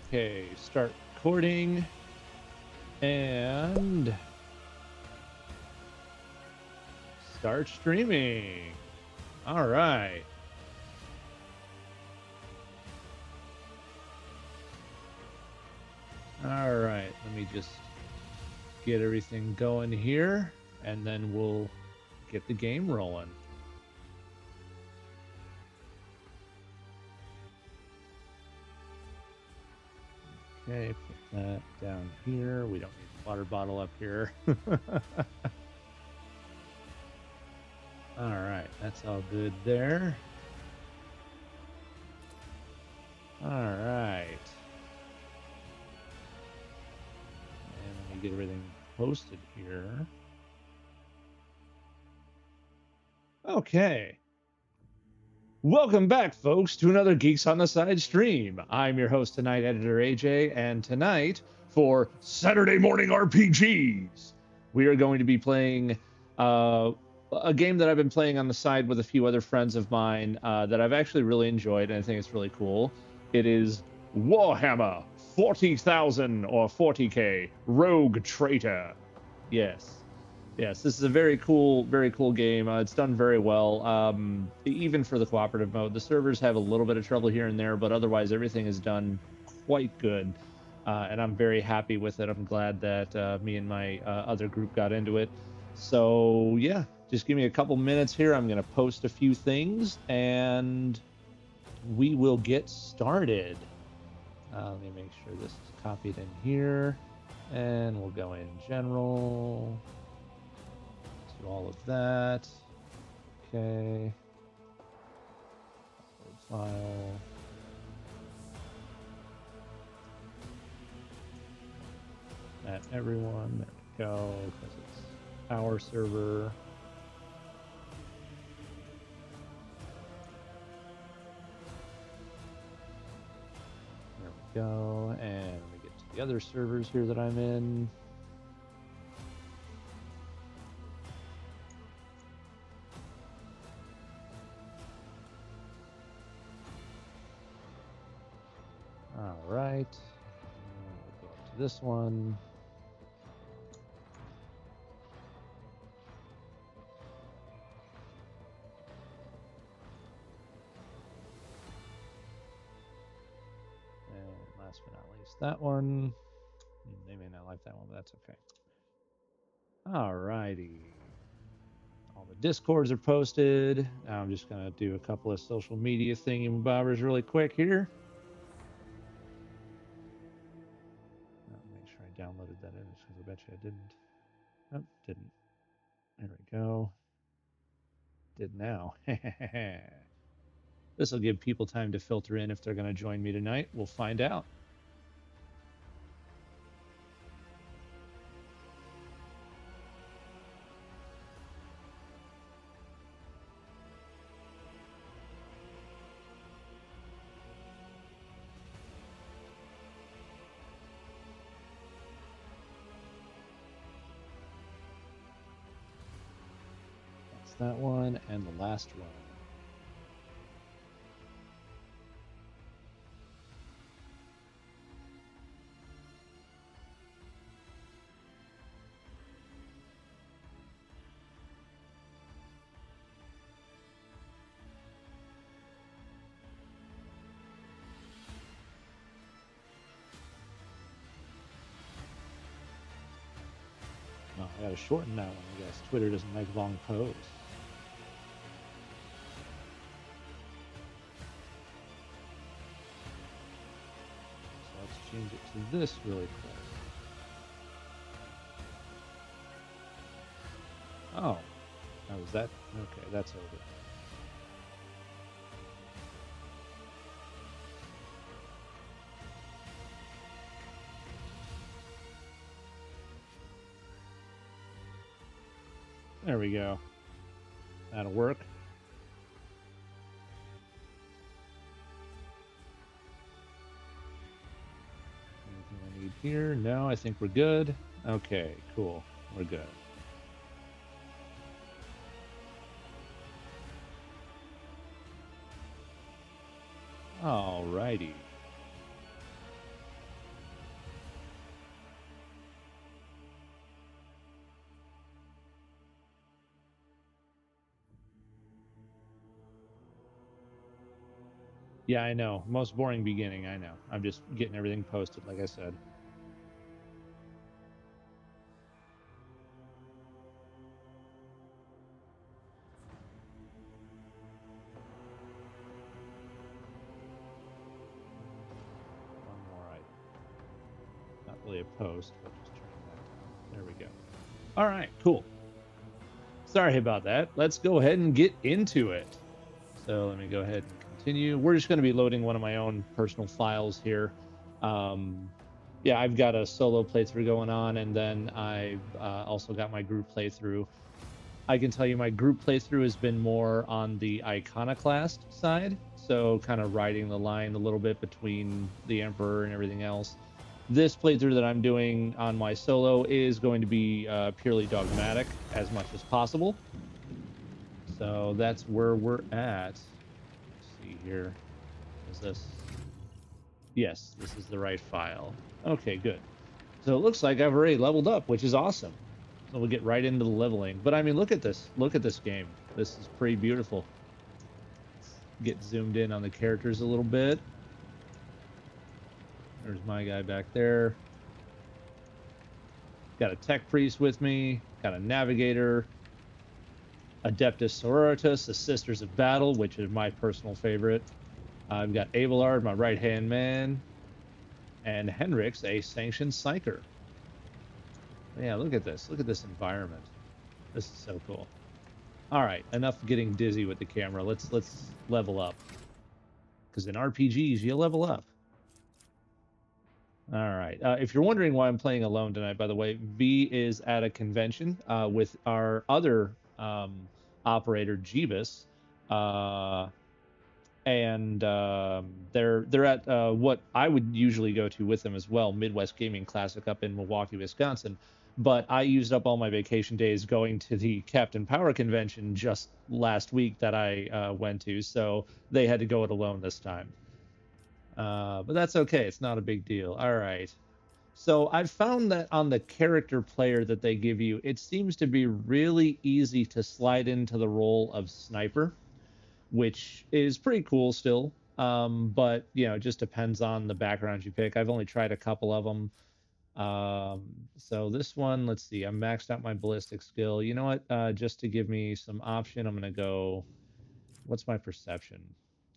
Okay, start recording and start streaming. All right. All right, let me just get everything going here and then we'll get the game rolling. Okay, put that down here. We don't need the water bottle up here. All right, that's all good there. All right. And let me get everything posted here. Okay. Welcome back, folks, to another Geeks on the Side stream. I'm your host tonight, Editor AJ, and tonight, for Saturday Morning RPGs, we are going to be playing a game that I've been playing on the side with a few other friends of mine that I've actually really enjoyed, and I think it's really cool. It is Warhammer 40,000 or 40K Rogue Traitor. Yes. Yes, this is a very cool game. It's done very well, even for the cooperative mode. The servers have a little bit of trouble here and there, but otherwise everything is done quite good, and I'm very happy with it. I'm glad that me and my other group got into it. So yeah, just give me a couple minutes here. I'm going to post a few things, and we will get started. Let me make sure this is copied in here, and we'll go in general. Do all of that. Okay. Upload file. At everyone. There we go. Because it's our server. There we go. And let me get to the other servers here that I'm in. All right. We'll go up to this one. And last but not least, that one. They may not like that one, but that's okay. All righty. All the discords are posted. Now I'm just gonna do a couple of social media thingy-bobbers really quick here. Make sure I downloaded that image because I bet you I didn't. Oh, didn't. There we go. Did now. This will give people time to filter in if they're going to join me tonight. We'll find out. That's that one and the last one. Oh, I gotta shorten that one, I guess. Twitter doesn't like long posts. So let's change it to this really quick. Oh, was that? Okay, that's over. There we go. That'll work. Anything I need here? No, I think we're good. Okay, cool. We're good. Alrighty. Yeah, I know. Most boring beginning, I know. I'm just getting everything posted, like I said. One more item. Not really a post, but just turning that down. There we go. All right, cool. Sorry about that. Let's go ahead and get into it. So let me go ahead and continue. We're just going to be loading one of my own personal files here. Yeah, I've got a solo playthrough going on, and then I've also got my group playthrough. I can tell you my group playthrough has been more on the iconoclast side, so kind of riding the line a little bit between the Emperor and everything else. This playthrough that I'm doing on my solo is going to be purely dogmatic as much as possible. So that's where we're at. Let's see here. Is this? Yes, this is the right file. Okay, good. So it looks like I've already leveled up, which is awesome. So we'll get right into the leveling. But I mean, look at this. Look at this game. This is pretty beautiful. Get zoomed in on the characters a little bit. There's my guy back there. Got a tech priest with me. Got a navigator. Adeptus Sororitas, the Sisters of Battle, which is my personal favorite. I've got Abelard, my right-hand man. And Henrix, a sanctioned psyker. Yeah, look at this. Look at this environment. This is so cool. All right, enough getting dizzy with the camera. Let's level up. Because in RPGs, you level up. All right. If you're wondering why I'm playing alone tonight, by the way, V is at a convention with our other operator, Jeebus. And they're at what I would usually go to with them as well, Midwest Gaming Classic up in Milwaukee, Wisconsin. But I used up all my vacation days going to the Captain Power convention just last week that I went to, so they had to go it alone this time. But that's okay. It's not a big deal. All right. So I've found that on the character player that they give you, it seems to be really easy to slide into the role of sniper, which is pretty cool still. But you know, it just depends on the background you pick. I've only tried a couple of them. So this one, let's see, I'm maxed out my ballistic skill. You know what? Just to give me some option, I'm gonna go. What's my perception?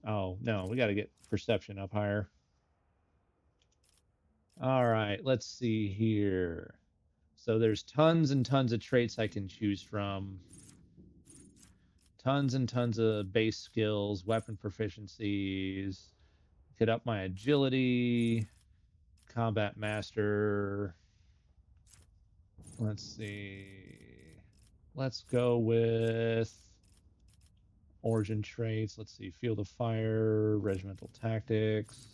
Oh no, we got to get perception up higher. All right, let's see here. So there's tons and tons of traits I can choose from. Tons and tons of base skills, weapon proficiencies. Could up my agility, combat master. Let's see. Let's go with origin traits. Let's see. Field of fire, regimental tactics.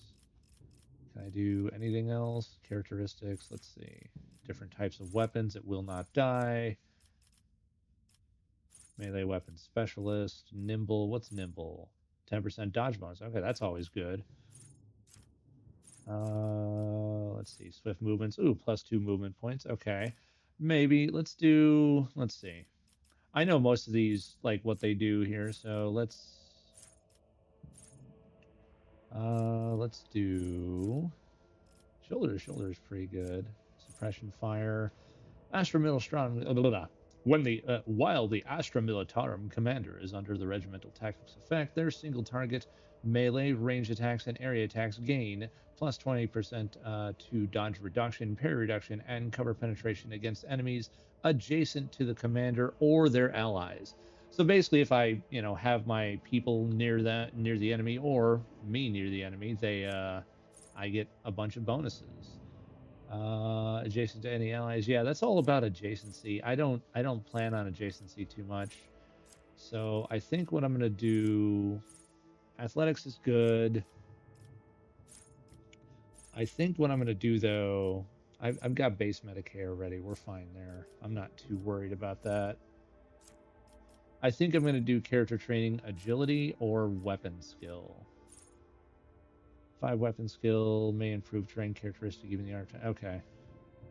Can I do anything else? Characteristics. Let's see. Different types of weapons. It will not die. Melee weapon specialist. Nimble. What's nimble? 10% dodge bonus. Okay, that's always good. Let's see. Swift movements. Ooh, +2 movement points. Okay. Maybe let's see. I know most of these, like what they do here, so let's do shoulder. Shoulder is pretty good. Suppression fire. Astra Militarum. While the Astra Militarum commander is under the regimental tactics effect, their single target melee, range attacks, and area attacks gain plus 20% to dodge reduction, parry reduction, and cover penetration against enemies adjacent to the commander or their allies. So basically, if I have my people near the enemy or me near the enemy, I get a bunch of bonuses. Adjacent to any allies. Yeah, that's all about adjacency. I don't plan on adjacency too much. So I think what I'm gonna do, athletics is good. I think what I'm gonna do though, I've got base Medicare already. We're fine there. I'm not too worried about that. I think I'm gonna do character training, agility, or weapon skill. 5 weapon skill may improve terrain characteristic given the art. Okay.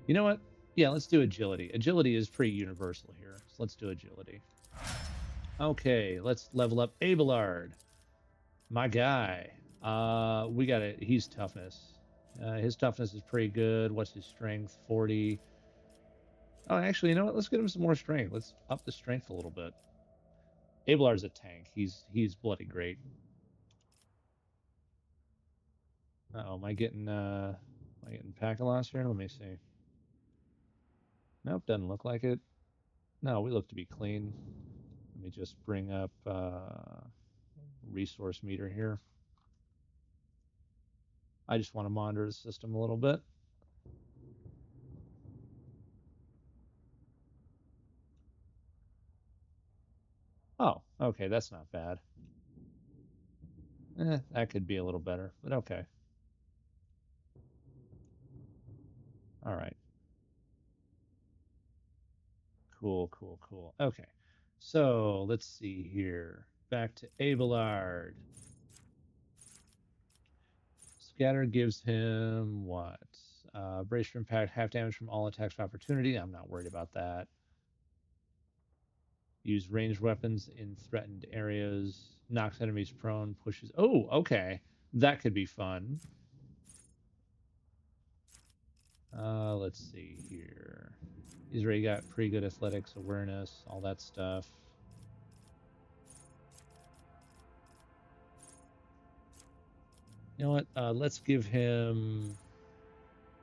You know what? Yeah, let's do agility. Agility is pretty universal here, so let's do agility. Okay, let's level up Abelard. My guy. We got it. He's toughness. His toughness is pretty good. What's his strength? 40. Oh, actually, you know what? Let's get him some more strength. Let's up the strength a little bit. Abelard's a tank. He's bloody great. Uh-oh, am I getting pack a loss here? Let me see. Nope, doesn't look like it. No, we look to be clean. Let me just bring up resource meter here. I just want to monitor the system a little bit. Oh, okay, that's not bad. That could be a little better, but okay. All right. Cool, cool, cool. Okay. So let's see here. Back to Abelard. Scatter gives him what? Brace for impact, half damage from all attacks of opportunity. I'm not worried about that. Use ranged weapons in threatened areas. Knocks enemies prone. Pushes. Oh, okay. That could be fun. Let's see here. He's already got pretty good athletics, awareness, all that stuff. You know what? Let's give him.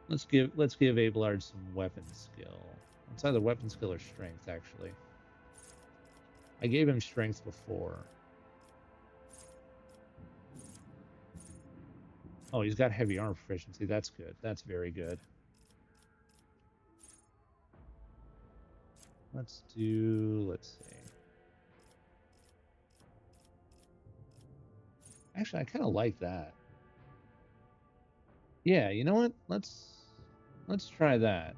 Let's give Abelard some weapon skill. It's either weapon skill or strength, actually. I gave him strength before. Oh, he's got heavy armor proficiency. That's good. That's very good. Let's see. Actually, I kind of like that. Yeah, you know what? Let's try that.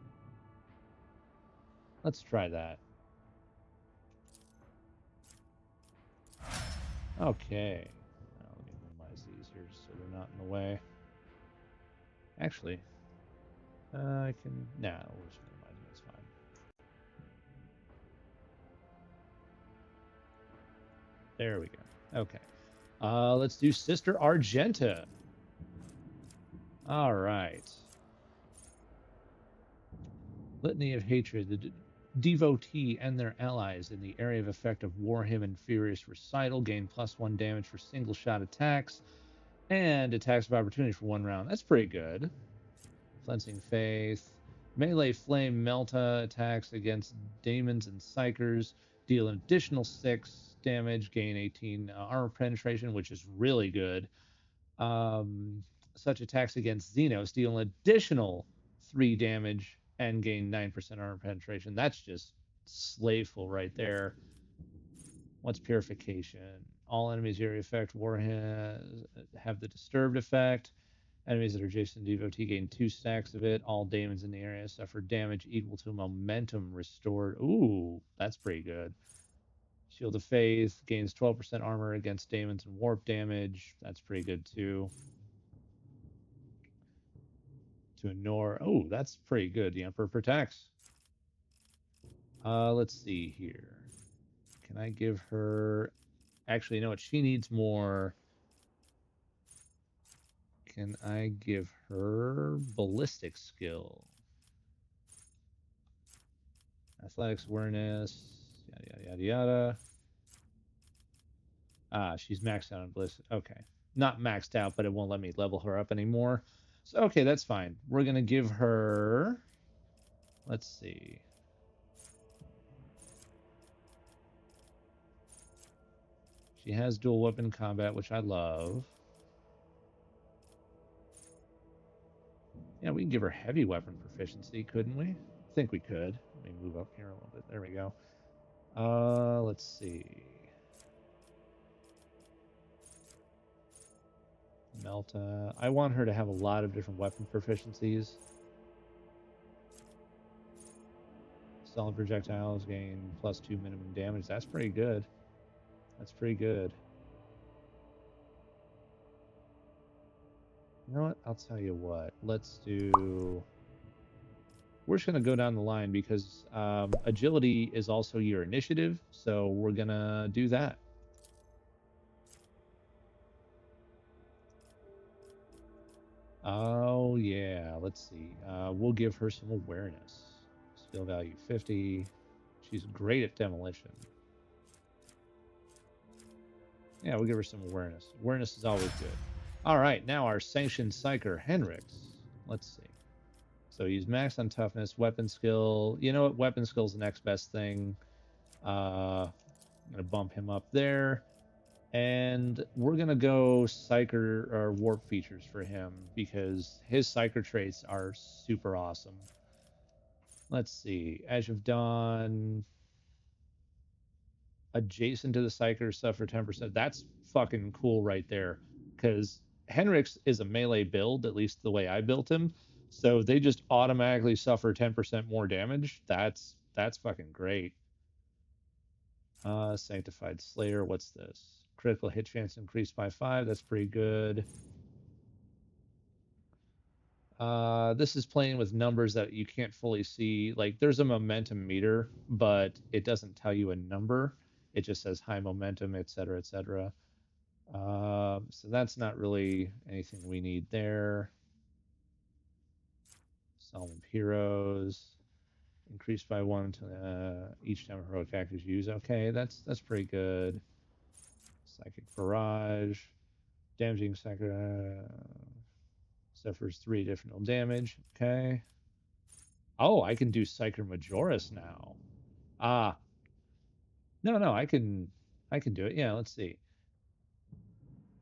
Let's try that. Okay. Now, let me minimize these here so they're not in the way. Actually, I can. Nah, we'll just minimize them. It's fine. There we go. Okay. Let's do Sister Argenta. All right. Litany of Hatred. The devotee and their allies in the area of effect of Warhammer and Furious Recital gain +1 damage for single shot attacks and attacks of opportunity for 1 round. That's pretty good. Cleansing Faith. Melee Flame Melta attacks against Daemons and Psychers deal an additional 6 damage, gain 18 armor penetration, which is really good. Such attacks against Xenos deal an additional 3 damage and gain 9% armor penetration. That's just slaveful right there. What's Purification? All enemies area effect war have the disturbed effect. Enemies that are adjacent to devotee gain 2 stacks of it. All daemons in the area suffer damage equal to momentum restored. Ooh, that's pretty good. Shield of Faith gains 12% armor against daemons and warp damage. That's pretty good too. To ignore. Oh, that's pretty good. The Emperor protects. Let's see here. Can I give her... Actually, you know what? She needs more... Can I give her ballistic skill? Athletics, awareness, yada, yada, yada, yada. Ah, she's maxed out on ballistic. Okay. Not maxed out, but it won't let me level her up anymore. So, okay, that's fine. We're going to give her... Let's see. She has dual weapon combat, which I love. Yeah, we can give her heavy weapon proficiency, couldn't we? I think we could. Let me move up here a little bit. There we go. Let's see. Melta. I want her to have a lot of different weapon proficiencies. Solid projectiles gain +2 minimum damage. That's pretty good. That's pretty good. You know what? I'll tell you what. Let's do... We're just going to go down the line because agility is also your initiative. So we're going to do that. Oh, yeah. Let's see. We'll give her some awareness. Skill value 50. She's great at demolition. Yeah, we'll give her some awareness. Awareness is always good. All right, now our sanctioned psyker, Henrix. Let's see. So he's maxed on toughness, weapon skill. You know what? Weapon skill is the next best thing. I'm going to bump him up there. And we're going to go psyker or warp features for him because his psyker traits are super awesome. Let's see. Edge of Dawn, adjacent to the psyker, suffer 10%. That's fucking cool right there. Because Henrix is a melee build, at least the way I built him. So they just automatically suffer 10% more damage. That's fucking great. Sanctified Slayer, what's this? Critical hit chance increased by 5. That's pretty good. This is playing with numbers that you can't fully see. Like there's a momentum meter, but it doesn't tell you a number. It just says high momentum, etc., etc. So that's not really anything we need there. Solve heroes increased by 1 to each time a heroic act is used. Okay, that's pretty good. Psychic barrage, damaging psychic suffers 3 additional damage. Okay. Oh, I can do Psyker Majoris now. Ah, no, I can do it. Yeah, let's see.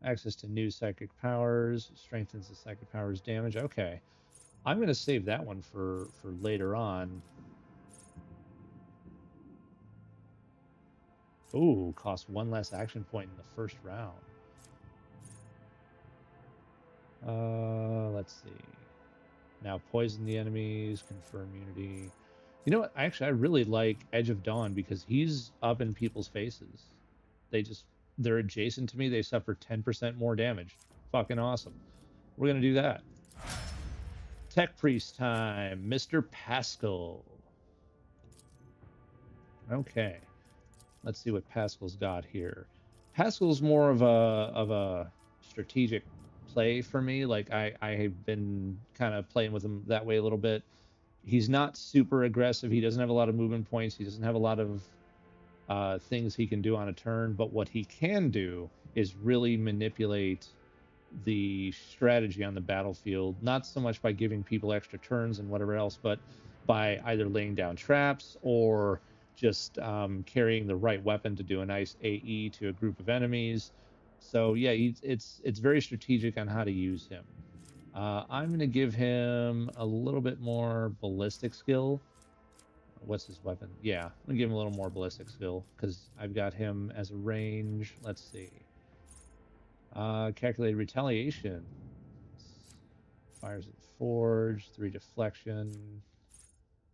Access to new psychic powers strengthens the psychic powers damage. Okay, I'm gonna save that one for later on. Ooh, costs 1 less action point in the first round. Let's see. Now poison the enemies, confer immunity. You know what? Actually, I really like Edge of Dawn because he's up in people's faces. They're adjacent to me. They suffer 10% more damage. Fucking awesome. We're gonna do that. Tech Priest time, Mr. Pascal. Okay, let's see what Pascal's got here. Pascal's more of a strategic play for me. Like I have been kind of playing with him that way a little bit. He's not super aggressive. He doesn't have a lot of movement points. He doesn't have a lot of things he can do on a turn. But what he can do is really manipulate the strategy on the battlefield, not so much by giving people extra turns and whatever else, but by either laying down traps or just carrying the right weapon to do a nice AE to a group of enemies. So yeah, it's very strategic on how to use him. I'm going to give him a little bit more ballistic skill. What's his weapon? Yeah, I'm going to give him a little more ballistic skill because I've got him as a range. Let's see. Calculated retaliation. Fires at the forge, 3 deflection.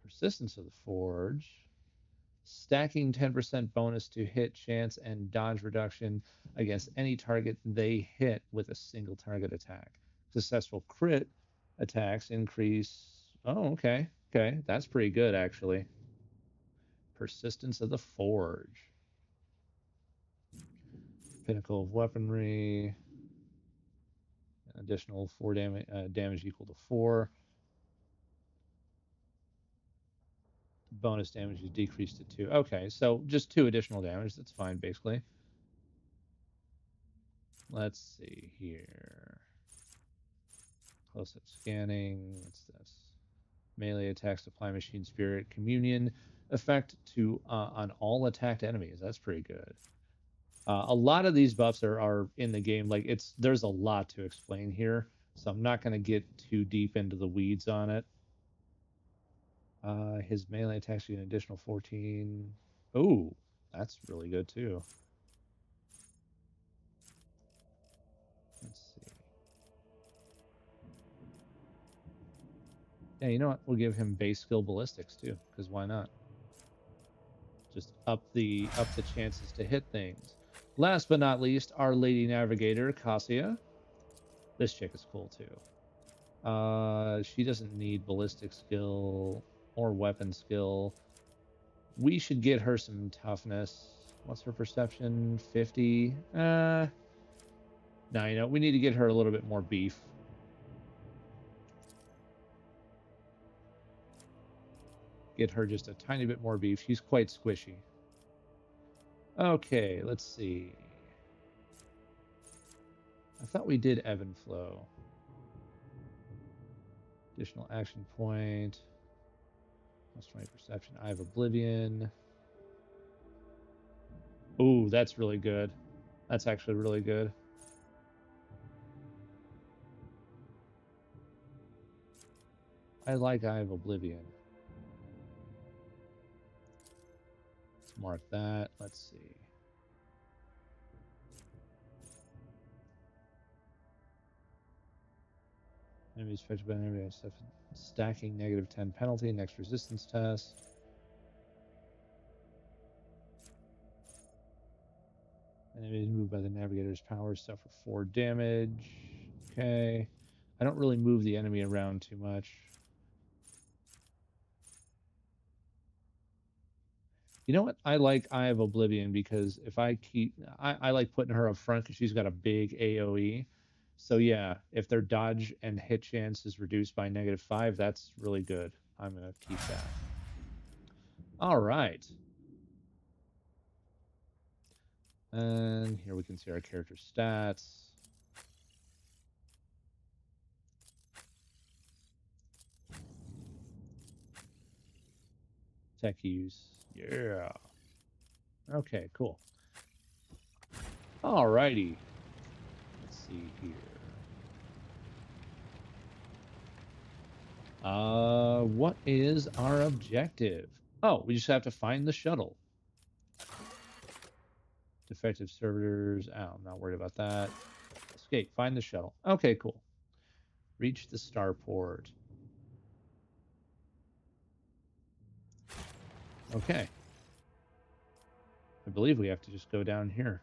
Persistence of the forge. Stacking 10% bonus to hit chance and dodge reduction against any target they hit with a single target attack. Successful crit attacks increase. Oh, okay. Okay, that's pretty good actually. Persistence of the forge. Pinnacle of weaponry. Additional 4 damage equal to 4. Bonus damage is decreased to 2. Okay, so just 2 additional damage. That's fine, basically. Let's see here. Close-up scanning. What's this? Melee attacks, apply machine spirit, communion effect to on all attacked enemies. That's pretty good. A lot of these buffs are in the game. Like there's a lot to explain here, so I'm not going to get too deep into the weeds on it. His melee attacks you an additional 14. Ooh, that's really good too. Let's see. Yeah, you know what? We'll give him base skill ballistics too, because why not? Just up the chances to hit things. Last but not least, our lady navigator, Cassia. This chick is cool too. She doesn't need ballistic skill or weapon skill. We should get her some toughness. What's her perception? 50. No, we need to get her a little bit more beef. get her just a tiny bit more beef. She's quite squishy. Okay, let's see. I thought we did ebb and flow. Additional action point. Plus 20 perception. Eye of Oblivion. Ooh, that's really good. That's actually really good. I like Eye of Oblivion. Let's mark that. Let's see. Enemies fetched by enemy stuff. Stacking -10 penalty. Next resistance test. Enemies moved by the navigator's power suffer 4 damage. Okay. I don't really move the enemy around too much. You know what? I like Eye of Oblivion because if I keep... I like putting her up front because she's got a big AoE. So yeah, if their dodge and hit chance is reduced by -5, that's really good. I'm going to keep that. All right. And here we can see our character stats. Tech use. Yeah. Okay, cool. Alrighty. Let's see here. What is our objective? Oh, we just have to find the shuttle. Defective servitors. Oh, I'm not worried about that. Escape. Find the shuttle. Okay, cool. Reach the starport. Okay. I believe we have to just go down here.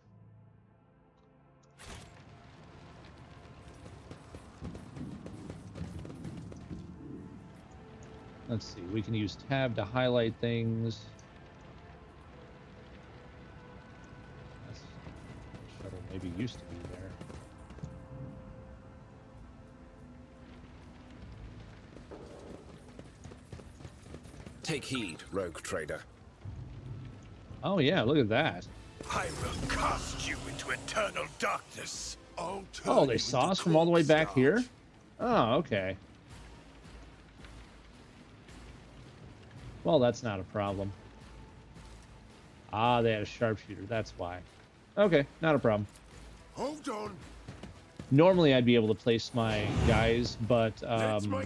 Let's see. We can use tab to highlight things. That's, the shuttle maybe used to be there. Take heed, rogue trader. Oh yeah, look at that. I will cast you into eternal darkness. Oh, they saw us from all the way back here? Oh, okay. Well, that's not a problem. Ah, they had a sharpshooter. That's why. Okay, not a problem. Hold on. Normally, I'd be able to place my guys, but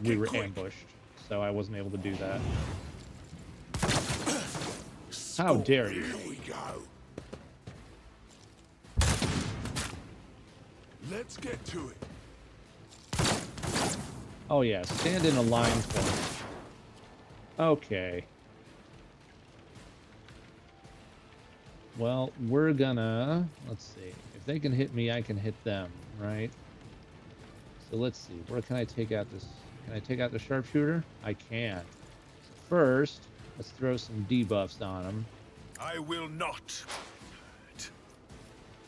we were quick. ambushed, so I wasn't able to do that. How dare you? Here we go. Let's get to it. Oh yeah, stand in a line for me. Okay. Well, we're gonna... Let's see. If they can hit me, I can hit them, right? So let's see. Where can I take out this? Can I take out the sharpshooter? I can. So first, let's throw some debuffs on them. I will not.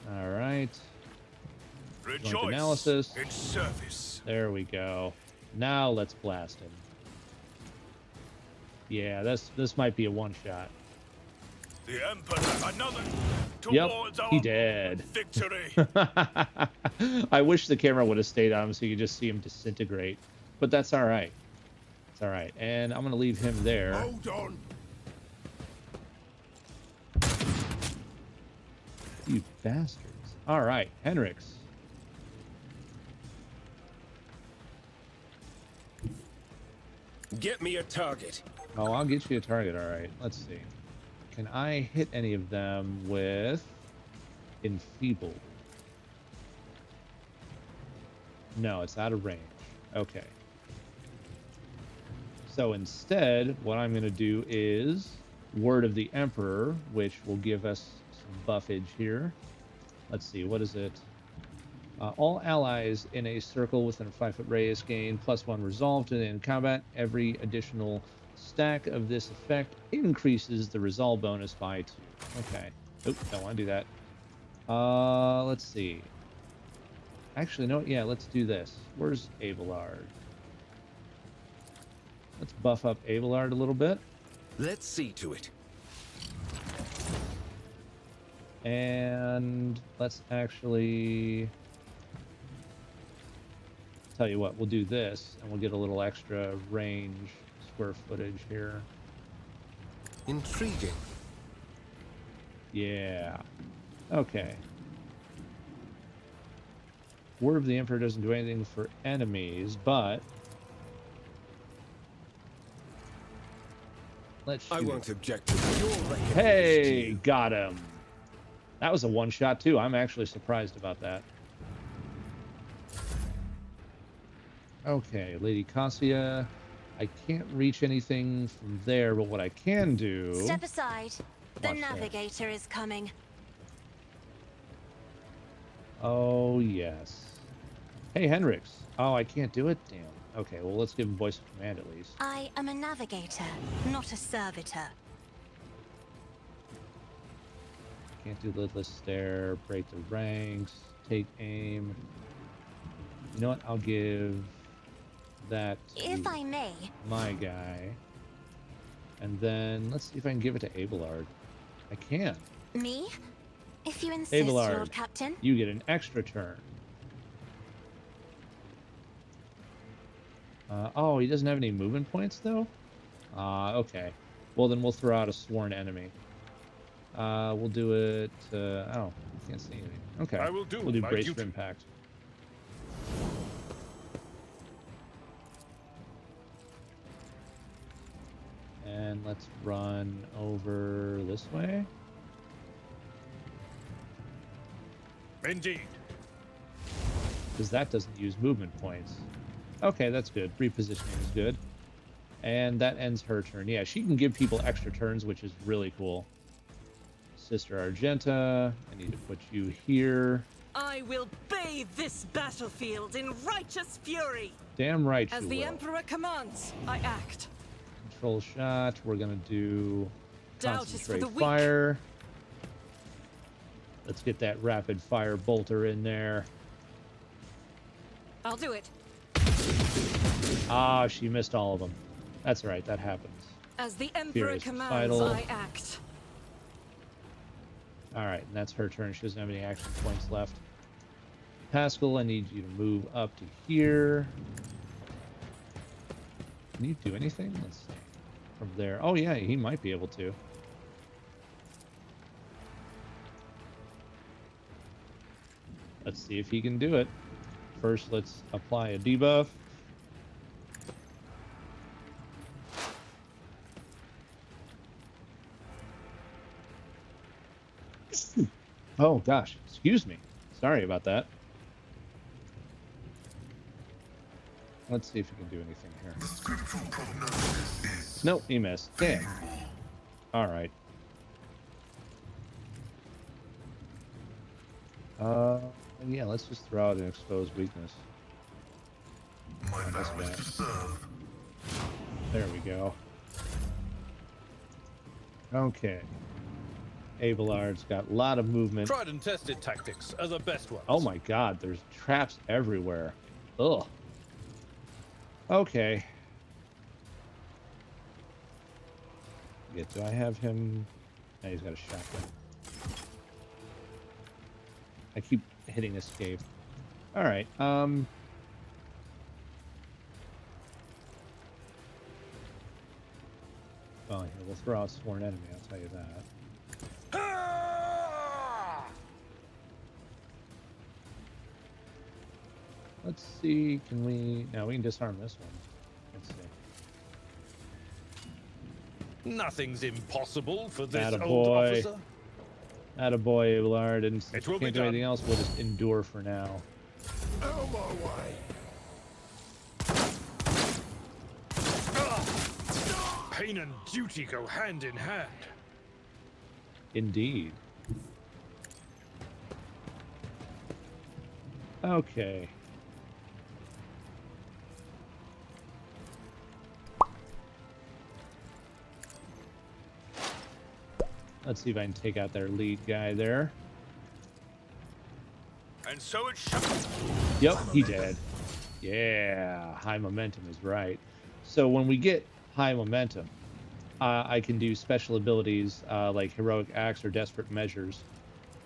All right. Rejoice analysis. in service. There we go. Now let's blast him. Yeah, this might be a one-shot. The Emperor, another Yep, towards he our dead. victory. I wish the camera would have stayed on him so you could just see him disintegrate. But that's all right. It's all right. And I'm going to leave him there. Hold on. You bastards. All right, Henrix. Get me a target. Oh, I'll get you a target. All right, let's see. Can I hit any of them with Enfeebled? No, it's out of range. Okay. So instead, what I'm going to do is Word of the Emperor, which will give us some buffage here. Let's see, what is it? All allies in a circle within a 5-foot radius gain +1 resolve to end combat. Every additional stack of this effect increases the resolve bonus by 2. Okay. Oop, don't want to do that. Let's see. Actually, no, yeah, let's do this. Where's Abelard? Let's buff up Abelard a little bit. Let's see to it. And let's actually tell you what, we'll do this and we'll get a little extra range square footage here. Intriguing. Yeah. Okay. Word of the Emperor doesn't do anything for enemies, but let's shoot. I won't object to your recognition. Hey, got him. That was a one-shot too. I'm actually surprised about that. Okay, Lady Cassia. I can't reach anything from there, but what I can do... Step aside. The Watch there. navigator is coming. Oh, yes. Hey, Hendrix. Oh, I can't do it? Damn. Okay, well, let's give him voice of command at least. I am a navigator, not a servitor. Can't do lidless stare, break the ranks, take aim. You know what? I'll give that to If I may. my guy. And then let's see if I can give it to Abelard. I can. Me? If you insist, Abelard, Lord Captain. you get an extra turn. Oh, he doesn't have any movement points, though? Okay. Well, then we'll throw out a sworn enemy. We'll do it... oh, I can't see anything. Okay. I will do we'll do my brace for duty. impact. And let's run over this way. Indeed. Because that doesn't use movement points. Okay, that's good. Repositioning is good. And that ends her turn. Yeah, she can give people extra turns, which is really cool. Sister Argenta, I need to put you here. I will bathe this battlefield in righteous fury. Damn right you As the will. Emperor commands, I act. Control shot. We're going to do Doubt is for concentrate the weak. fire. Let's get that rapid fire bolter in there. I'll do it. Ah, she missed all of them. That's right, that happens. As the Emperor Furious commands, Recital. I act. All right, and that's her turn. She doesn't have any action points left. Pascal, I need you to move up to here. Can you do anything? Let's see. From there. Oh, yeah, he might be able to. Let's see if he can do it. First, let's apply a debuff. Oh, gosh. Excuse me. Sorry about that. Let's see if we can do anything here. Nope, he missed. Damn. All right. Yeah, let's just throw out an exposed weakness. That's bad. There we go. Okay. Abelard's got a lot of movement. Tried and tested tactics are the best ones. Oh my god, there's traps everywhere. Ugh. Okay. Yeah, do I have him? No, he's got a shotgun. I keep hitting escape. Alright, well, here, we'll throw out sworn enemy, I'll tell you that. Let's see, can we... No, we can disarm this one. Let's see. Nothing's impossible for this Attaboy. old officer. Attaboy, Abelard, and since It we will be can't do done. anything else, we'll just endure for now. Elbow way. Pain and duty go hand in hand. Indeed. Okay. Let's see if I can take out their lead guy there. And so it shall. Yep, he did. Yeah, high momentum is right. So when we get high momentum, I can do special abilities like heroic acts or desperate measures.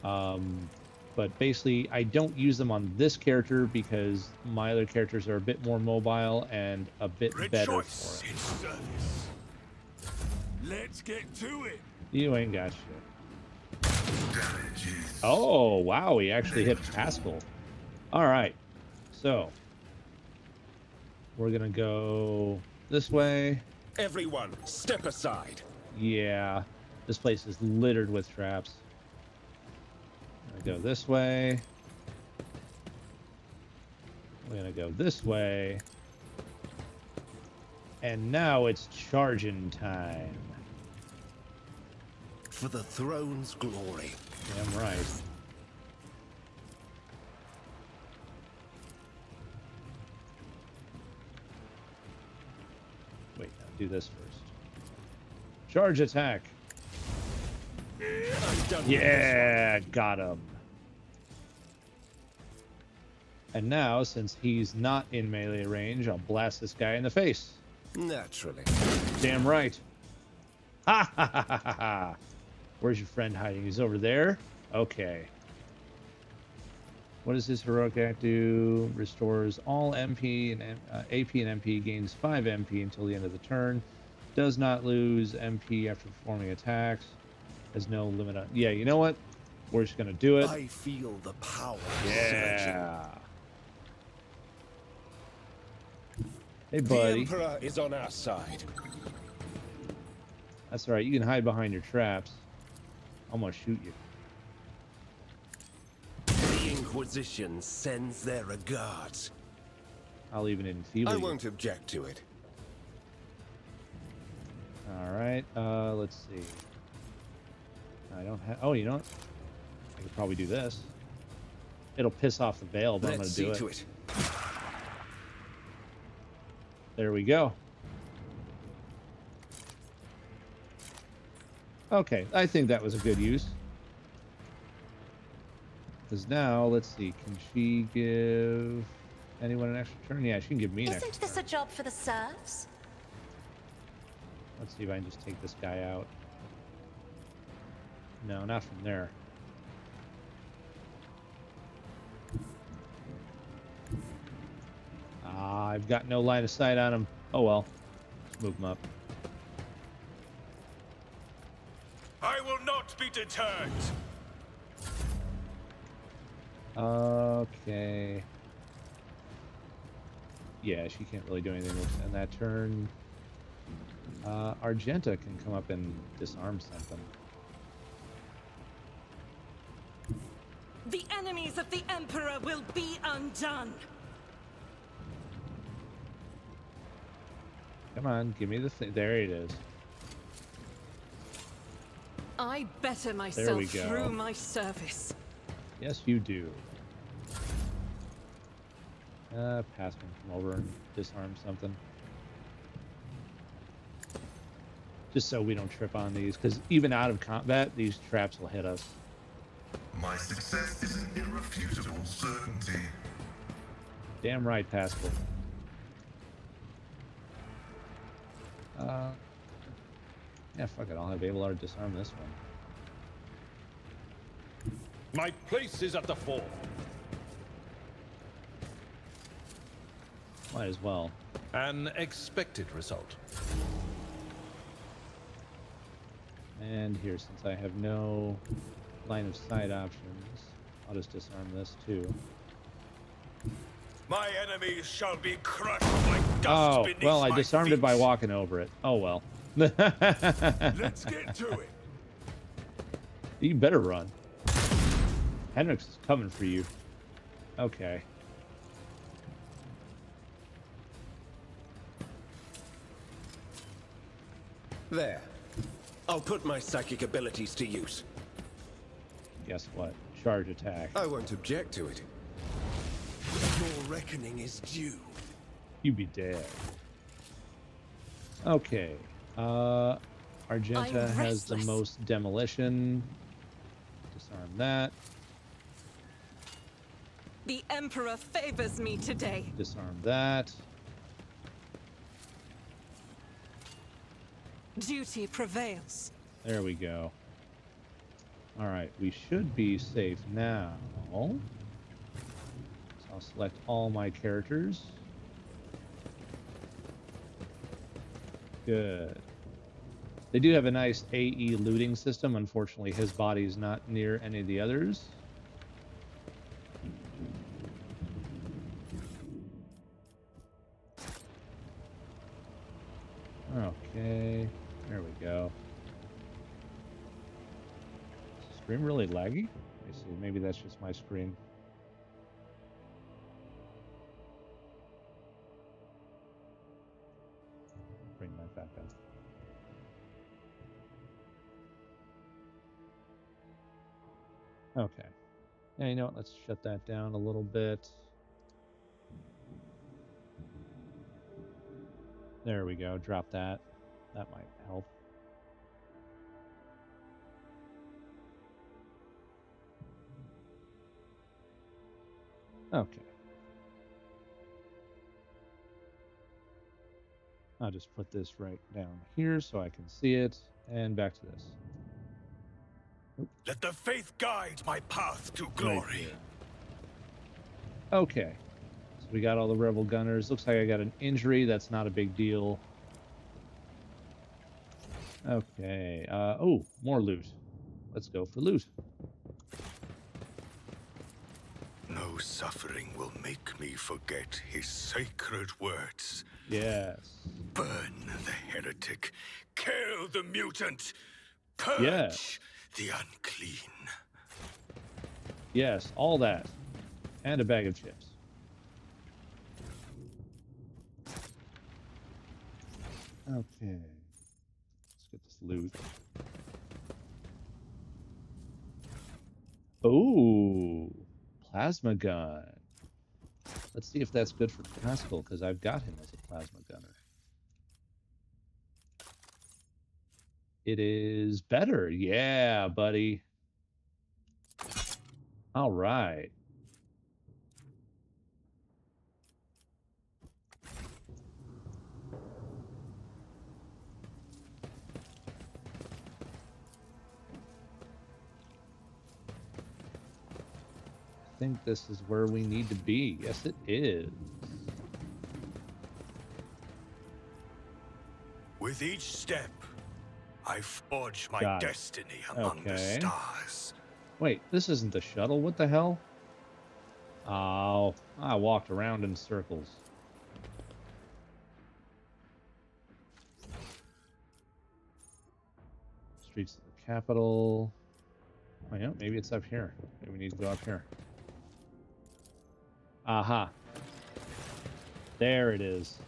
But basically, I don't use them on this character because my other characters are a bit more mobile and a bit better Rejoice for it. in service. Let's get to it. You ain't got shit. Oh, wow, he actually hit Pascal. All right, so we're gonna go this way. Everyone, step aside. Yeah, this place is littered with traps. I'm gonna go this way. We're gonna go this way. And now it's charging time. For the throne's glory. Damn right. Wait, no, do this first. Charge attack. I'm done with Yeah, got him. And now, since he's not in melee range, I'll blast this guy in the face. this one. Naturally. Damn right. Ha ha ha ha ha ha. Where's your friend hiding? He's over there? Okay. What does his heroic act do? Restores all MP and AP and MP, gains 5 MP until the end of the turn. Does not lose MP after performing attacks. Has no limit on... Yeah, you know what? We're just going to do it. I feel the power surging. Yeah. Hey, The buddy. Emperor is on our side. That's all right. You can hide behind your traps. I'm going to shoot you. The Inquisition sends their regards. I'll even enfeeble I you. won't object to it. All right. Let's see. I don't have... Oh, you know what? I could probably do this. It'll piss off the veil, but Let's I'm going see to do to it. it. There we go. Okay, I think that was a good use. Because now, let's see, can she give anyone an extra turn? Yeah, she can give me an extra Isn't this a turn. job for the serfs? Let's see if I can just take this guy out. No, not from there. Ah, I've got no line of sight on him. Oh well. Let's move him up. I will not be deterred. Okay. Yeah, she can't really do anything with in that turn. Argenta can come up and disarm something. The enemies of the Emperor will be undone. Come on, give me the thing. There it is. I better we myself go. through my service. Yes, you do. Pass can come over and disarm something. Just so we don't trip on these, because even out of combat, these traps will hit us. My success is an irrefutable certainty. Damn right, Pascal. Yeah, fuck it. I'll have Abelard disarm this one. My place is at the fore. Might as well. An expected result. And here, since I have no line of sight options, I'll just disarm this too. My enemies shall be crushed like dust Oh, beneath well, I my disarmed it by feet. walking over it. Oh, well. Let's get to it. You better run. Hendrix is coming for you. Okay. There. I'll put my psychic abilities to use. Guess what? Charge attack. I won't object to it. Your reckoning is due. You be dead. Okay. Argenta I'm has the restless. most demolition. Disarm that. The Emperor favors me today. Disarm that. Duty prevails. There we go. All right, we should be safe now. So I'll select all my characters. Good. They do have a nice AE looting system. Unfortunately, his body's not near any of the others. Okay, there we go. Is the stream really laggy? Let me see, maybe that's just my screen. Bring that back up. Okay. Yeah, you know what? Let's shut that down a little bit. There we go. Drop that. That might help. Okay. I'll just put this right down here so I can see it. And back to this. Let the faith guide my path to glory. Okay. So we got all the rebel gunners. Looks like I got an injury. That's not a big deal. Okay. Oh, more loot. Let's go for loot. No suffering will make me forget his sacred words. Yes. Burn the heretic. Kill the mutant. Purge Yes. the unclean. Yes, all that. And a bag of chips. Okay. Let's get this loot. Oh, plasma gun. Let's see if that's good for Pascal, because I've got him as a plasma gunner. It is better. Yeah, buddy. All right. I think this is where we need to be. Yes, it is. With each step, I forge my Got it. destiny among the Okay. stars. Wait, this isn't the shuttle. What the hell? Oh, I walked around in circles. Streets of the capital. Oh, yeah, maybe it's up here. Maybe we need to go up here. Aha. There it is.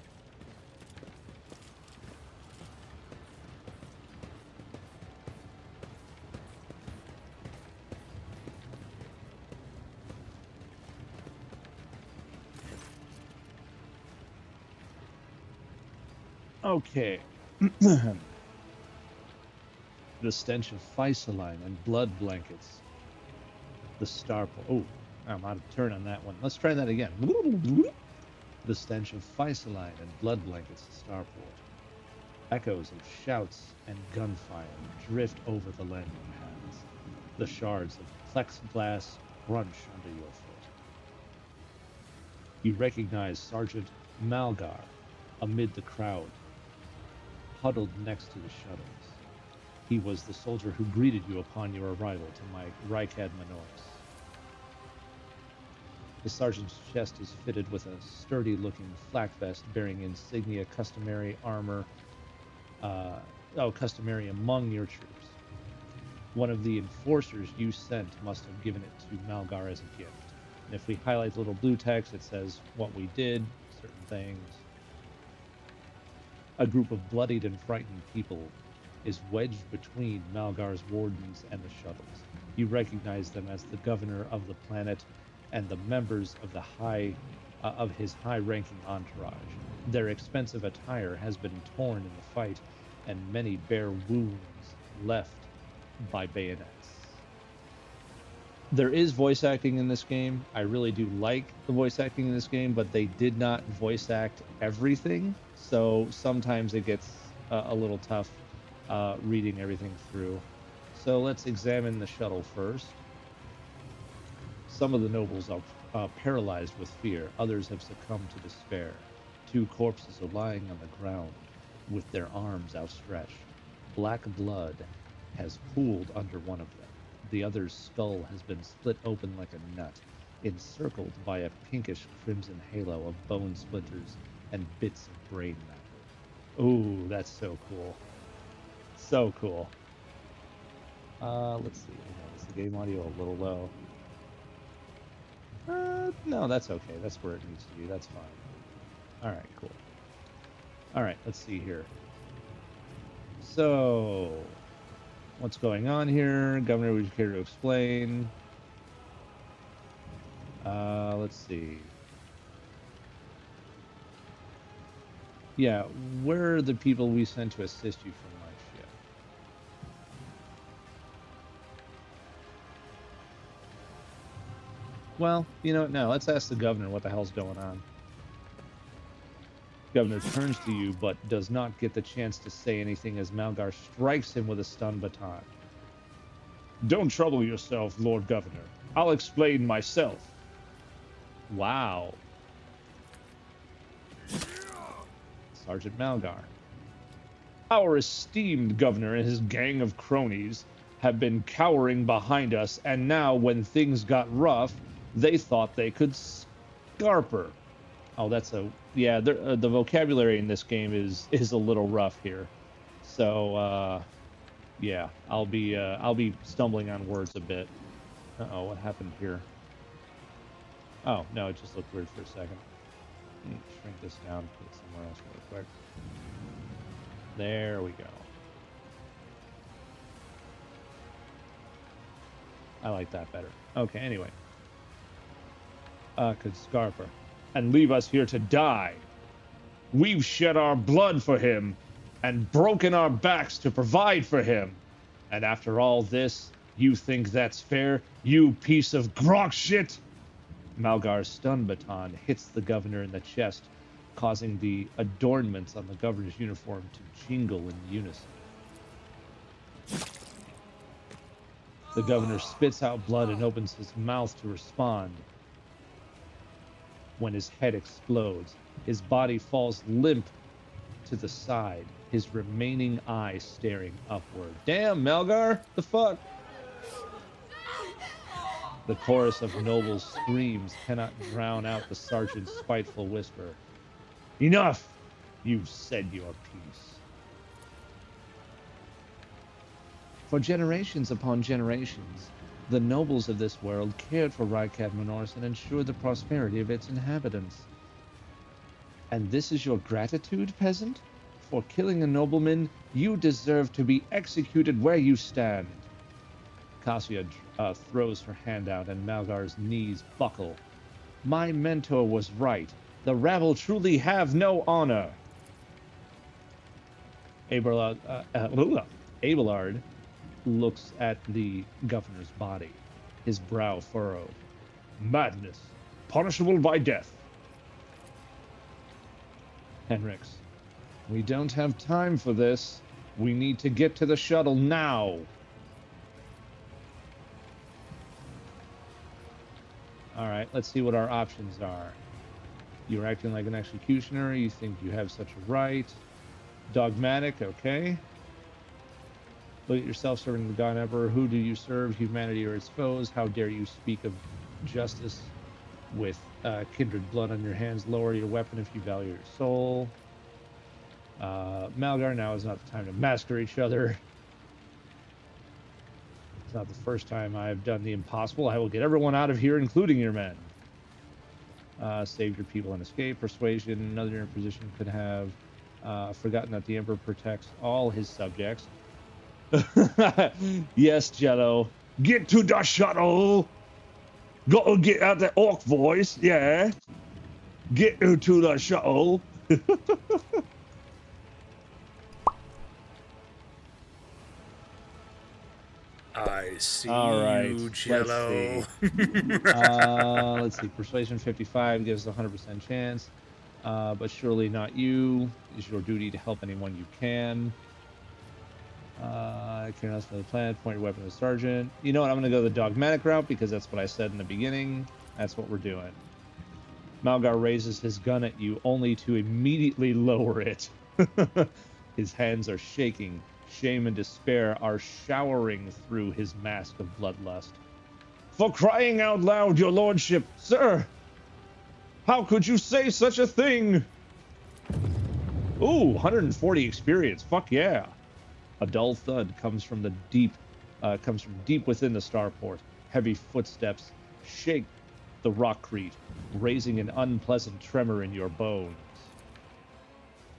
Okay. The stench of Faisaline and blood blankets. The star... Oh, I'm out of turn on that one. Let's try that again. The stench of Faisaline and blood blankets to starport. Echoes of shouts and gunfire drift over the landing pads. The shards of plexiglass crunch under your foot. You recognize Sergeant Malgar amid the crowd, huddled next to the shuttles. He was the soldier who greeted you upon your arrival to my Rykad Manoris. The sergeant's chest is fitted with a sturdy-looking flak vest bearing insignia customary armor, customary among your troops. One of the enforcers you sent must have given it to Malgar as a gift. And if we highlight the little blue text, it says what we did, certain things. A group of bloodied and frightened people is wedged between Malgar's wardens and the shuttles. You recognize them as the governor of the planet and the members of the of his high-ranking entourage. Their expensive attire has been torn in the fight, and many bear wounds left by bayonets. There is voice acting in this game. I really do like the voice acting in this game, but they did not voice act everything, so sometimes it gets a little tough reading everything through. So let's examine the shuttle first. Some of the nobles are paralyzed with fear. Others have succumbed to despair. 2 corpses are lying on the ground with their arms outstretched. Black blood has pooled under one of them. The other's skull has been split open like a nut, encircled by a pinkish crimson halo of bone splinters and bits of brain matter. Ooh, that's so cool. So cool. Let's see. Is the game audio a little low? No, that's okay. That's where it needs to be. That's fine. All right, cool. All right, let's see here. So, what's going on here? Governor, would you care to explain? Let's see. Yeah, where are the people we sent to assist you from my ship? Well, you know what? No, let's ask the governor what the hell's going on. Governor turns to you, but does not get the chance to say anything as Malgar strikes him with a stun baton. Don't trouble yourself, Lord Governor. I'll explain myself. Wow. Sergeant Malgar. Our esteemed governor and his gang of cronies have been cowering behind us, and now when things got rough, they thought they could scarper. Oh, that's a... Yeah, the vocabulary in this game is a little rough here. So, yeah, I'll be stumbling on words a bit. Uh-oh, what happened here? Oh, no, it just looked weird for a second. Let me shrink this down, put it somewhere else really quick. There we go. I like that better. Okay, anyway. Could scarper. And leave us here to die. We've shed our blood for him and broken our backs to provide for him. And after all this, you think that's fair, you piece of grok shit? Malgar's stun baton hits the governor in the chest, causing the adornments on the governor's uniform to jingle in unison. The governor spits out blood and opens his mouth to respond. When his head explodes, his body falls limp to the side, his remaining eye staring upward. Damn, Malgar! The fuck? The chorus of noble screams cannot drown out the sergeant's spiteful whisper. Enough! You've said your piece. For generations upon generations, the nobles of this world cared for Rykad Menors and ensured the prosperity of its inhabitants. And this is your gratitude, peasant? For killing a nobleman, you deserve to be executed where you stand. Cassia throws her hand out and Malgar's knees buckle. My mentor was right. The rabble truly have no honor. Abelard looks at the governor's body, his brow furrowed. Madness, punishable by death. Henrix, we don't have time for this. We need to get to the shuttle now. All right, let's see what our options are. You're acting like an executioner. You think you have such a right. Dogmatic, okay. Look at yourself serving the God Emperor. Who do you serve? Humanity or its foes? How dare you speak of justice with kindred blood on your hands? Lower your weapon if you value your soul. Malgar, now is not the time to massacre each other. It's not the first time I have done the impossible. I will get everyone out of here, including your men. Save your people and escape. Persuasion. Another in your position could have forgotten that the Emperor protects all his subjects. Yes, Jello. Get to the shuttle. Gotta get out the orc voice, yeah. Get to the shuttle. I see All right, you, Jello. Let's see. Persuasion 55 gives a 100% chance. But surely not you. It's your duty to help anyone you can. Carrying us from the planet, point your weapon to the sergeant. You know what? I'm going to go the dogmatic route because that's what I said in the beginning. That's what we're doing. Malgar raises his gun at you only to immediately lower it. His hands are shaking. Shame and despair are showering through his mask of bloodlust. For crying out loud, your lordship, sir! How could you say such a thing? Ooh, 140 experience. Fuck yeah. A dull thud comes from deep within the starport. Heavy footsteps shake the rockcrete, raising an unpleasant tremor in your bones.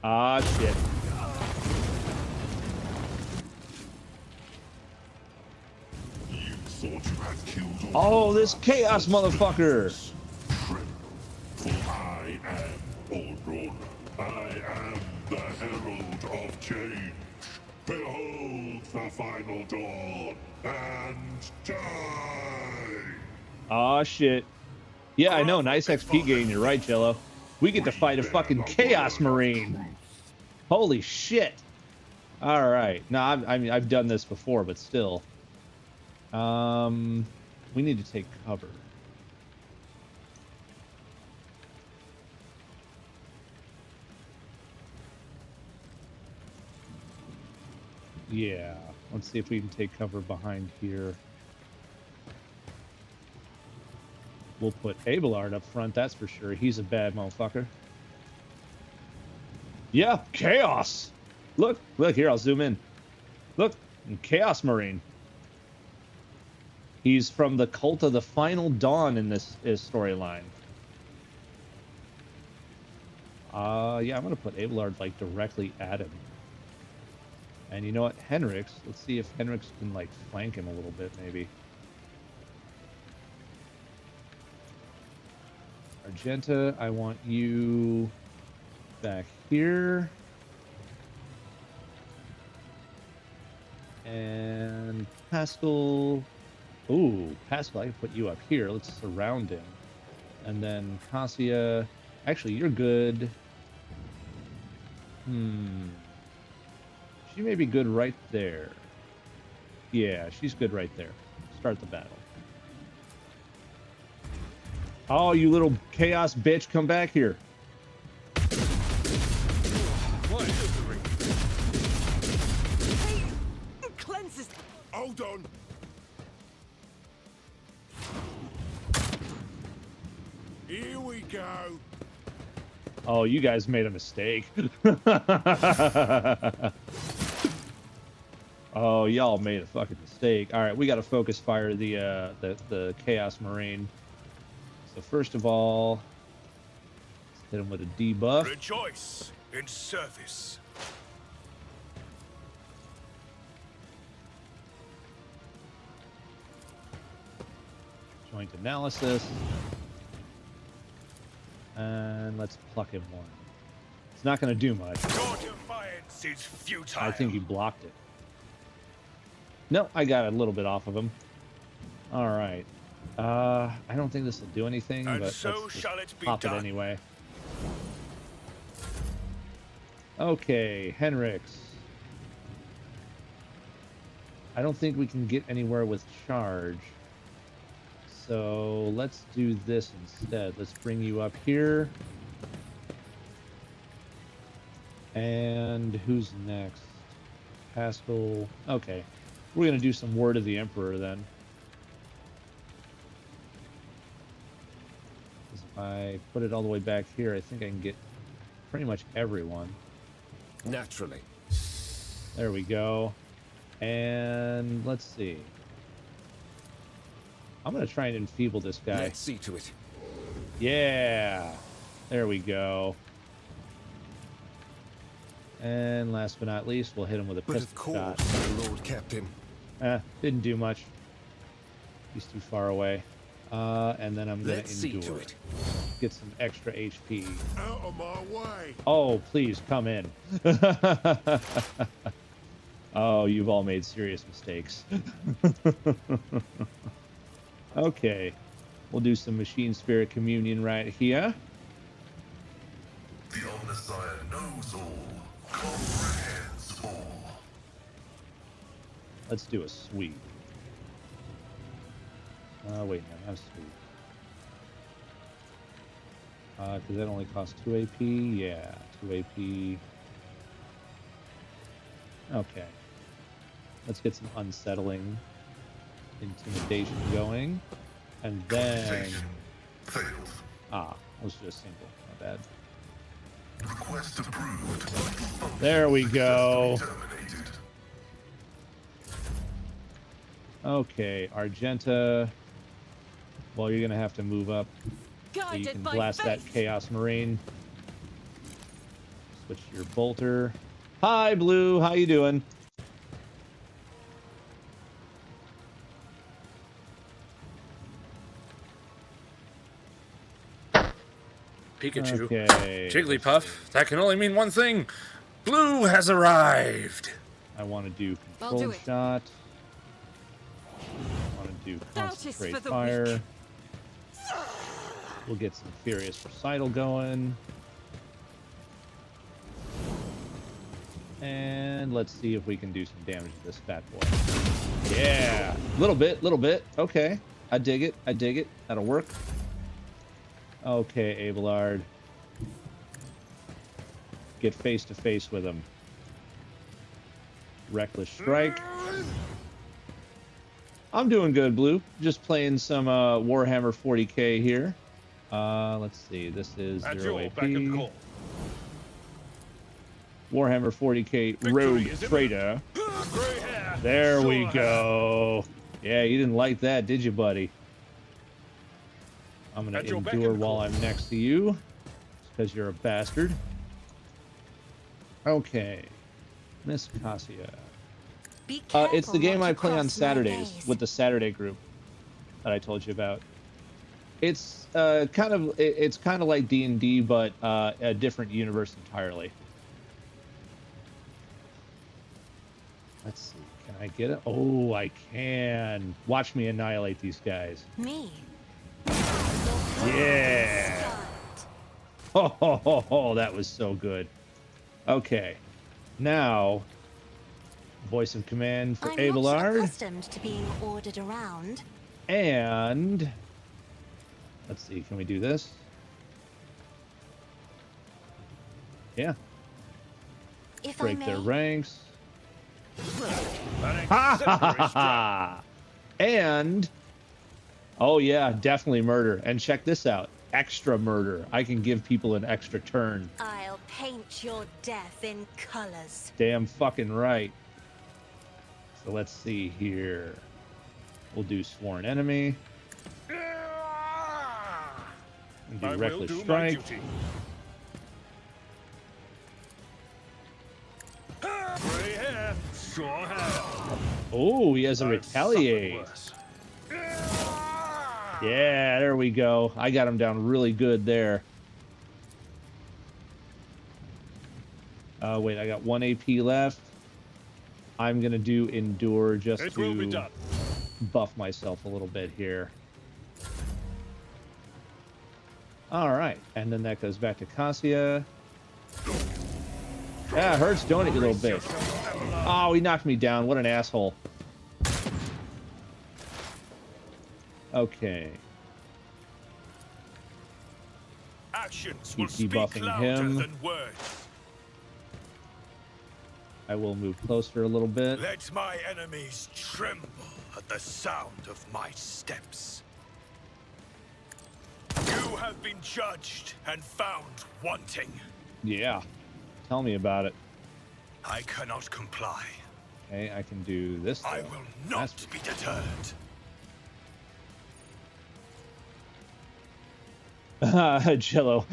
Ah, shit. You thought you had killed Oh, this chaos motherfucker! For I am Aurora. I am the herald of change. Behold the final dawn and die. Ah, shit. Yeah, I know. Nice XP gain. You're right, Jello. We get to fight a fucking Chaos Marine. Holy shit. All right. Now, I mean, I've done this before, but still. We need to take cover. Yeah. Let's see if we can take cover behind here. We'll put Abelard up front, that's for sure. He's a bad motherfucker. Yeah, Chaos! Look, here, I'll zoom in. Look, Chaos Marine. He's from the Cult of the Final Dawn in this storyline. Yeah, I'm gonna put Abelard, like, directly at him. And you know what? Henrix, let's see if Henrix can, like, flank him a little bit, maybe. Argenta, I want you back here. And Pascal. Ooh, Pascal, I can put you up here. Let's surround him. And then Cassia. Actually, you're good. She may be good right there. Yeah, she's good right there. Start the battle. Oh, you little chaos bitch, come back here. Hey, cleanses. Hold on. Here we go. Oh, you guys made a mistake. Oh, y'all made a fucking mistake. All right, we got to focus fire the Chaos Marine. So first of all, let's hit him with a debuff. Rejoice in service. Joint analysis. And let's pluck him one. It's not going to do much. Your defiance is futile. I think he blocked it. No, I got a little bit off of him. All right. I don't think this will do anything, And but so let's shall just it be pop it done. anyway. Okay, Henrix. I don't think we can get anywhere with charge. So let's do this instead. Let's bring you up here. And who's next? Pascal. Okay. We're going to do some Word of the Emperor then. If I put it all the way back here, I think I can get pretty much everyone. Naturally. There we go. And let's see. I'm going to try and enfeeble this guy. Let's see to it. Yeah. There we go. And last but not least, we'll hit him with a But pistol of course, shot. Lord Captain. Didn't do much. He's too far away. And then I'm going Let's to see endure. to it. Get some extra HP. Out of my way. Oh, please, come in. Oh, you've all made serious mistakes. Okay. We'll do some Machine Spirit Communion right here. The Omnissiah knows all, comprehends all. Let's do a sweep. Wait, no, not a sweep. Because that only costs 2 AP. Yeah, 2 AP. Okay. Let's get some unsettling intimidation going. And then... Computation failed. Ah, let's do a single. Not bad. Request approved. There we go. Terminated. Okay, Argenta. Well, you're going to have to move up. So you Guided can by blast that faith. Chaos Marine. Switch to your bolter. Hi, Blue. How you doing? Pikachu. Okay. Jigglypuff. That can only mean one thing. Blue has arrived. I want to do I'll control do it. shot. I want to do Doubt is concentrate for the fire. weak. We'll get some furious recital going. And let's see if we can do some damage to this fat boy. Yeah, little bit. Okay, I dig it. That'll work. Okay, Abelard. Get face to face with him. Reckless strike. I'm doing good, Blue. Just playing some Warhammer 40k here. Let's see. This is At 0 your AP. beck and call. Warhammer 40k Victory Rogue is imminent. Trader. Grey hair. There we Sure go. Yeah, you didn't like that, did you, buddy? I'm gonna At your beck endure and while call. I'm next to you, because you're a bastard. Okay, Miss Cassia. Be It's the careful game what I you play on cross my Saturdays gaze. with the Saturday group that I told you about. It's kind of like D&D, but a different universe entirely. Let's see. Can I get it? Oh, I can. Watch me annihilate these guys. Me. Yeah. Oh, that was so good. Okay. Now, voice of command for I'm not Abelard. accustomed to being ordered around. And let's see, can we do this? Yeah. If I Break may. their ranks. An Ha exemplary strike. ha! And oh yeah, definitely murder. And check this out. Extra murder. I can give people an extra turn. I'll paint your death in colors. Damn fucking right. So let's see here. We'll do sworn enemy. We'll do I will reckless do my strike. duty. Grey hair, sure have. Oh, he has a I've suffered retaliate. worse. Yeah, there we go. I got him down really good there. Wait, I got 1 AP left. I'm gonna do endure just It will be to done. buff myself a little bit here. All right, and then that goes back to Cassia. Yeah, it hurts, don't it, you little bitch? Oh, he knocked me down. What an asshole. Okay. Actions Keep will speak debuffing louder him. than words. I will move closer a little bit. Let my enemies tremble at the sound of my steps. You have been judged and found wanting. Yeah. Tell me about it. I cannot comply. Okay, I can do this. I though. will not That's- be deterred. Jello.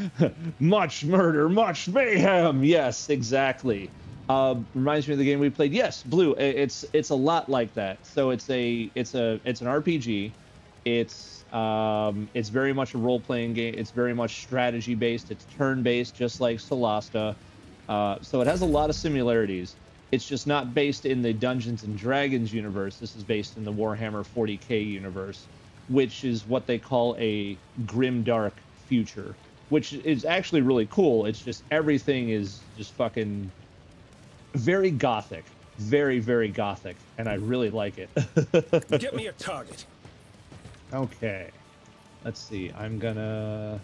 Much murder, much mayhem. Yes, exactly. Reminds me of the game we played. Yes, Blue. It's a lot like that. So it's an RPG. It's very much a role-playing game. It's very much strategy-based. It's turn-based, just like Solasta. So it has a lot of similarities. It's just not based in the Dungeons and Dragons universe. This is based in the Warhammer 40k universe, which is what they call a grimdark future, which is actually really cool. It's just everything is just fucking very gothic. very, very gothic, and I really like it. Get me a target. Okay. Let's see. I'm gonna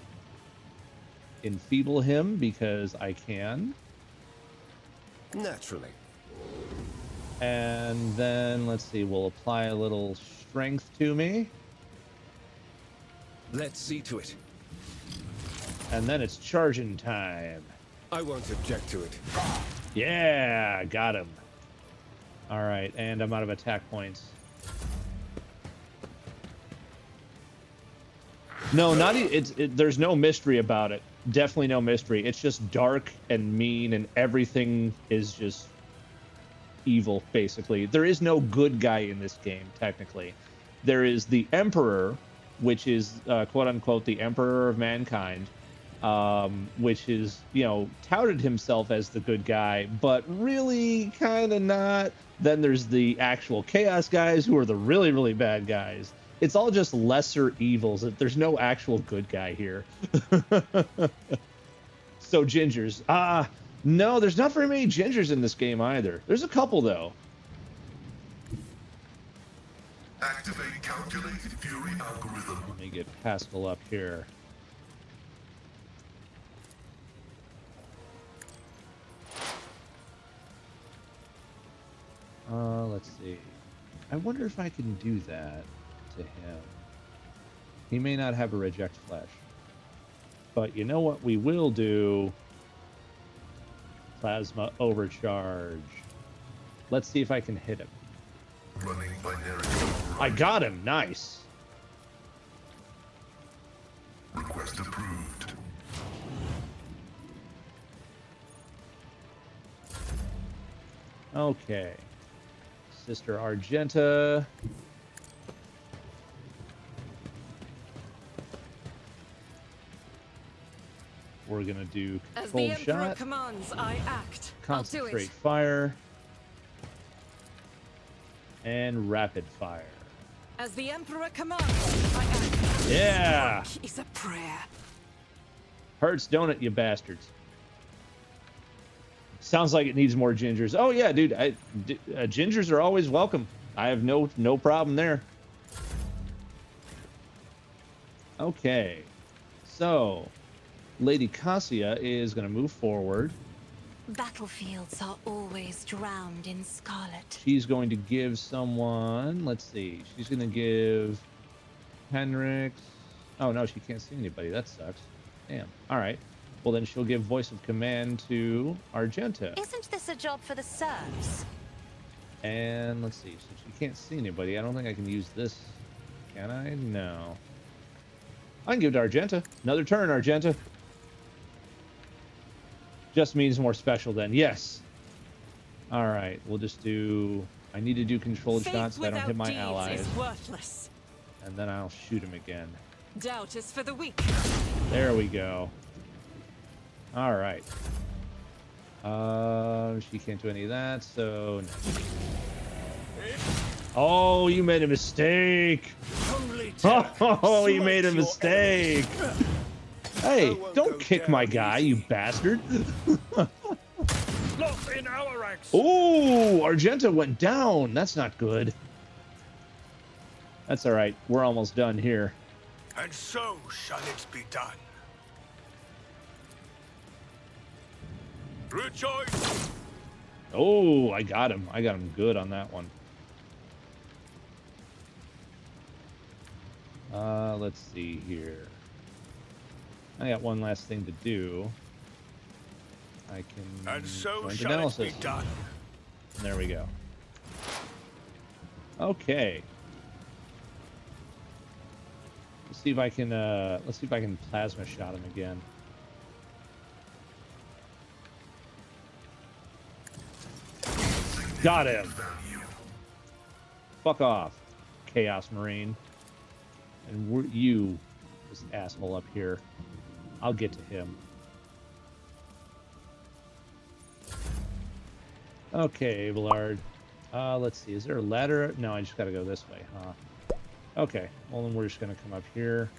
enfeeble him because I can. Naturally. And then, let's see, we'll apply a little strength to me. Let's see to it. And then it's charging time. I won't object to it. Yeah, got him. All right, and I'm out of attack points. No, not there's no mystery about it. Definitely no mystery. It's just dark and mean, and everything is just evil, basically. There is no good guy in this game, technically. There is the Emperor, which is quote-unquote the Emperor of Mankind, which is, you know, touted himself as the good guy, but really kind of not. Then there's the actual Chaos guys, who are the really, really bad guys. It's all just lesser evils. There's no actual good guy here. So gingers. No, there's not very many gingers in this game either. There's a couple, though. Activate calculated fury algorithm. Let me get Pascal up here. Let's see. I wonder if I can do that to him. He may not have a reject flesh. But you know what we will do? Plasma overcharge. Let's see if I can hit him. Running binary. I got him. Nice. Request approved. Okay. Sister Argenta. We're gonna do As the controlled Emperor shot, commands, I act. I'll do concentrate it. fire, and rapid fire. As the Emperor commands, I act. Yeah! Work is a prayer. Hurts, don't it, you bastards? Sounds like it needs more gingers. Oh yeah, dude. Gingers are always welcome. I have no problem there. Okay, so Lady Cassia is going to move forward. Battlefields are always drowned in scarlet. She's going to give someone. Let's see. She's going to give Henrik. Oh no, she can't see anybody. That sucks. Damn. All right. Well, then she'll give voice of command to Argenta. Isn't this a job for the serfs? And let's see. So she can't see anybody. I don't think I can use this. Can I? No. I can give it to Argenta. Another turn, Argenta. Just means more special then. Yes. All right. We'll just do... I need to do controlled shots so I don't hit my allies. Is worthless. And then I'll shoot him again. Doubt is for the weak. There we go. All right. She can't do any of that, so no. Oh, you made a mistake. Oh, you made a mistake. Hey, don't kick my guy, you bastard. Lost in our ranks. Oh, Argenta went down. That's not good. That's all right. We're almost done here. And so shall it be done. Rejoice! Oh, I got him. I got him good on that one. Let's see here. I got one last thing to do. I can And so join shall it be analysis. done. There we go. Okay. Let's see if I can plasma shot him again. Got him. Fuck off, Chaos Marine. And you, this asshole up here. I'll get to him. Okay, Abelard. Let's see. Is there a ladder? No, I just gotta go this way, huh? Okay. Well, then we're just gonna come up here.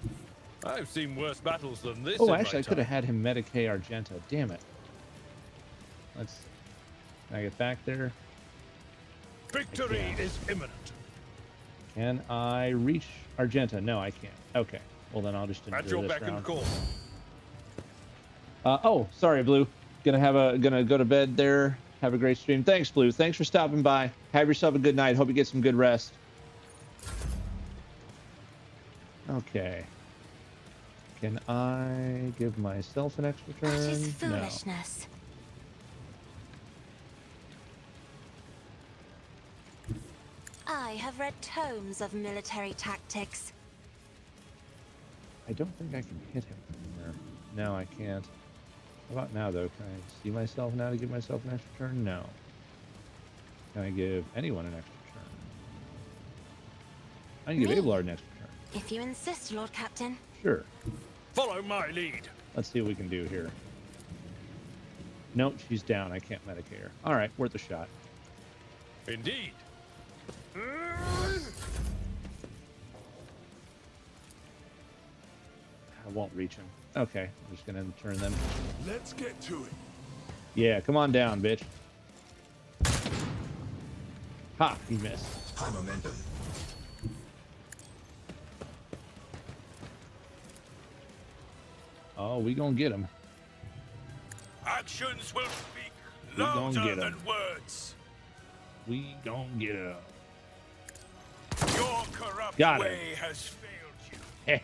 I've seen worse battles than this. Oh, actually, I could have had him Medicae Argenta. Damn it. Let's... Can I get back there? Victory is imminent. Can I reach Argenta? No, I can't. Okay. Well, then I'll just At endure your this beck and round. call. Oh, sorry, Blue. Gonna go to bed there. Have a great stream. Thanks, Blue. Thanks for stopping by. Have yourself a good night. Hope you get some good rest. Okay. Can I give myself an extra turn? That is No. foolishness. I have read tomes of military tactics. I don't think I can hit him from there. No, I can't. How about now, though? Can I see myself now to give myself an extra turn? No. Can I give anyone an extra turn? I can give Me? Abelard an extra turn. If you insist, Lord Captain. Sure. Follow my lead. Let's see what we can do here. Nope, she's down. I can't medicate her. All right, worth a shot. Indeed. I won't reach him. Okay, I'm just gonna turn them. Let's get to it. Yeah, come on down, bitch. Ha, he missed. High momentum. Oh, we gonna get him. Actions will speak We gonna louder get 'em. than words. We gonna get him. Your corrupt Got him. way has failed you.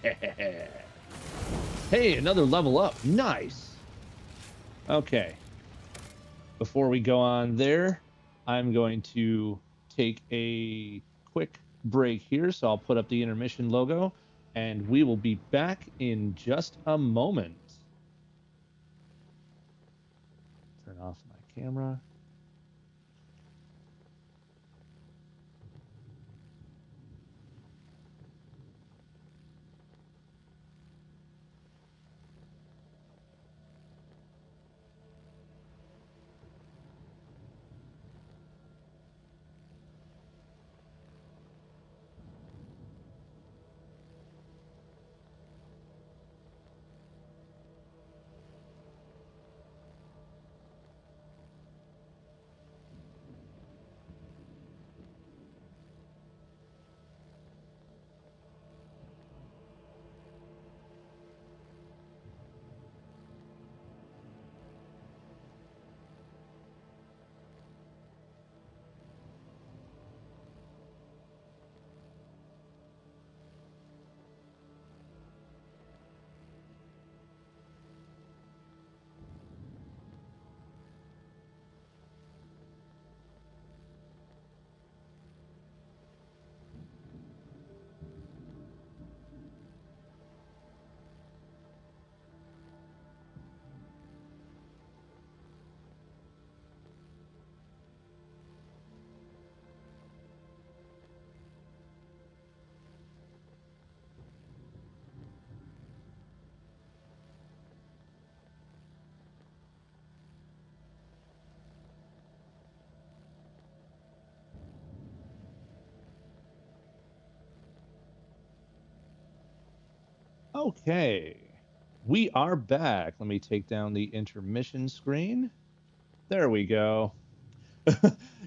Hey, another level up. Nice. Okay. Before we go on there, I'm going to take a quick break here. So I'll put up the intermission logo and we will be back in just a moment. Turn off my camera. Okay, we are back. Let me take down the intermission screen. There we go.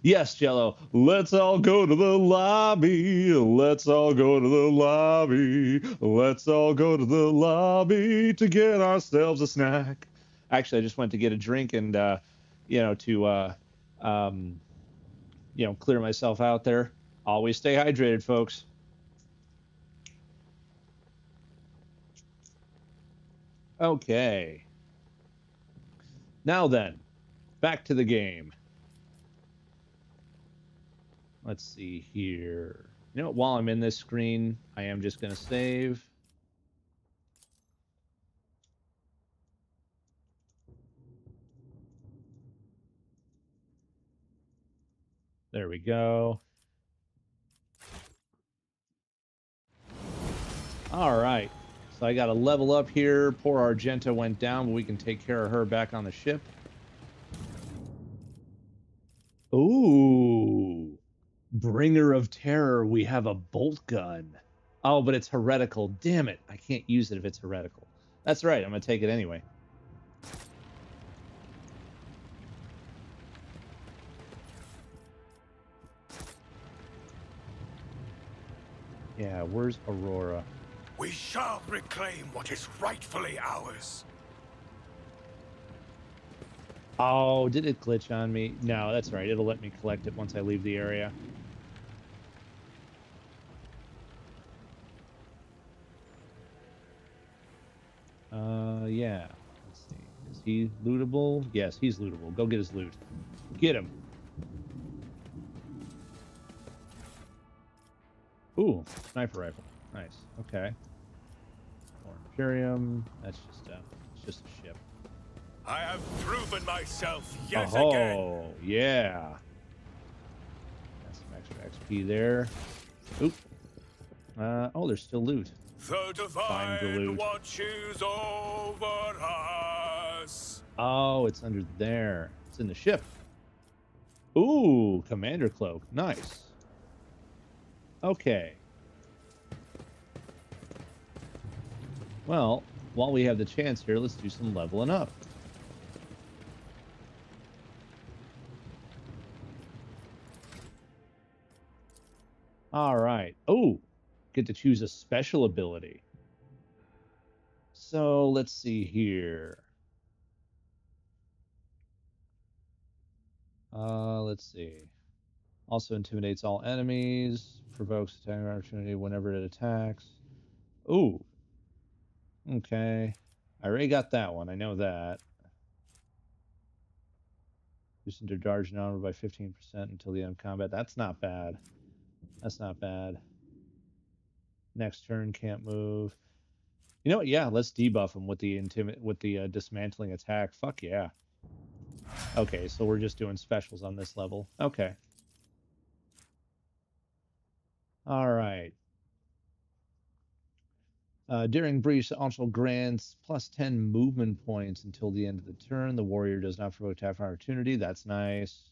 Yes, Jello. Let's all go to the lobby. Let's all go to the lobby. Let's all go to the lobby to get ourselves a snack. Actually, I just went to get a drink and, clear myself out there. Always stay hydrated, folks. Okay. Now then, back to the game. Let's see here. You know what? While I'm in this screen, I am just going to save. There we go. All right. So I got a level up here. Poor Argenta went down, but we can take care of her back on the ship. Ooh. Bringer of Terror. We have a bolt gun. Oh, but it's heretical. Damn it. I can't use it if it's heretical. That's right. I'm going to take it anyway. Yeah, where's Aurora? We shall reclaim what is rightfully ours. Oh, did it glitch on me? No, that's right. It'll let me collect it once I leave the area. Yeah. Let's see. Is he lootable? Yes, he's lootable. Go get his loot. Get him. Ooh, sniper rifle. Nice. Okay. More Imperium. That's just a ship. I have proven myself yet again. Oh, yeah. Got some extra XP there. Oop. Oh, there's still loot. The Find the divine loot. watches over us. Oh, it's under there. It's in the ship. Ooh, commander cloak. Nice. Okay. Well, while we have the chance here, let's do some leveling up. All right. Oh, get to choose a special ability. So let's see here. Let's see. Also intimidates all enemies, provokes attacking opportunity whenever it attacks. Ooh. Okay. I already got that one. I know that. Reducing their charge number by 15% until the end of combat. That's not bad. That's not bad. Next turn can't move. You know what? Yeah, let's debuff him with the dismantling attack. Fuck yeah. Okay, so we're just doing specials on this level. Okay. All right. During breach, also grants plus 10 movement points until the end of the turn. The warrior does not provoke attack of opportunity. That's nice.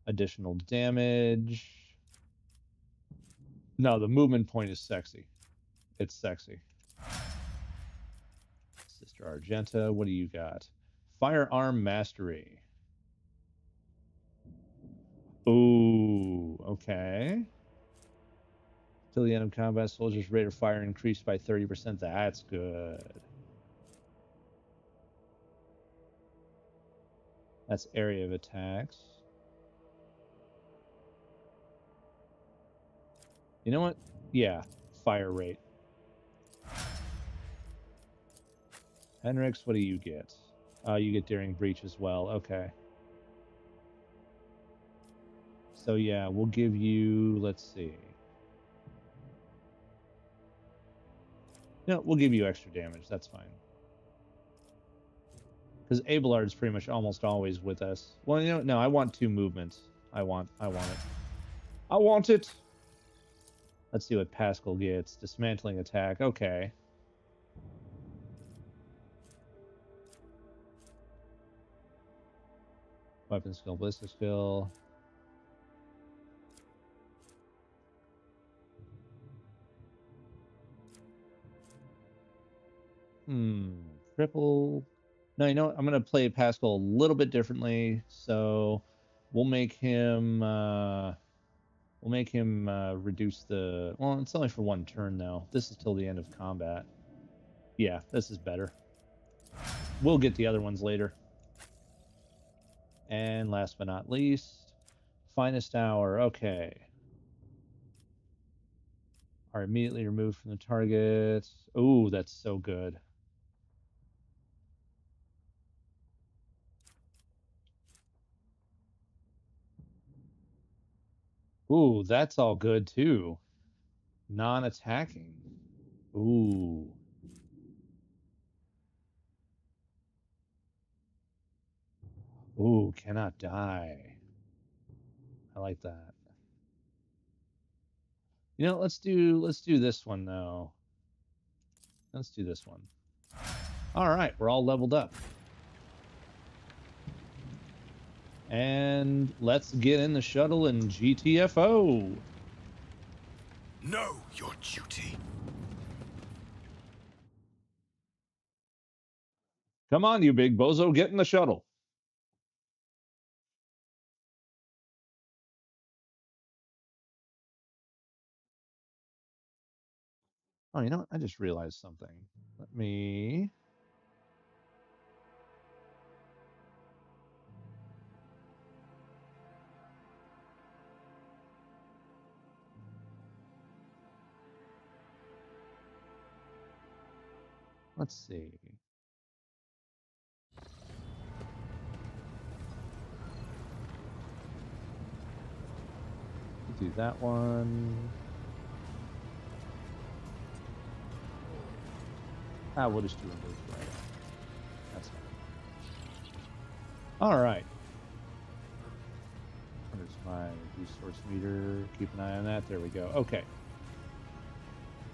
Additional damage. No, the movement point is sexy. It's sexy. Sister Argenta, what do you got? Firearm Mastery. Ooh, okay. Till the end of combat, soldiers' rate of fire increased by 30%. That's good. That's area of attacks. You know what? Yeah, fire rate. Henrix, what do you get? You get Daring Breach as well. Okay. So yeah, we'll give you, let's see. No, we'll give you extra damage. That's fine. Because Abelard's pretty much almost always with us. Well, you know, no, I want 2 movements. I want it. I want it. Let's see what Pascal gets. Dismantling attack. Okay. Weapon skill, ballistic skill. Triple. No, you know what? I'm gonna play Pascal a little bit differently. So we'll make him reduce the. Well, it's only for 1 turn though. This is till the end of combat. Yeah, this is better. We'll get the other ones later. And last but not least, finest hour. Okay. Are immediately removed from the target. Ooh, that's so good. Ooh, that's all good too. Non-attacking. Ooh. Ooh, cannot die. I like that. You know, let's do this one though. Let's do this one. All right, we're all leveled up. And let's get in the shuttle and GTFO. Know your duty. Come on, you big bozo, get in the shuttle. Oh, you know what? I just realized something. Let me... Let's see. Do that one. We'll just do a move right on. That's fine. All right. Where's my resource meter? Keep an eye on that. There we go. Okay.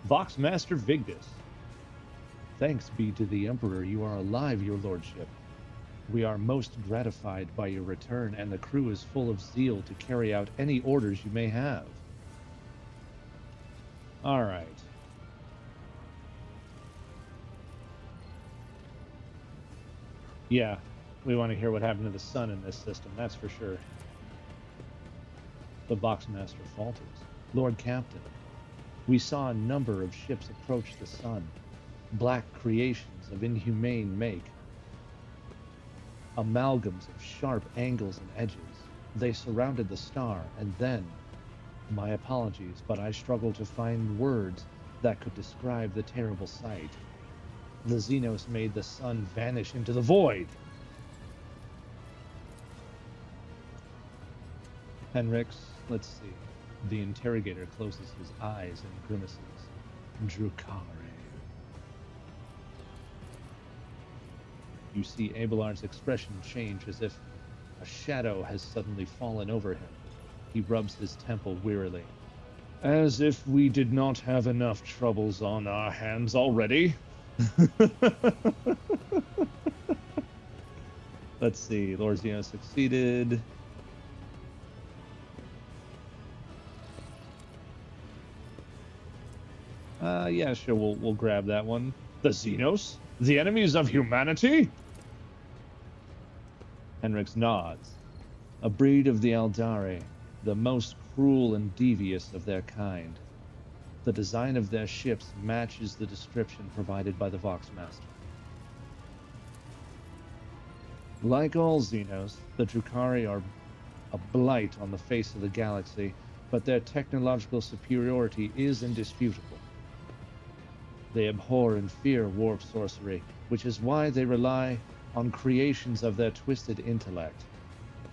Voxmaster Vigdis. Thanks be to the Emperor, you are alive, your lordship. We are most gratified by your return, and the crew is full of zeal to carry out any orders you may have. All right. Yeah, we want to hear what happened to the sun in this system, that's for sure. The Boxmaster falters. Lord Captain, we saw a number of ships approach the sun, black creations of inhumane make, amalgams of sharp angles and edges. They surrounded the star, and then, my apologies, but I struggled to find words that could describe the terrible sight. The Xenos made the sun vanish into the void. Henrix, let's see. The interrogator closes his eyes and grimaces. Drukari. You see Abelard's expression change as if a shadow has suddenly fallen over him. He rubs his temple wearily. As if we did not have enough troubles on our hands already. Let's see. Lord Xeno succeeded. Yeah, sure. We'll grab that one. The Xenos? The enemies of humanity? Henrix nods. A breed of the Aldari, the most cruel and devious of their kind. The design of their ships matches the description provided by the Voxmaster. Like all Xenos, the Drukari are a blight on the face of the galaxy, but their technological superiority is indisputable. They abhor and fear warp sorcery, which is why they rely on creations of their twisted intellect.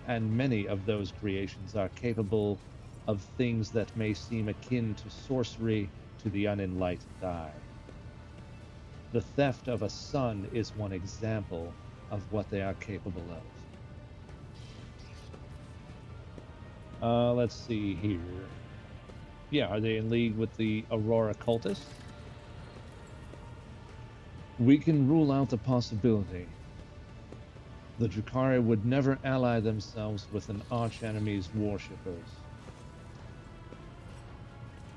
And many of those creations are capable of things that may seem akin to sorcery to the unenlightened eye. The theft of a sun is one example of what they are capable of. Let's see here. Yeah, are they in league with the Aurora cultists? We can rule out the possibility. The Drukari would never ally themselves with an archenemy's worshippers.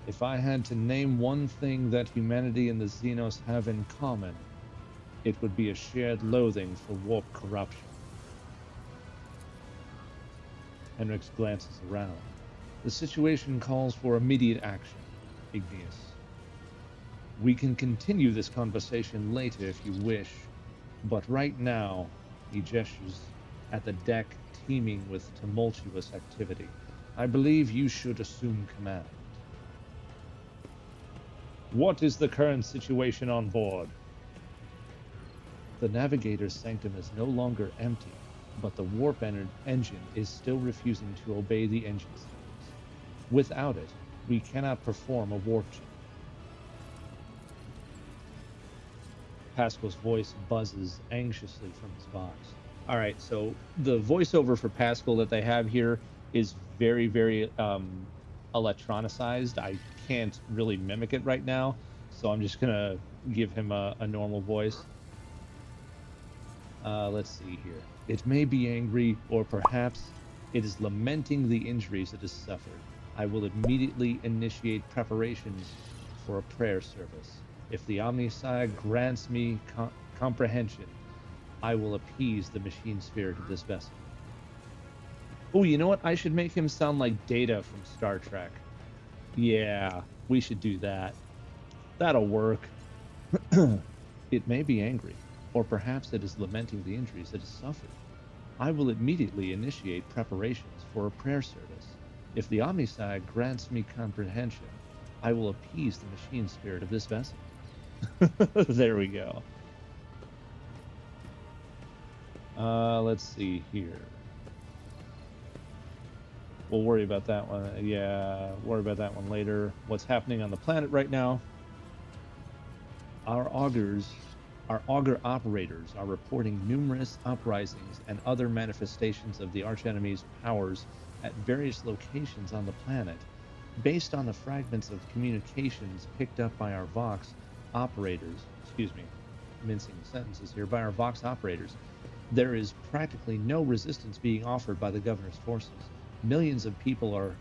If I had to name one thing that humanity and the Xenos have in common, it would be a shared loathing for warp corruption. Henrix glances around. The situation calls for immediate action, Igneous. We can continue this conversation later if you wish, but right now, he gestures at the deck teeming with tumultuous activity. I believe you should assume command. What is the current situation on board? The navigator's sanctum is no longer empty, but the warp engine is still refusing to obey the engine signals. Without it, we cannot perform a warp change. Pascal's voice buzzes anxiously from his box. All right, so the voiceover for Pascal that they have here is very, very electronicized. I can't really mimic it right now, so I'm just gonna give him a normal voice. Let's see here. It may be angry, or perhaps it is lamenting the injuries it has suffered. I will immediately initiate preparations for a prayer service. If the Omnisci grants me comprehension, I will appease the machine spirit of this vessel. Oh, you know what? I should make him sound like Data from Star Trek. Yeah, we should do that. That'll work. It may be angry, or perhaps it is lamenting the injuries it has suffered. I will immediately initiate preparations for a prayer service. If the Omnisci grants me comprehension, I will appease the machine spirit of this vessel. There we go. Let's see here. We'll worry about that one. Yeah, worry about that one later. What's happening on the planet right now? Our augur operators are reporting numerous uprisings and other manifestations of the archenemy's powers at various locations on the planet. Based on the fragments of communications picked up by our Vox operators, mincing sentences here, by our Vox operators, there is practically no resistance being offered by the governor's forces. Millions of people are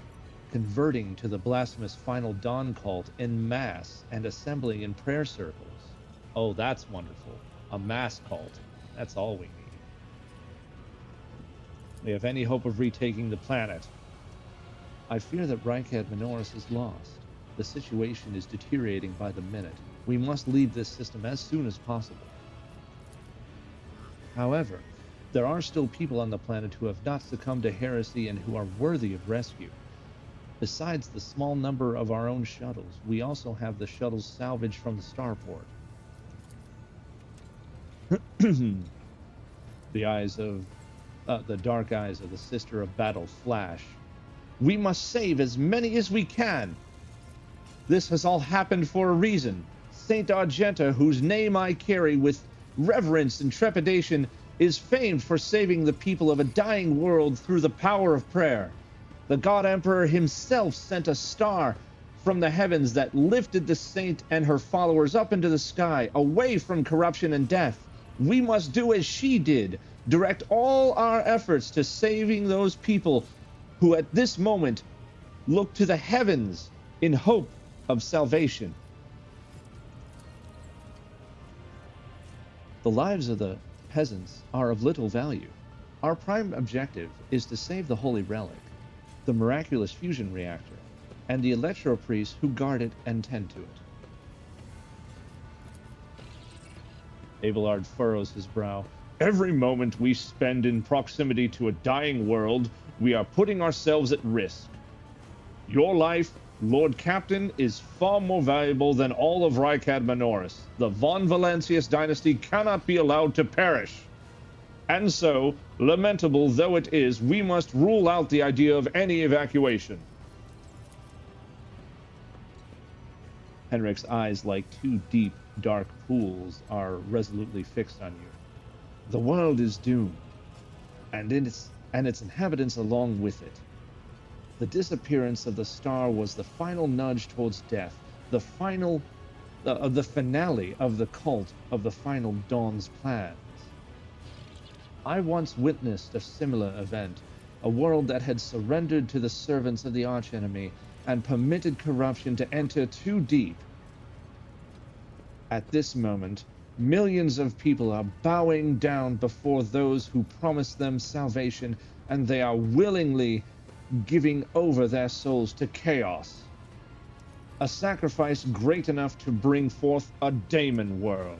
converting to the blasphemous Final Dawn cult en masse and assembling in prayer circles. Oh, that's wonderful. A mass cult. That's all we need. We have any hope of retaking the planet. I fear that Rykad Minoris is lost. The situation is deteriorating by the minute. We must leave this system as soon as possible. However, there are still people on the planet who have not succumbed to heresy and who are worthy of rescue. Besides the small number of our own shuttles, we also have the shuttles salvaged from the starport. The dark eyes of the Sister of Battle flash. We must save as many as we can. This has all happened for a reason. Saint Argenta, whose name I carry with reverence and trepidation, is famed for saving the people of a dying world through the power of prayer. The God Emperor himself sent a star from the heavens that lifted the saint and her followers up into the sky, away from corruption and death. We must do as she did, direct all our efforts to saving those people who at this moment look to the heavens in hope of salvation. The lives of the peasants are of little value. Our prime objective is to save the Holy Relic, the miraculous fusion reactor, and the electro priests who guard it and tend to it. Abelard furrows his brow. Every moment we spend in proximity to a dying world, we are putting ourselves at risk. Your life, Lord Captain, is far more valuable than all of Rykad Minoris. The Von Valancius dynasty cannot be allowed to perish. And so, lamentable though it is, we must rule out the idea of any evacuation. Henrik's eyes, like two deep, dark pools, are resolutely fixed on you. The world is doomed, and its inhabitants along with it. The disappearance of the star was the final nudge towards death, the finale of the cult of the Final Dawn's plans. I once witnessed a similar event, a world that had surrendered to the servants of the archenemy and permitted corruption to enter too deep. At this moment, millions of people are bowing down before those who promised them salvation, and they are willingly giving over their souls to chaos. A sacrifice great enough to bring forth a daemon world.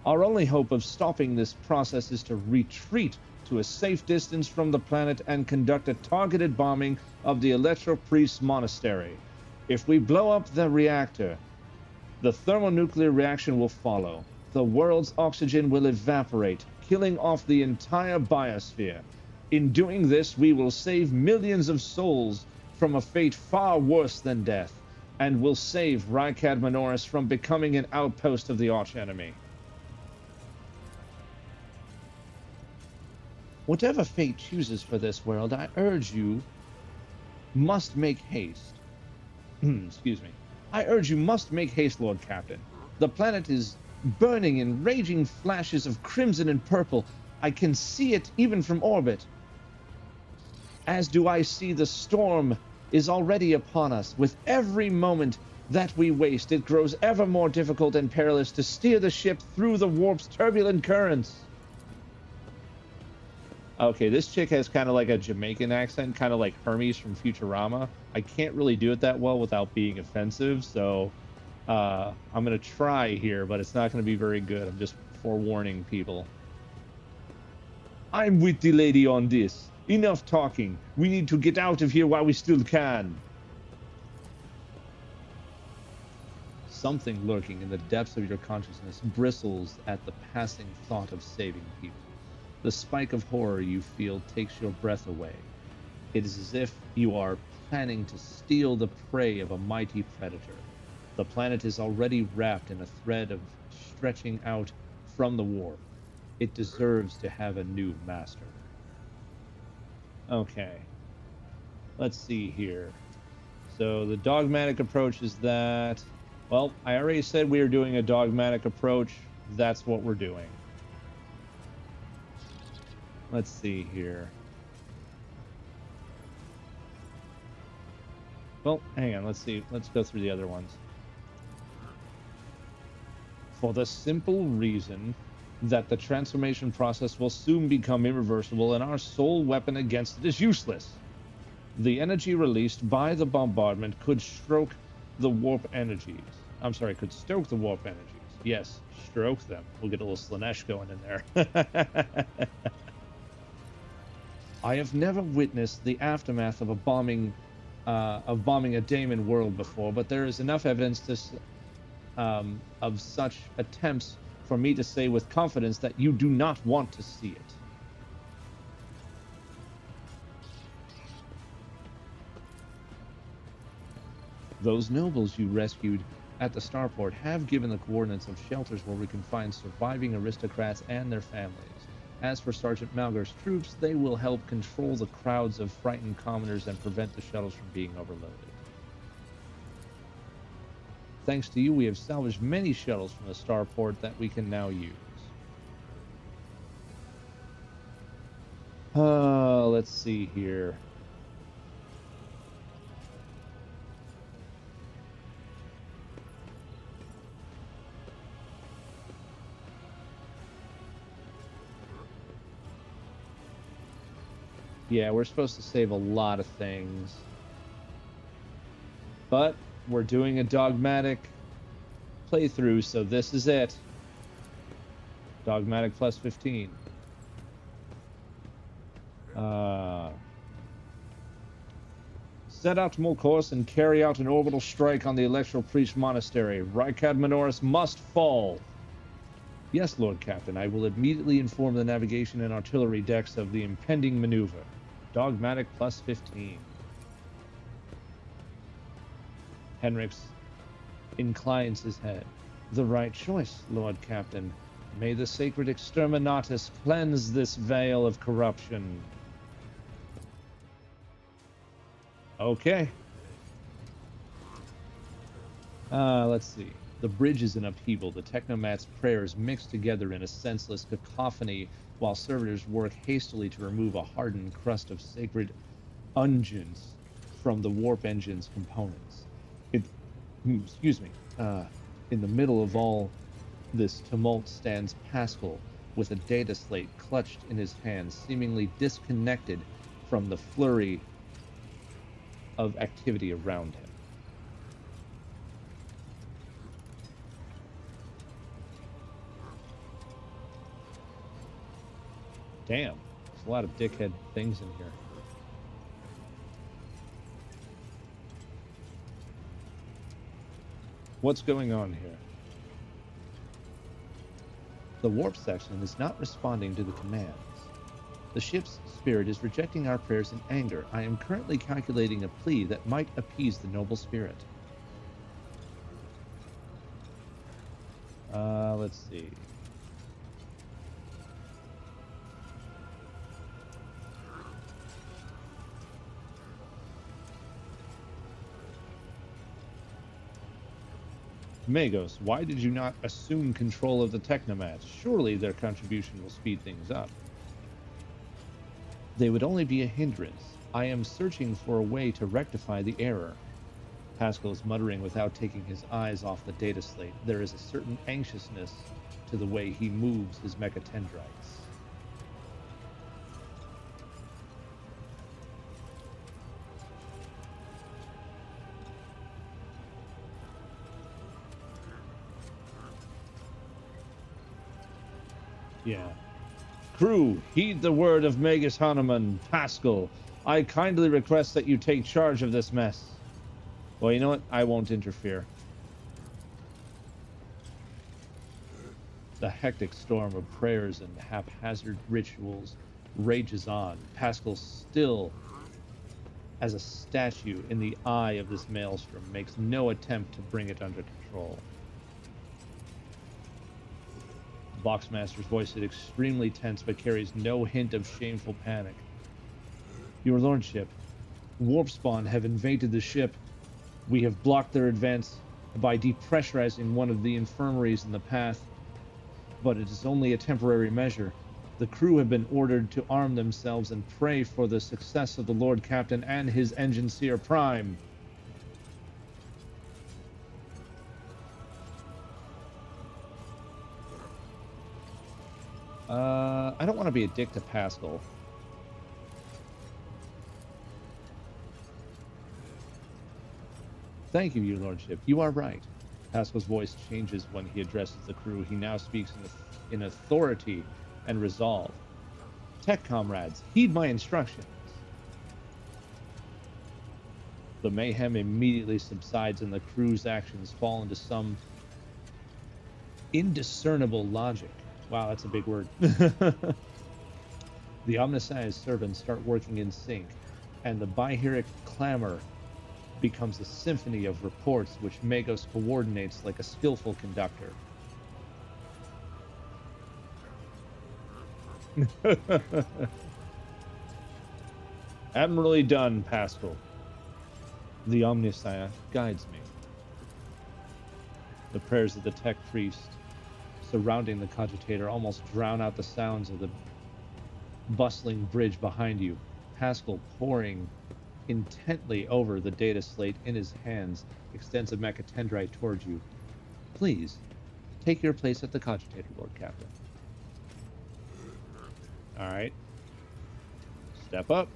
Our only hope of stopping this process is to retreat to a safe distance from the planet and conduct a targeted bombing of the Electro Priest's monastery. If we blow up the reactor, the thermonuclear reaction will follow. The world's oxygen will evaporate, killing off the entire biosphere. In doing this, we will save millions of souls from a fate far worse than death, and will save Rykad Minoris from becoming an outpost of the archenemy. Whatever fate chooses for this world, I urge you must make haste. Excuse me. I urge you must make haste, Lord Captain. The planet is burning in raging flashes of crimson and purple. I can see it even from orbit. As do I see the storm is already upon us. With every moment that we waste, it grows ever more difficult and perilous to steer the ship through the warp's turbulent currents. Okay, this chick has kind of like a Jamaican accent, kind of like Hermes from Futurama. I can't really do it that well without being offensive, so I'm gonna try here, but it's not gonna be very good. I'm just forewarning people. I'm with the lady on this. Enough talking. We need to get out of here while we still can. Something lurking in the depths of your consciousness bristles at the passing thought of saving people. The spike of horror you feel takes your breath away. It is as if you are planning to steal the prey of a mighty predator. The planet is already wrapped in a thread of stretching out from the warp. It deserves to have a new master. Okay. Let's see here. So the dogmatic approach is that... Well, I already said we were doing a dogmatic approach. That's what we're doing. Let's see here. Well, hang on. Let's see. Let's go through the other ones. For the simple reason that the transformation process will soon become irreversible and our sole weapon against it is useless. The energy released by the bombardment could stroke the warp energies. I'm sorry, could stoke the warp energies. Yes, stroke them. We'll get a little Slanesh going in there. I have never witnessed the aftermath of a bombing a Daemon world before, but there is enough evidence to, of such attempts for me to say with confidence that you do not want to see it. Those nobles you rescued at the starport have given the coordinates of shelters where we can find surviving aristocrats and their families. As for Sergeant Malgar's troops, they will help control the crowds of frightened commoners and prevent the shuttles from being overloaded. Thanks to you, we have salvaged many shuttles from the starport that we can now use. Let's see here. Yeah, we're supposed to save a lot of things. But we're doing a dogmatic playthrough, so this is it. Dogmatic plus 15. Set optimal course and carry out an orbital strike on the Electoral Priest Monastery. Rykad Minoris must fall. Yes, Lord Captain, I will immediately inform the navigation and artillery decks of the impending maneuver. Dogmatic plus 15. Henrix inclines his head. The right choice, Lord Captain. May the sacred Exterminatus cleanse this veil of corruption. Okay. Let's see. The bridge is in upheaval. The Technomat's prayers mix together in a senseless cacophony while servitors work hastily to remove a hardened crust of sacred unguents from the warp engine's components. In the middle of all this tumult stands Pascal with a data slate clutched in his hand, seemingly disconnected from the flurry of activity around him. Damn, there's a lot of dickhead things in here. What's going on here? The warp section is not responding to the commands. The ship's spirit is rejecting our prayers in anger. I am currently calculating a plea that might appease the noble spirit. Let's see. Magos, why did you not assume control of the Technomats? Surely their contribution will speed things up. They would only be a hindrance. I am searching for a way to rectify the error. Pascal is muttering without taking his eyes off the data slate. There is a certain anxiousness to the way he moves his mechatendrites. Yeah. Crew, heed the word of Magus Hanuman, Pascal. I kindly request that you take charge of this mess. Well, you know what? I won't interfere. The hectic storm of prayers and haphazard rituals rages on. Pascal, still as a statue in the eye of this maelstrom, makes no attempt to bring it under control. The Boxmaster's voice is extremely tense, but carries no hint of shameful panic. Your Lordship, Warpspawn have invaded the ship. We have blocked their advance by depressurizing one of the infirmaries in the path, but it is only a temporary measure. The crew have been ordered to arm themselves and pray for the success of the Lord Captain and his Engineer Prime. I don't want to be a dick to Pascal. Thank you, Your Lordship. You are right. Pascal's voice changes when he addresses the crew. He now speaks in authority and resolve. Tech comrades, heed my instructions. The mayhem immediately subsides and the crew's actions fall into some indiscernible logic. Wow, that's a big word. The omniscience servants start working in sync, and the Biheric clamor becomes a symphony of reports which Magos coordinates like a skillful conductor. Admirably done, Pascal. The Omniscience guides me. The prayers of the tech priest surrounding the cogitator almost drown out the sounds of the bustling bridge behind you. Pascal, poring intently over the data slate in his hands, extends a mechatendrite towards you. Please, take your place at the cogitator, Lord Captain. Alright. Step up.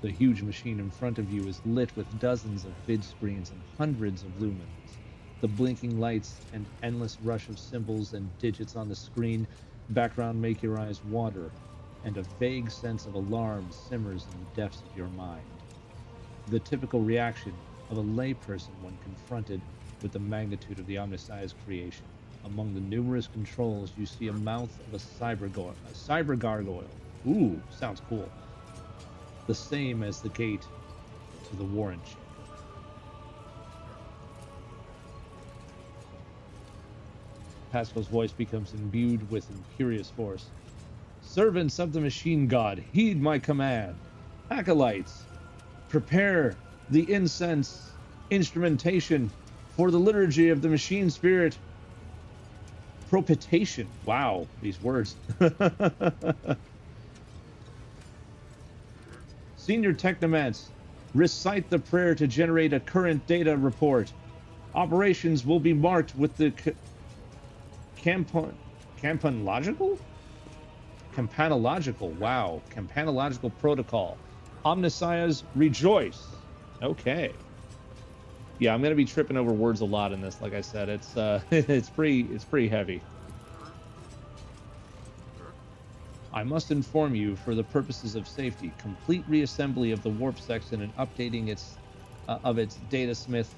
The huge machine in front of you is lit with dozens of vid screens and hundreds of lumens. The blinking lights and endless rush of symbols and digits on the screen background make your eyes water, and a vague sense of alarm simmers in the depths of your mind. The typical reaction of a layperson when confronted with the magnitude of the Omniscience creation. Among the numerous controls, you see a mouth of a cyber gargoyle. Ooh, sounds cool. The same as the gate to the Warren chamber. Pascal's voice becomes imbued with imperious force. Servants of the machine god, heed my command. Acolytes, prepare the incense instrumentation for the liturgy of the machine spirit. Propitiation. Wow, these words. Senior Technomants, recite the prayer to generate a current data report. Operations will be marked with the campanological? Campanological, wow. Campanological protocol. Omniscience rejoice. Okay. Yeah, I'm going to be tripping over words a lot in this. Like I said, it's it's pretty heavy. I must inform you, for the purposes of safety, complete reassembly of the warp section and updating its datasmith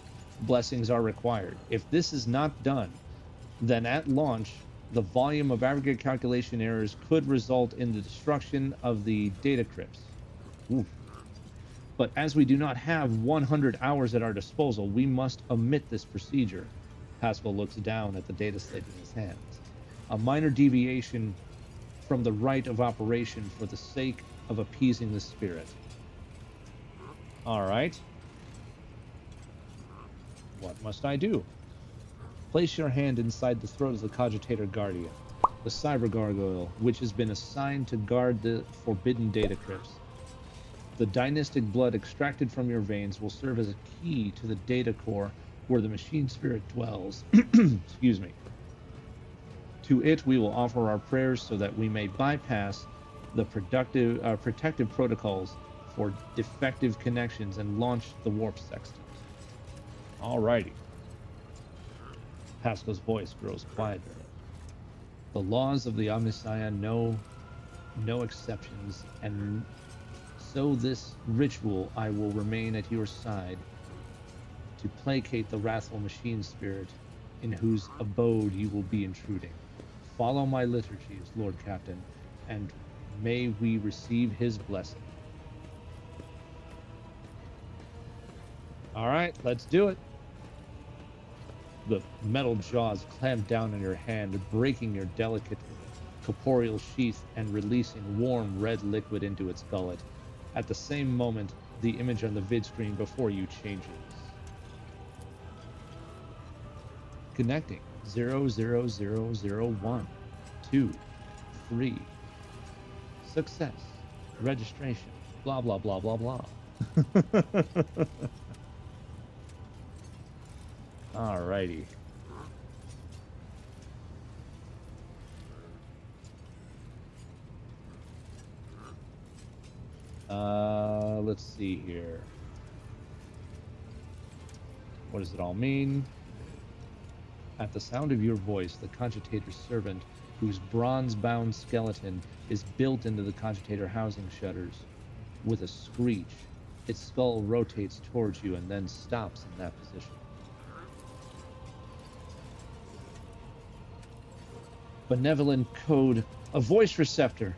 blessings are required. If this is not done, then at launch, the volume of aggregate calculation errors could result in the destruction of the data crypts. Oof. But as we do not have 100 hours at our disposal, we must omit this procedure. Pascal looks down at the data slate in his hands. A minor deviation from the right of operation for the sake of appeasing the spirit. All right. What must I do? Place your hand inside the throat of the cogitator guardian, the cyber gargoyle, which has been assigned to guard the forbidden data crypts. The dynastic blood extracted from your veins will serve as a key to the data core where the machine spirit dwells. Excuse me. To it we will offer our prayers so that we may bypass the protective protocols for defective connections and launch the warp sextant. Alrighty. Pascal's voice grows quieter. The laws of the Omnissiah know no exceptions, and so this ritual I will remain at your side to placate the wrathful machine spirit in whose abode you will be intruding. Follow my liturgies, Lord Captain, and may we receive his blessing. All right, let's do it. The metal jaws clamp down in your hand, breaking your delicate corporeal sheath and releasing warm red liquid into its gullet. At the same moment, the image on the vid screen before you changes. Connecting 00001 2 3. Success. Registration. Blah blah blah blah blah. Alrighty. Let's see here. What does it all mean? At the sound of your voice, the cogitator's servant, whose bronze-bound skeleton is built into the cogitator housing shutters, with a screech, its skull rotates towards you and then stops in that position. Benevolent code, a voice receptor.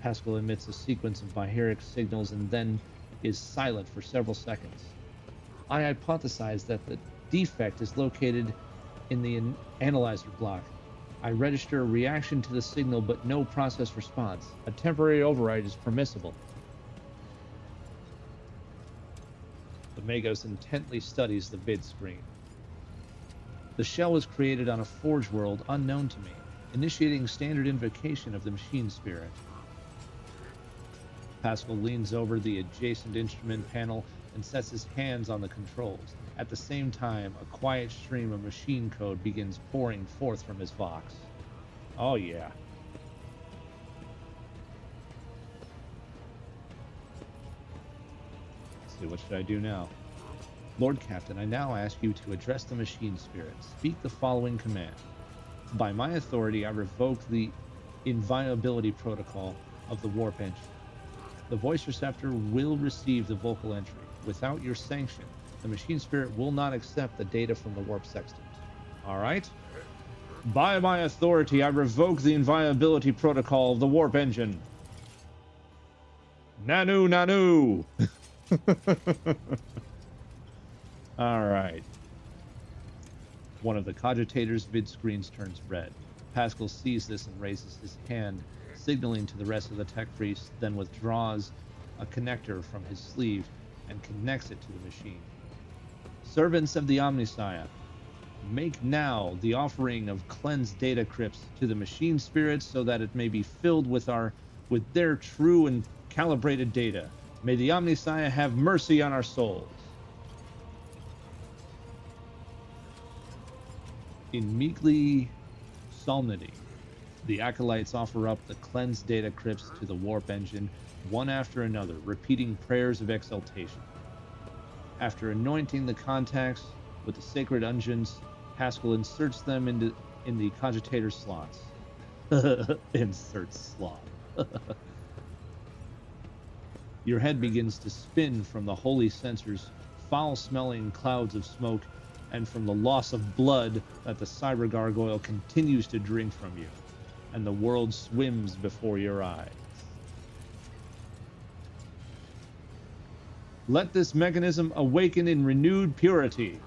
Pascal emits a sequence of biheric signals and then is silent for several seconds. I hypothesize that the defect is located in the analyzer block. I register a reaction to the signal but no process response. A temporary override is permissible. The Magos intently studies the vid screen. The shell was created on a forge world unknown to me, initiating standard invocation of the machine spirit. Pascal leans over the adjacent instrument panel and sets his hands on the controls. At the same time, a quiet stream of machine code begins pouring forth from his vox. Oh yeah. Let's see, what should I do now? Lord Captain, I now ask you to address the machine spirit. Speak the following command. By my authority, I revoke the inviolability protocol of the warp engine. The voice receptor will receive the vocal entry. Without your sanction, the machine spirit will not accept the data from the warp sextant. All right? By my authority, I revoke the inviolability protocol of the warp engine. Nanu, Nanu! All right. One of the cogitator's vid screens turns red. Pascal sees this and raises his hand, signaling to the rest of the tech priests, then withdraws a connector from his sleeve and connects it to the machine. Servants of the Omnissiah, make now the offering of cleansed data crypts to the machine spirits so that it may be filled with their true and calibrated data. May the Omnissiah have mercy on our souls. In meekly solemnity, the acolytes offer up the cleansed data crypts to the warp engine, one after another, repeating prayers of exaltation. After anointing the contacts with the sacred unguents, Pascal inserts them in the cogitator slots. Insert slot. Your head begins to spin from the holy censers, foul-smelling clouds of smoke, and from the loss of blood that the cyber gargoyle continues to drink from you, and the world swims before your eyes. Let this mechanism awaken in renewed purity.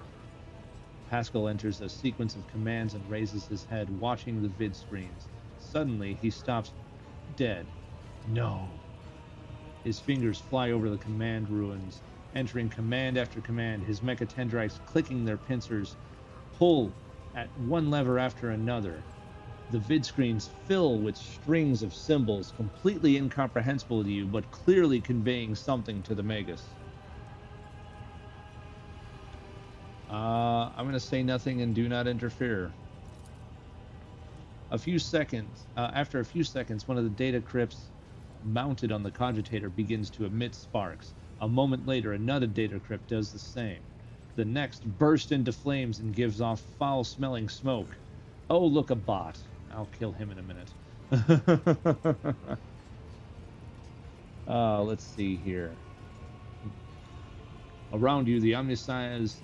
Pascal enters a sequence of commands and raises his head, watching the vid screens. Suddenly, he stops dead. No. His fingers fly over the command ruins, entering command after command, his mechatendrites clicking their pincers, pull at one lever after another. The vid screens fill with strings of symbols, completely incomprehensible to you, but clearly conveying something to the Magus. I'm going to say nothing and do not interfere. After a few seconds, one of the data crypts mounted on the cogitator begins to emit sparks. A moment later, another data crypt does the same. The next bursts into flames and gives off foul-smelling smoke. Oh, look, a bot. I'll kill him in a minute. Let's see here. Around you, the Omniscience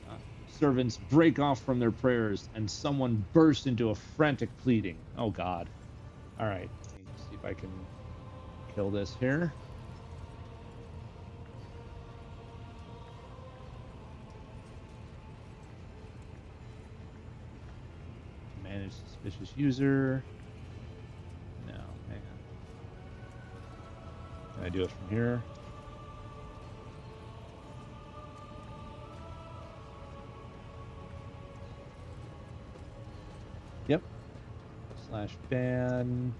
servants break off from their prayers, and someone bursts into a frantic pleading. Oh, God. All right. Let me see if I can kill this here. Manage suspicious user. No, hang on. Can I do it from here? Yep. /ban.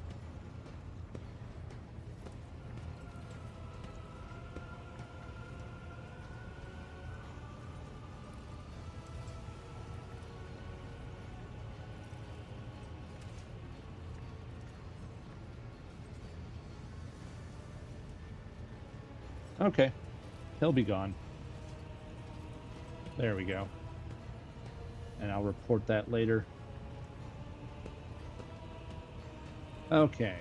Okay. He'll be gone. There we go. And I'll report that later. Okay.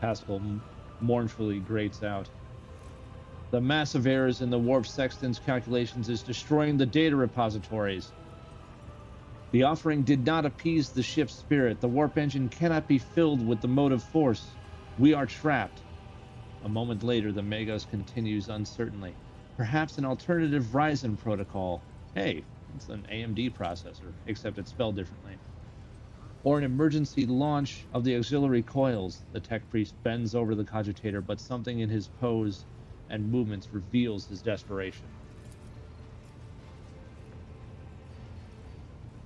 Pascal mournfully grates out. The massive errors in the warp sextant's calculations is destroying the data repositories. The offering did not appease the ship's spirit. The warp engine cannot be filled with the motive force. We are trapped. A moment later, the Magos continues uncertainly. Perhaps an alternative Ryzen protocol. Hey, it's an AMD processor, except it's spelled differently. Or an emergency launch of the auxiliary coils. The tech priest bends over the cogitator, but something in his pose and movements reveals his desperation.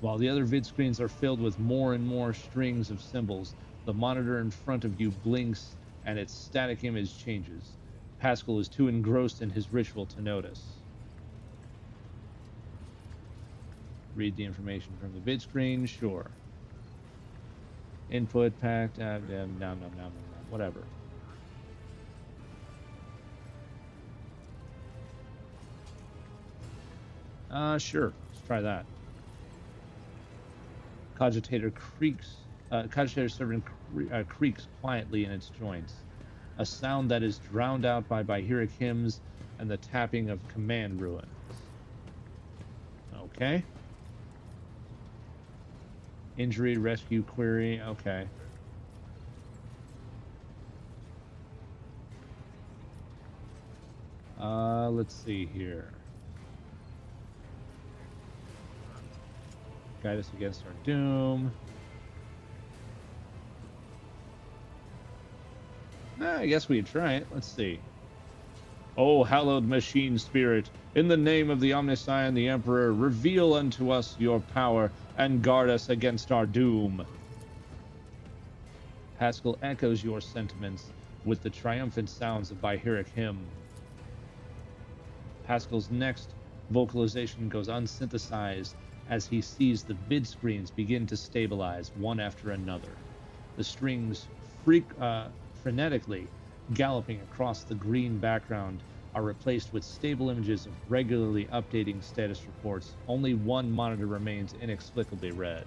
While the other vid screens are filled with more and more strings of symbols, the monitor in front of you blinks and its static image changes. Pascal is too engrossed in his ritual to notice. Read the information from the vid screen, sure. Input packed, whatever. Sure, let's try that. Cogitator servant creaks quietly in its joints, a sound that is drowned out by Bahiric hymns and the tapping of command ruins. Okay. Injury rescue query, okay. Let's see here. Guide us against our doom. I guess we'd try it. Let's see. O hallowed machine spirit, in the name of the Omniscient, the Emperor, reveal unto us your power and guard us against our doom. Pascal echoes your sentiments with the triumphant sounds of Bahiric hymn. Pascal's next vocalization goes unsynthesized as he sees the vid screens begin to stabilize one after another. The strings frenetically galloping across the green background are replaced with stable images of regularly updating status reports. Only one monitor remains inexplicably red.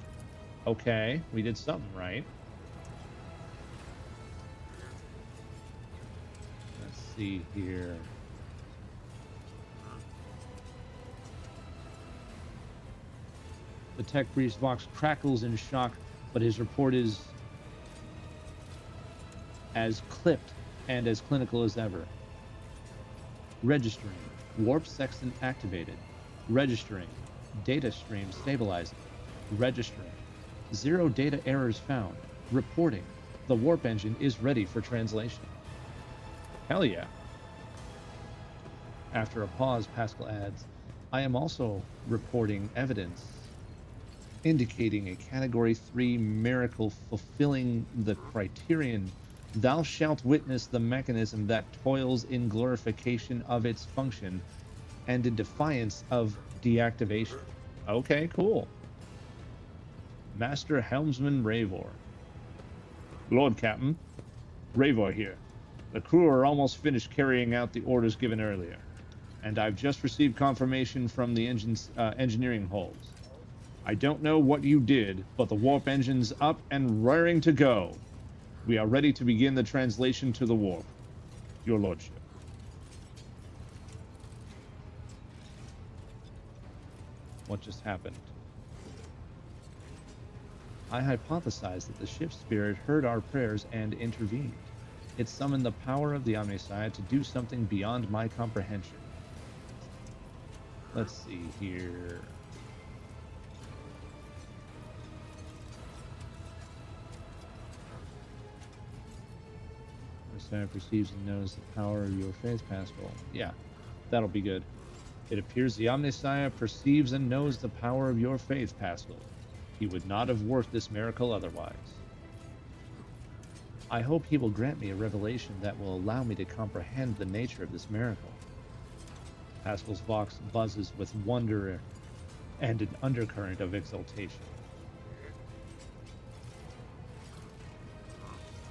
Okay, we did something right. Let's see here. The tech priest Vox crackles in shock, but his report is as clipped and as clinical as ever. Registering. Warp sextant activated. Registering. Data stream stabilizing. Registering. 0 data errors found. Reporting. The warp engine is ready for translation. Hell yeah. After a pause, Pascal adds, I am also reporting evidence indicating a Category 3 miracle fulfilling the criterion. Thou shalt witness the mechanism that toils in glorification of its function and in defiance of deactivation. Okay, cool. Master Helmsman Ravor. Lord Captain, Ravor here. The crew are almost finished carrying out the orders given earlier. and I've just received confirmation from the engineering hulls. I don't know what you did, but the warp engine's up and raring to go. We are ready to begin the translation to the warp. Your lordship. What just happened? I hypothesized that the ship's spirit heard our prayers and intervened. It summoned the power of the Omnissiah to do something beyond my comprehension. Let's see here. Omnissiah perceives and knows the power of your faith, Pascal. Yeah, that'll be good. It appears the Omnissiah perceives and knows the power of your faith, Pascal. He would not have worked this miracle otherwise. I hope he will grant me a revelation that will allow me to comprehend the nature of this miracle. Pascal's voice buzzes with wonder and an undercurrent of exultation.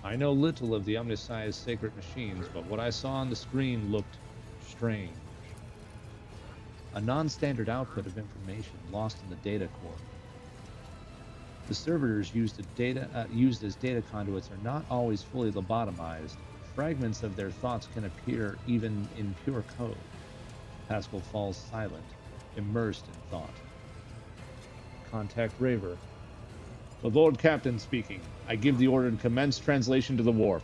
I know little of the Omnissiah's sacred machines, but what I saw on the screen looked strange. A non-standard output of information lost in the data core. The servers used as data conduits are not always fully lobotomized. Fragments of their thoughts can appear even in pure code. Pascal falls silent, immersed in thought. Contact Raver. The Lord Captain speaking. I give the order to commence translation to the warp.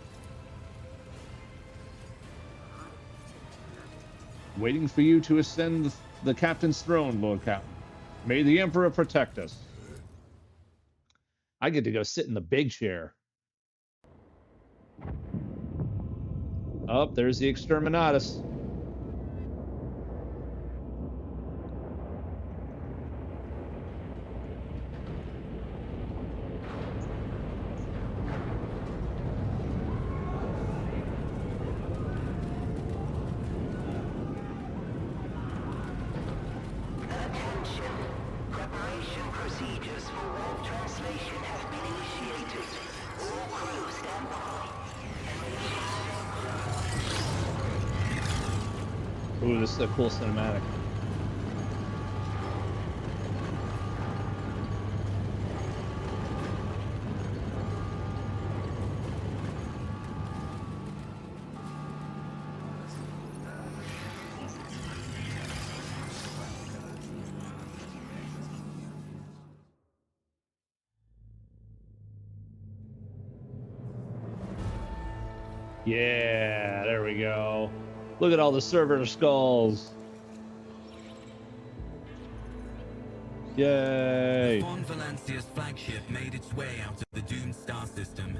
Waiting for you to ascend the Captain's throne, Lord Captain. May the Emperor protect us. I get to go sit in the big chair. Oh, there's the Exterminatus. Ooh, this is a cool cinematic. Yeah, there we go. Look at all the server skulls. Yay. Von Valancia's flagship made its way out of the doomed star system.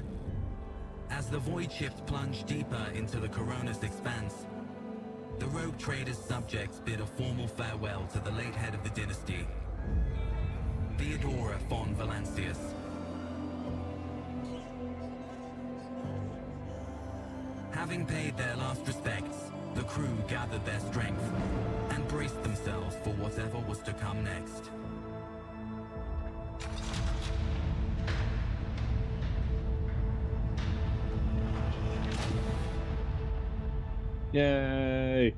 As the void shift plunged deeper into the Corona's expanse, the rogue trader's subjects bid a formal farewell to the late head of the dynasty, Theodora von Valancius. Having paid their last respects, the crew gathered their strength and braced themselves for whatever was to come next. Yay.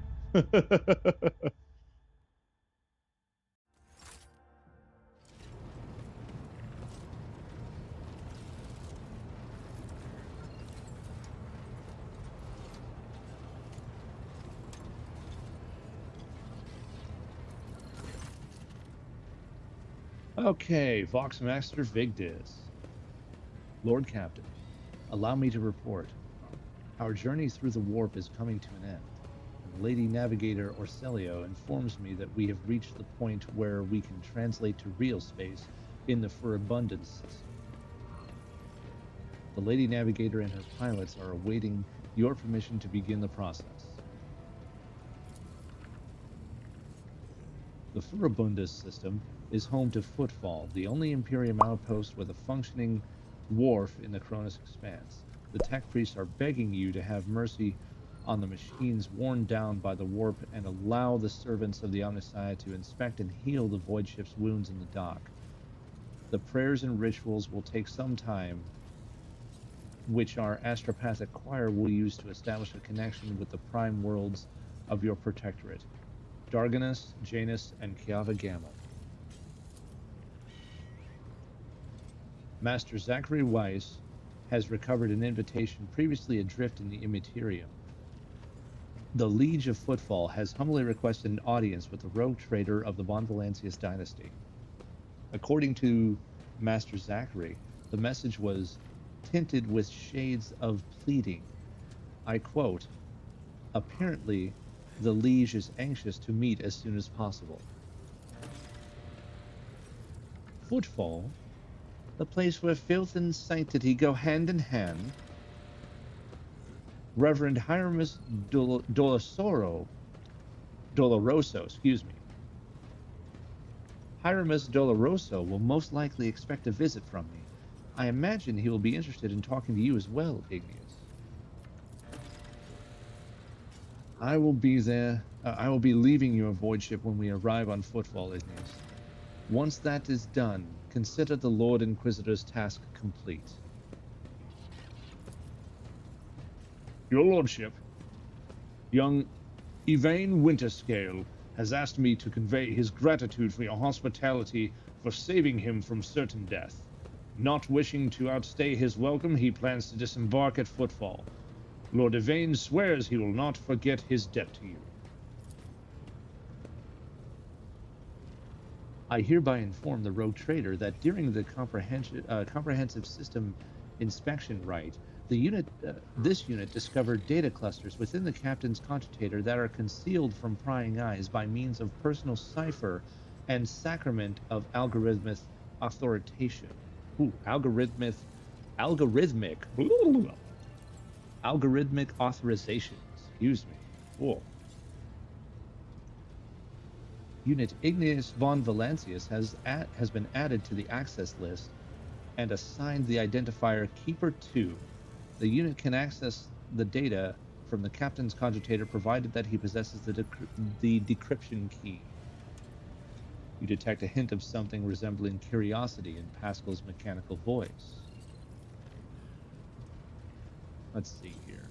Okay, Voxmaster Vigdis. Lord Captain, allow me to report. Our journey through the warp is coming to an end. Lady Navigator Orcelio informs me that we have reached the point where we can translate to real space in the Furabundance system. The Lady Navigator and her pilots are awaiting your permission to begin the process. The Furabundus system is home to Footfall, the only Imperium outpost with a functioning wharf in the Cronus Expanse. The tech priests are begging you to have mercy on the machines worn down by the warp and allow the servants of the Omnissiah to inspect and heal the void ship's wounds in the dock. The prayers and rituals will take some time, which our astropathic choir will use to establish a connection with the prime worlds of your protectorate. Darganus, Janus, and Kiava Gamma. Master Zachary Weiss has recovered an invitation previously adrift in the Immaterium. The Liege of Footfall has humbly requested an audience with the rogue trader of the Von Valancius dynasty. According to Master Zachary, the message was tinted with shades of pleading. I quote, "Apparently, the Liege is anxious to meet as soon as possible." Footfall, the place where filth and sanctity go hand in hand. Reverend Hieronymus Doloroso, Hieronymus Doloroso will most likely expect a visit from me. I imagine he will be interested in talking to you as well, Igneous. I will be there. I will be leaving your void ship when we arrive on Footfall, Igneous. Once that is done, consider the Lord Inquisitor's task complete. Your Lordship, young Yvain Winterscale has asked me to convey his gratitude for your hospitality for saving him from certain death. Not wishing to outstay his welcome, he plans to disembark at Footfall. Lord Yvain swears he will not forget his debt to you. I hereby inform the rogue trader that during the comprehensive system inspection rite, this unit discovered data clusters within the captain's cogitator that are concealed from prying eyes by means of personal cipher and sacrament of algorithmic authoritation. Algorithmic authorization. Excuse me. Cool. Unit Igneous von Valancius has been added to the access list and assigned the identifier Keeper 2. The unit can access the data from the captain's cogitator provided that he possesses the decryption key. You detect a hint of something resembling curiosity in Pascal's mechanical voice. Let's see here.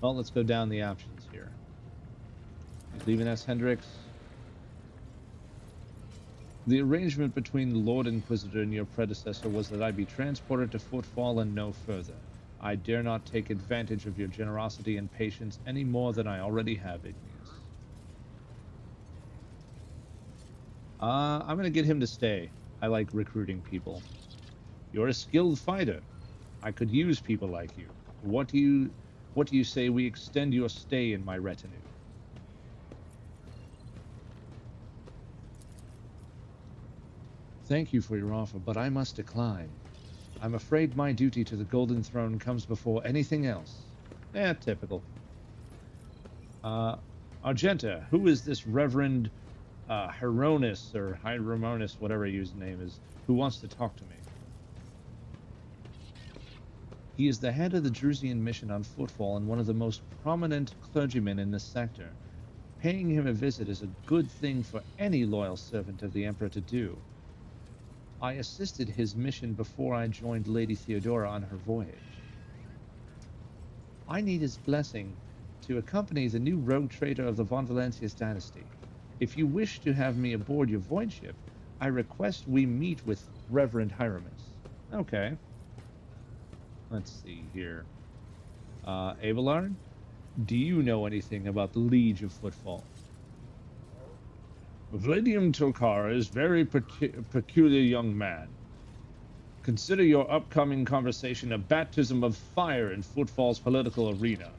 Well, let's go down the options here. He's leaving us, Hendrix. The arrangement between the Lord Inquisitor and your predecessor was that I be transported to Footfall and no further. I dare not take advantage of your generosity and patience any more than I already have, Igneous. I'm going to get him to stay. I like recruiting people. You're a skilled fighter. I could use people like you. What do you say we extend your stay in my retinue? Thank you for your offer, but I must decline. I'm afraid my duty to the Golden Throne comes before anything else. Typical. Argenta, who is this Reverend Hieronymus, or Hieronymus, whatever his name is, who wants to talk to me? He is the head of the Drusian mission on Footfall and one of the most prominent clergymen in this sector. Paying him a visit is a good thing for any loyal servant of the Emperor to do. I assisted his mission before I joined Lady Theodora on her voyage. I need his blessing to accompany the new rogue trader of the Von Valancius dynasty. If you wish to have me aboard your void ship, I request we meet with Reverend Hieronymus. Okay. Let's see here. Abelard, do you know anything about the Liege of Footfall? Vladium Tokara is a very peculiar young man. Consider your upcoming conversation a baptism of fire in Footfall's political arena.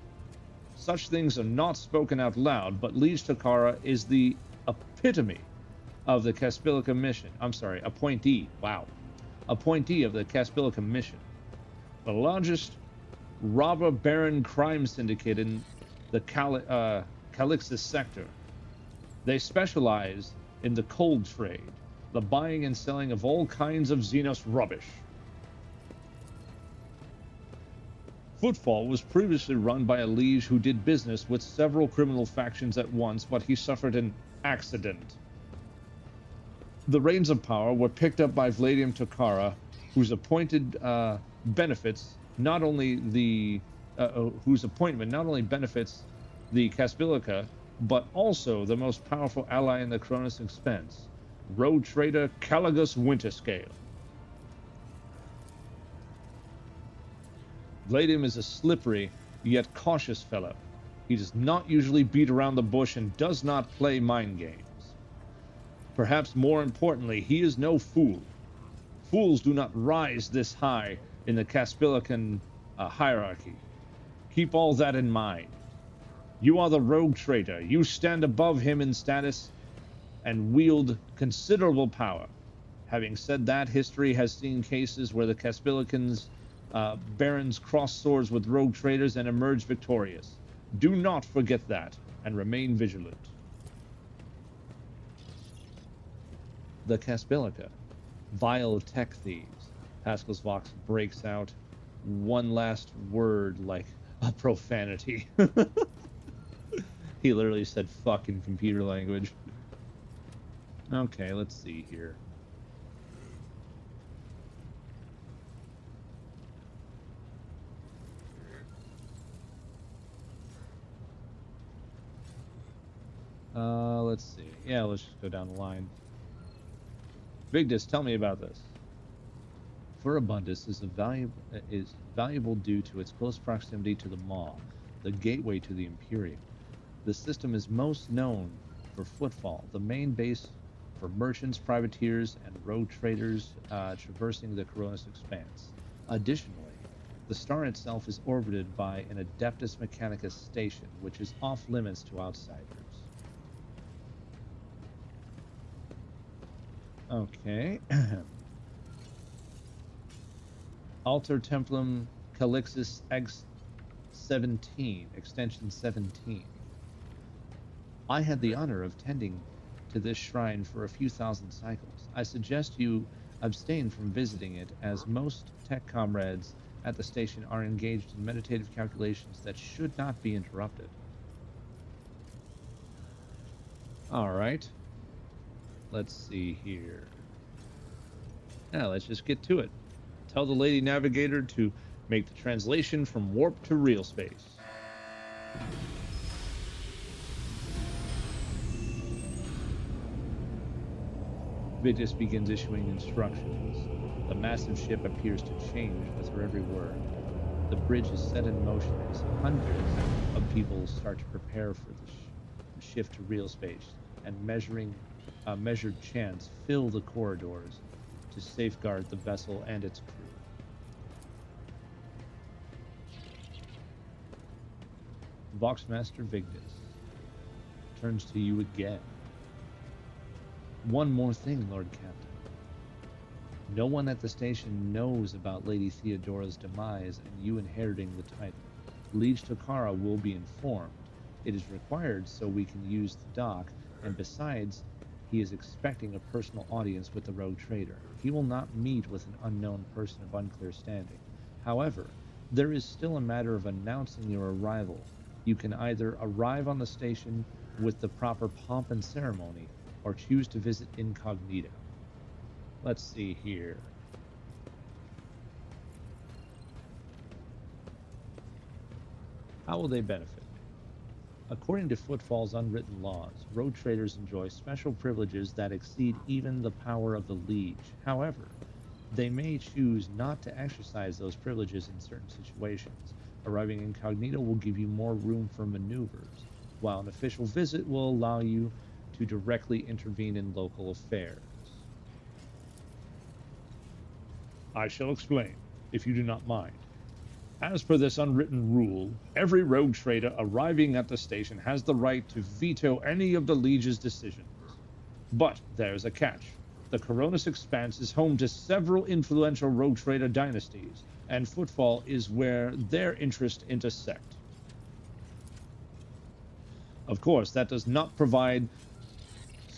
Such things are not spoken out loud, but Liege Tokara is the epitome of the Caspilica mission. Appointee. Wow. Appointee of the Caspilica mission. The largest robber baron crime syndicate in the Calixtus sector. They specialize in the cold trade, the buying and selling of all kinds of Xenos rubbish. Footfall was previously run by a liege who did business with several criminal factions at once, but he suffered an accident. The reins of power were picked up by Vladium Tokara, whose appointed whose appointment not only benefits the Caspilica, but also the most powerful ally in the Cronus Expanse, rogue trader Caligus Winterscale. Vladim is a slippery, yet cautious fellow. He does not usually beat around the bush and does not play mind games. Perhaps more importantly, he is no fool. Fools do not rise this high in the Caspilican hierarchy. Keep all that in mind. You are the rogue trader. You stand above him in status and wield considerable power. Having said that, history has seen cases where the Caspilicans barons crossed swords with rogue traders and emerged victorious. Do not forget that, and remain vigilant. The Caspilica, vile tech thieves. Pascal's Vox breaks out one last word like a profanity. He literally said fuck in computer language. Okay, let's see here. Let's see. Yeah, let's just go down the line. Vigdis, tell me about this. Furibundus is valuable due to its close proximity to the Maw, the gateway to the Imperium. The system is most known for Footfall, the main base for merchants, privateers, and rogue traders traversing the Coronis Expanse. Additionally, the star itself is orbited by an Adeptus Mechanicus station, which is off limits to outsiders. Okay. Alter Templum Calixis X17, extension 17. I had the honor of tending to this shrine for a few thousand cycles. I suggest you abstain from visiting it, as most tech comrades at the station are engaged in meditative calculations that should not be interrupted. Alright. Let's see here. Now, let's just get to it. Tell the Lady Navigator to make the translation from warp to real space. Vitus begins issuing instructions. The massive ship appears to change with her every word. The bridge is set in motion as hundreds of people start to prepare for the shift to real space, and measured chants fill the corridors to safeguard the vessel and its crew. Voxmaster Vigdis turns to you again. One more thing, Lord Captain. No one at the station knows about Lady Theodora's demise and you inheriting the title. Liege Takara will be informed. It is required so we can use the dock, and besides, he is expecting a personal audience with the rogue trader. He will not meet with an unknown person of unclear standing. However, there is still a matter of announcing your arrival. You can either arrive on the station with the proper pomp and ceremony, or choose to visit incognito. Let's see here. How will they benefit? According to Footfall's unwritten laws, rogue traders enjoy special privileges that exceed even the power of the Liege. However, they may choose not to exercise those privileges in certain situations. Arriving incognito will give you more room for maneuvers, while an official visit will allow you to directly intervene in local affairs. I shall explain, if you do not mind. As per this unwritten rule, every rogue trader arriving at the station has the right to veto any of the Liege's decisions. But there's a catch. The Coronis Expanse is home to several influential rogue trader dynasties, and Footfall is where their interests intersect. Of course, that does not provide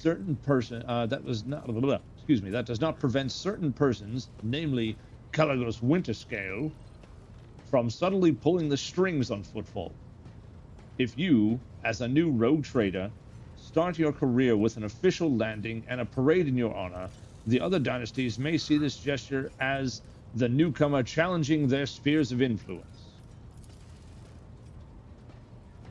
that does not prevent certain persons, namely Caligos Winterscale, from subtly pulling the strings on Footfall. If you, as a new rogue trader, start your career with an official landing and a parade in your honor, the other dynasties may see this gesture as the newcomer challenging their spheres of influence.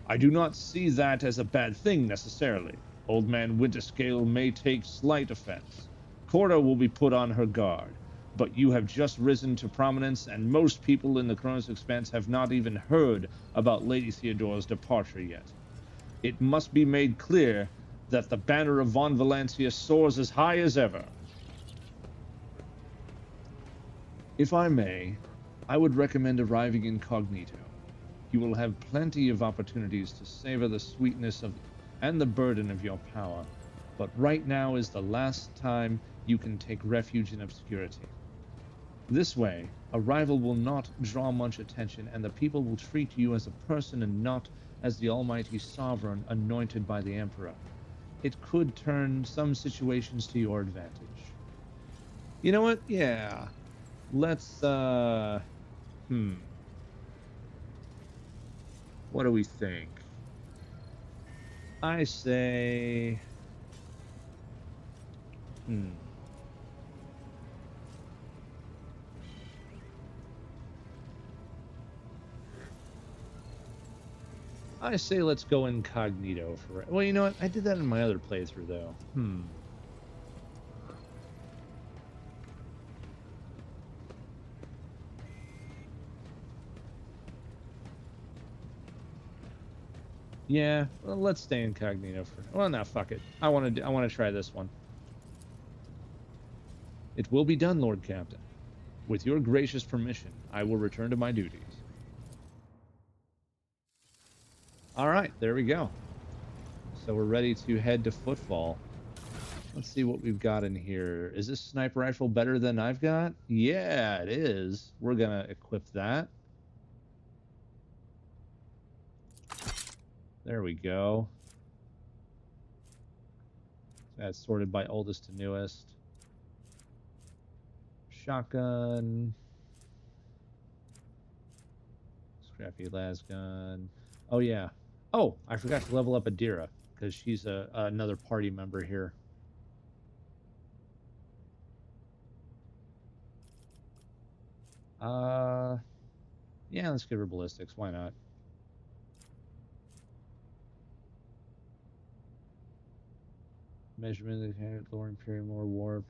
I do not see that as a bad thing necessarily. Old Man Winterscale may take slight offense. Cora will be put on her guard. But you have just risen to prominence, and most people in the Kronos Expanse have not even heard about Lady Theodora's departure yet. It must be made clear that the banner of Von Valancia soars as high as ever. If I may, I would recommend arriving incognito. You will have plenty of opportunities to savor the sweetness of and the burden of your power, but right now is the last time you can take refuge in obscurity. This way, a rival will not draw much attention, and the people will treat you as a person and not as the almighty sovereign anointed by the Emperor. It could turn some situations to your advantage. You know what? Yeah. Let's, What do we think? I say... I say let's go incognito for it. Well, you know what? I did that in my other playthrough, though. Yeah, well, let's stay incognito for... Well, no, fuck it. I want to try this one. It will be done, Lord Captain. With your gracious permission, I will return to my duties. All right, there we go. So we're ready to head to Footfall. Let's see what we've got in here. Is this sniper rifle better than I've got? Yeah, it is. We're going to equip that. There we go. That's sorted by oldest to newest. Shotgun. Scrappy lasgun. Oh, yeah. Oh, I forgot to level up Adira, because she's another party member here. Yeah, let's give her ballistics. Why not? Measurement indicator, lower imperial, more warp.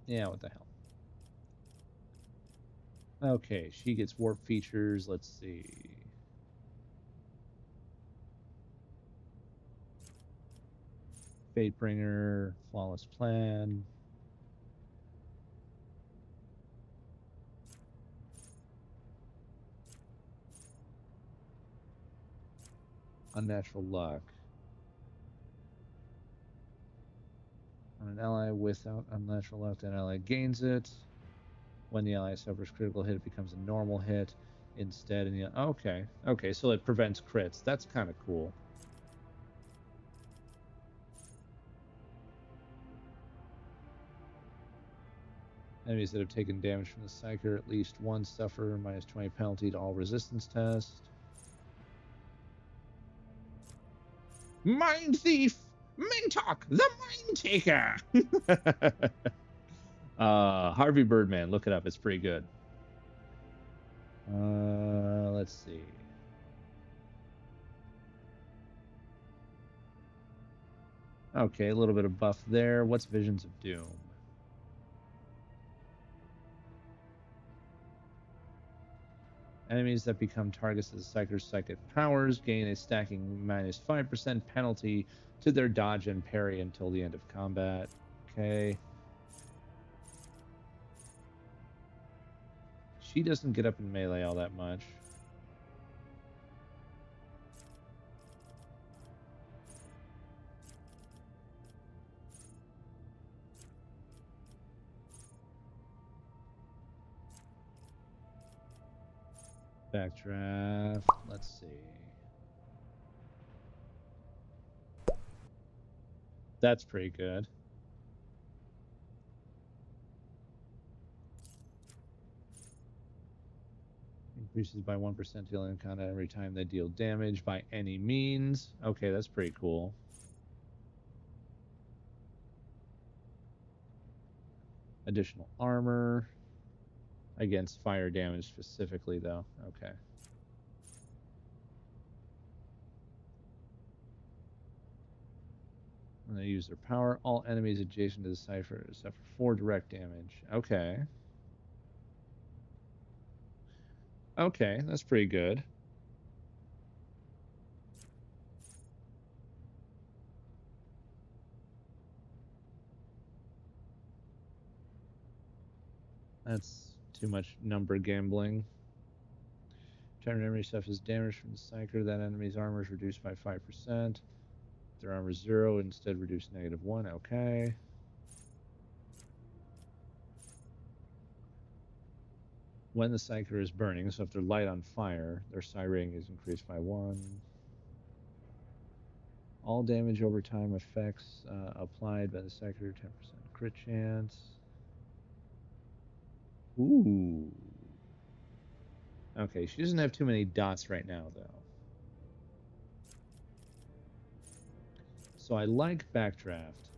Yeah, what the hell. Okay, she gets warp features. Let's see. Fatebringer, flawless plan. Unnatural luck. On an ally without unnatural luck, an ally gains it. When the ally suffers critical hit, it becomes a normal hit instead. And okay, so it prevents crits. That's kind of cool. Enemies that have taken damage from the Psyker, at least one suffer minus 20 penalty to all resistance tests. Mind Thief! Mintok, the Mind Taker! Harvey Birdman, look it up. It's pretty good. Let's see. Okay, a little bit of buff there. What's Visions of Doom? Enemies that become targets of the Psyker's psychic powers gain a stacking minus 5% penalty to their dodge and parry until the end of combat. Okay. She doesn't get up in melee all that much. Backdraft. Let's see. That's pretty good. Increases by 1% dealing combat every time they deal damage by any means. Okay, that's pretty cool. Additional armor. Against fire damage specifically, though. Okay. When they use their power, all enemies adjacent to the cipher suffer 4 direct damage. Okay. Okay, that's pretty good. That's too much number gambling. Target enemy suffers damage from the Psyker. That enemy's armor is reduced by 5%. Their armor is 0, instead reduced -1. Okay. When the Psyker is burning, so if they're light on fire, their Psi rating is increased by 1. All damage over time effects applied by the Psyker, 10% crit chance. Ooh. Okay, she doesn't have too many dots right now, though. So I like Backdraft.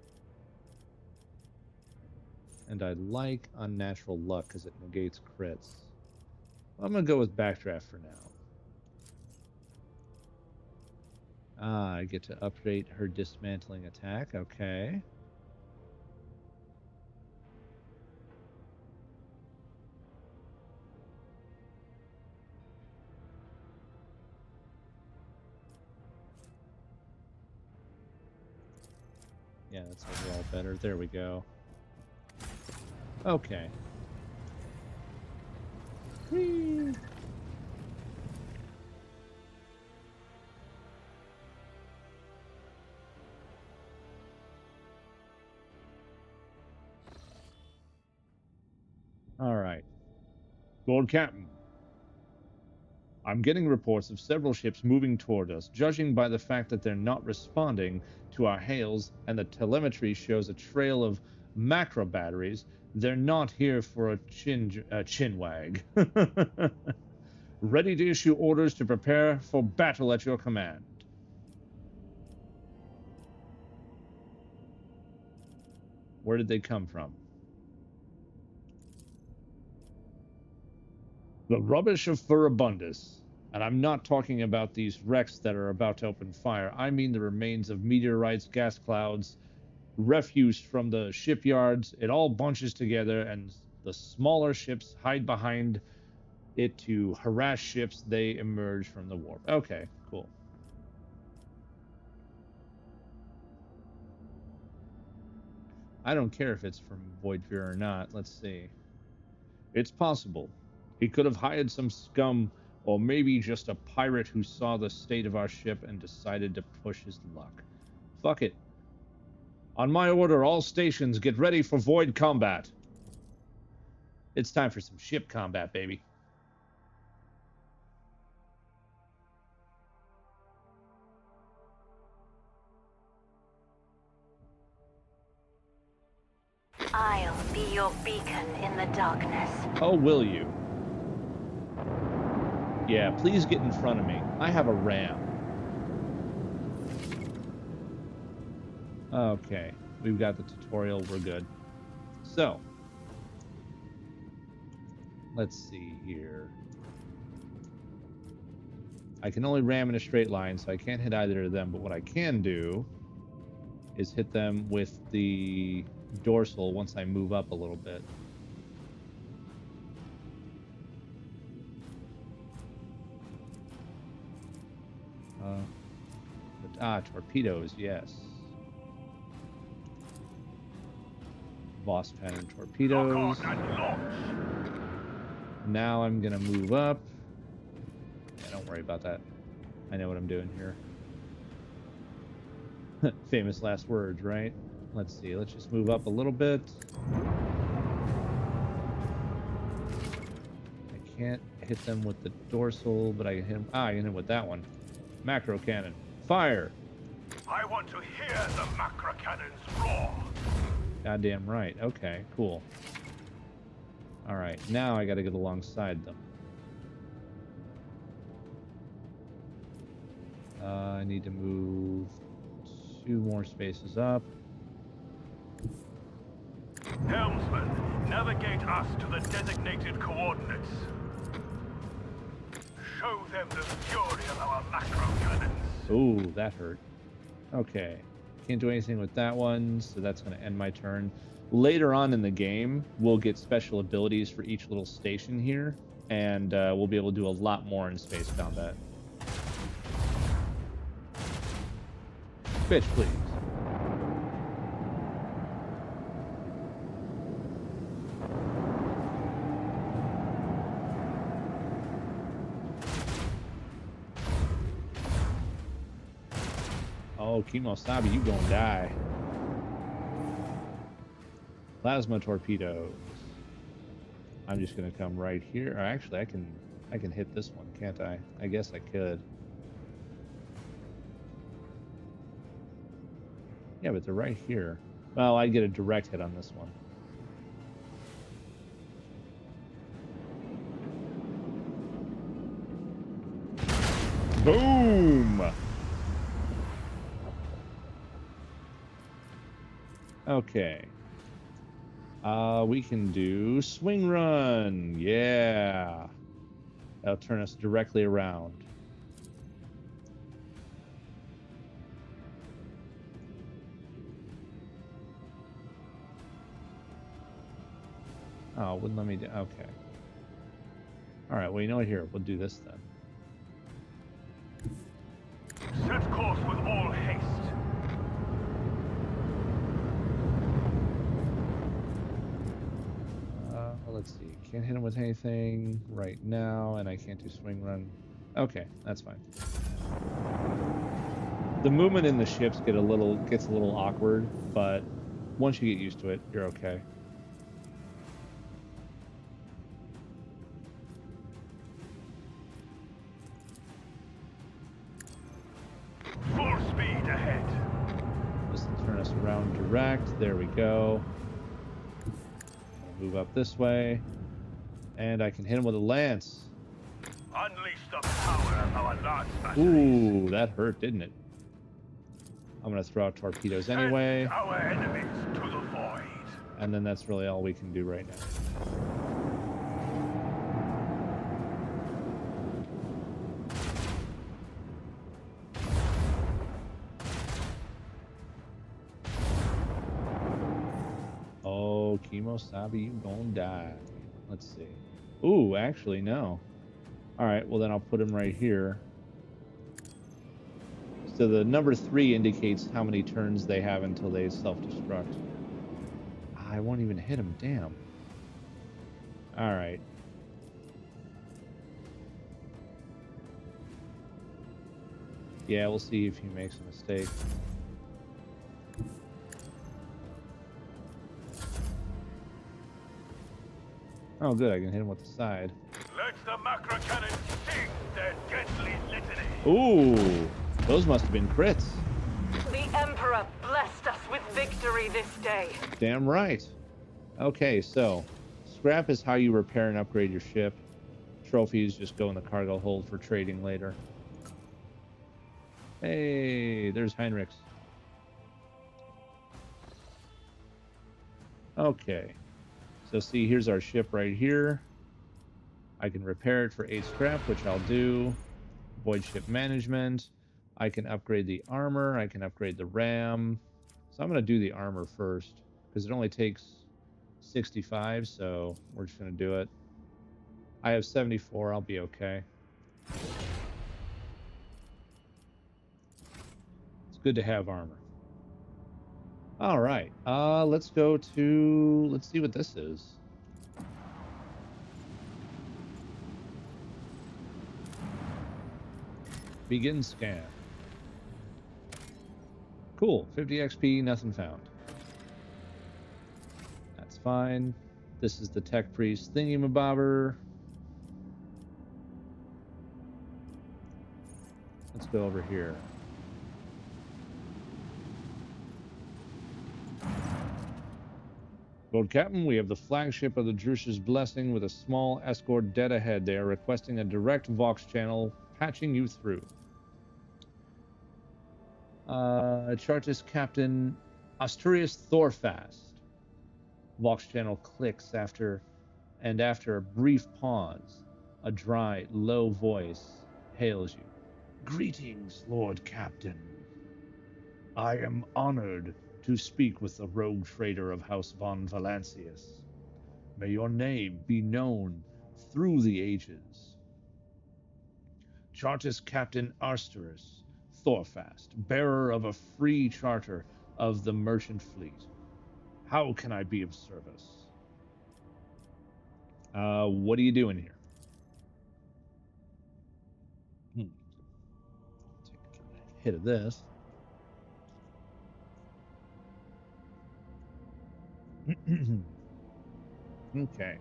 And I like Unnatural Luck because it negates crits. I'm going to go with Backdraft for now. Ah, I get to upgrade her dismantling attack. Okay. Yeah, that's overall better. There we go. Okay. Whee! All right. Lord Captain, I'm getting reports of several ships moving toward us. Judging by the fact that they're not responding to our hails and the telemetry shows a trail of macro batteries, they're not here for a chinwag. Ready to issue orders to prepare for battle at your command. Where did they come from? The rubbish of Furibundus. And I'm not talking about these wrecks that are about to open fire. I mean the remains of meteorites, gas clouds, refuse from the shipyards. It all bunches together, and the smaller ships hide behind it to harass ships. They emerge from the warp. Okay, cool. I don't care if it's from Void Fear or not. Let's see. It's possible. He could have hired some scum, or maybe just a pirate who saw the state of our ship and decided to push his luck. Fuck it. On my order, all stations get ready for void combat. It's time for some ship combat, baby. I'll be your beacon in the darkness. Oh, will you? Yeah, please get in front of me. I have a ram. Okay, we've got the tutorial. We're good. So, let's see here. I can only ram in a straight line, so I can't hit either of them. But what I can do is hit them with the dorsal once I move up a little bit. Torpedoes, yes. Boss pattern torpedoes. Now I'm gonna move up. Yeah, don't worry about that. I know what I'm doing here. Famous last words, right? Let's see. Let's just move up a little bit. I can't hit them with the dorsal, but I can hit them. I can hit them with that one. Macro cannon. Fire! I want to hear the macro cannons roar. Goddamn right. Okay, cool. Alright, now I gotta get alongside them. I need to move 2 more spaces up. Helmsman, navigate Navigate us to the designated coordinates. Show them the fury of our macro cannons. Ooh, that hurt. Okay. Can't do anything with that one, so that's going to end my turn. Later on in the game, we'll get special abilities for each little station here, and we'll be able to do a lot more in space combat. Bitch, please. Oh, Kimosabi, you gonna die. Plasma torpedoes. I'm just gonna come right here. Or actually, I can hit this one, can't I? I guess I could. Yeah, but they're right here. Well, I get a direct hit on this one. Boom! Okay. We can do swing run. Yeah. That'll turn us directly around. Oh, wouldn't let me do. Okay. All right. Well, you know what? Here, we'll do this then. Set course with all haste. Let's see. Can't hit him with anything right now, and I can't do swing run. Okay, that's fine. The movement in the ships gets a little awkward, but once you get used to it, you're okay. Full speed ahead. This will turn us around direct. There we go. Move up this way, and I can hit him with a lance. Unleash the power of our lance batteries. Ooh, that hurt, didn't it? I'm gonna throw out torpedoes anyway. Send our enemies to the void. And then that's really all we can do right now. Oh, Kimosabi, you gonna die. Let's see. Ooh, actually, no. Alright, well then I'll put him right here. So the number 3 indicates how many turns they have until they self-destruct. I won't even hit him, damn. Alright. Yeah, we'll see if he makes a mistake. Oh, good. I can hit him with the side. Let the macro cannons sing their deadly litany. Ooh, those must have been crits. The Emperor blessed us with victory this day. Damn right. Okay, so scrap is how you repair and upgrade your ship. Trophies just go in the cargo hold for trading later. Hey, there's Heinrichs. Okay. So see, here's our ship right here. I can repair it for 8 scrap, which I'll do. Void ship management. I can upgrade the armor. I can upgrade the RAM. So I'm going to do the armor first, because it only takes 65, so we're just going to do it. I have 74. I'll be okay. It's good to have armor. All right, let's go to, let's see what this is. Begin scan. Cool, 50 XP, nothing found. That's fine. This is the Tech Priest thingy-mabobber. Let's go over here. Lord Captain, we have the flagship of the Drusha's Blessing with a small escort dead ahead. They are requesting a direct Vox channel, patching you through. Chartist Captain Asturias Thorfast. Vox channel clicks after a brief pause, a dry, low voice hails you. Greetings, Lord Captain. I am honored to speak with the rogue trader of House von Valancius. May your name be known through the ages. Chartist Captain Arcturus Thorfast, bearer of a free charter of the merchant fleet. How can I be of service? What are you doing here? Take a hit of this. Okay.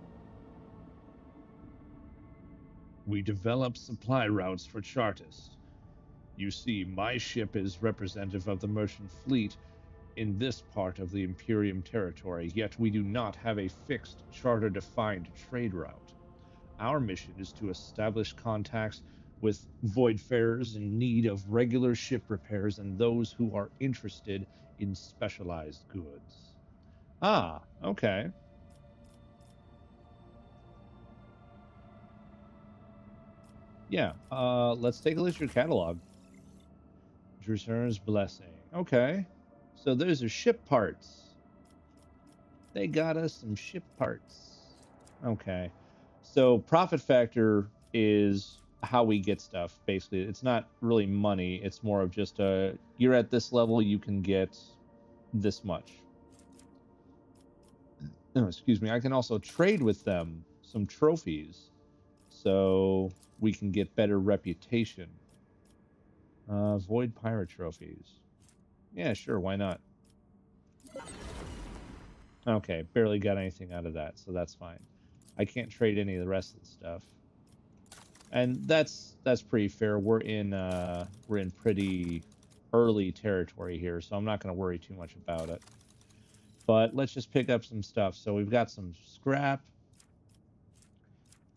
We develop supply routes for Chartists. You see, my ship is representative of the merchant fleet in this part of the Imperium territory, yet we do not have a fixed, charter-defined trade route. Our mission is to establish contacts with voidfarers in need of regular ship repairs and those who are interested in specialized goods. Ah, okay. Yeah, let's take a look at your catalog. Druser's Blessing. Okay. So those are ship parts. They got us some ship parts. Okay. So profit factor is how we get stuff, basically. It's not really money. It's more of just you're at this level, you can get this much. Oh, excuse me. I can also trade with them some trophies so we can get better reputation. Void pirate trophies. Yeah, sure, why not? Okay, barely got anything out of that, so that's fine. I can't trade any of the rest of the stuff. And that's pretty fair. We're in pretty early territory here, so I'm not going to worry too much about it. But let's just pick up some stuff. So we've got some scrap.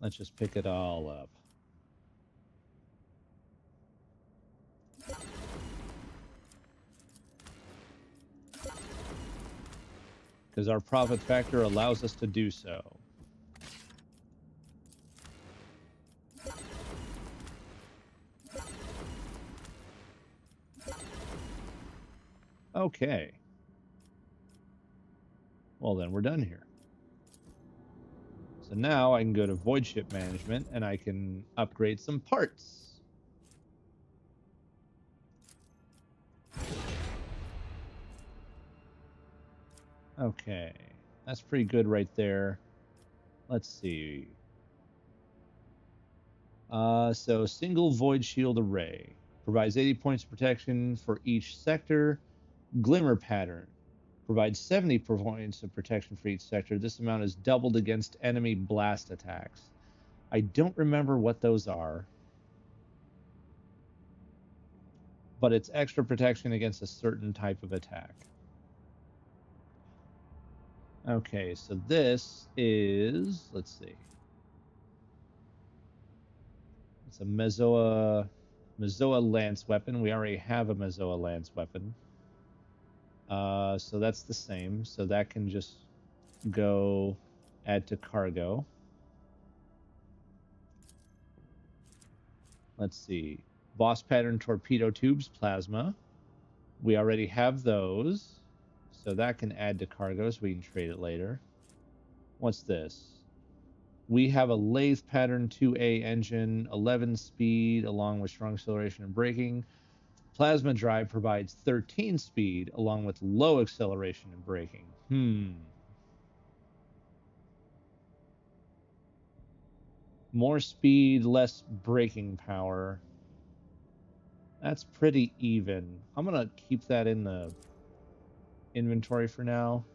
Let's just pick it all up. Because our profit factor allows us to do so. Okay. Well, then we're done here. So now I can go to Void Ship Management and I can upgrade some parts. Okay. That's pretty good right there. Let's see. So single Void Shield Array. Provides 80 points of protection for each sector. Glimmer Pattern. Provides 70 points of protection for each sector. This amount is doubled against enemy blast attacks. I don't remember what those are. But it's extra protection against a certain type of attack. Okay, so this is... Let's see. It's a Mezoa Lance weapon. We already have a Mezoa Lance weapon. So that's the same. So that can just go add to cargo. Let's see. Boss pattern torpedo tubes, plasma. We already have those. So that can add to cargo so we can trade it later. What's this? We have a lathe pattern 2A engine, 11 speed, along with strong acceleration and braking. Plasma drive provides 13 speed, along with low acceleration and braking. More speed, less braking power. That's pretty even. I'm going to keep that in the inventory for now.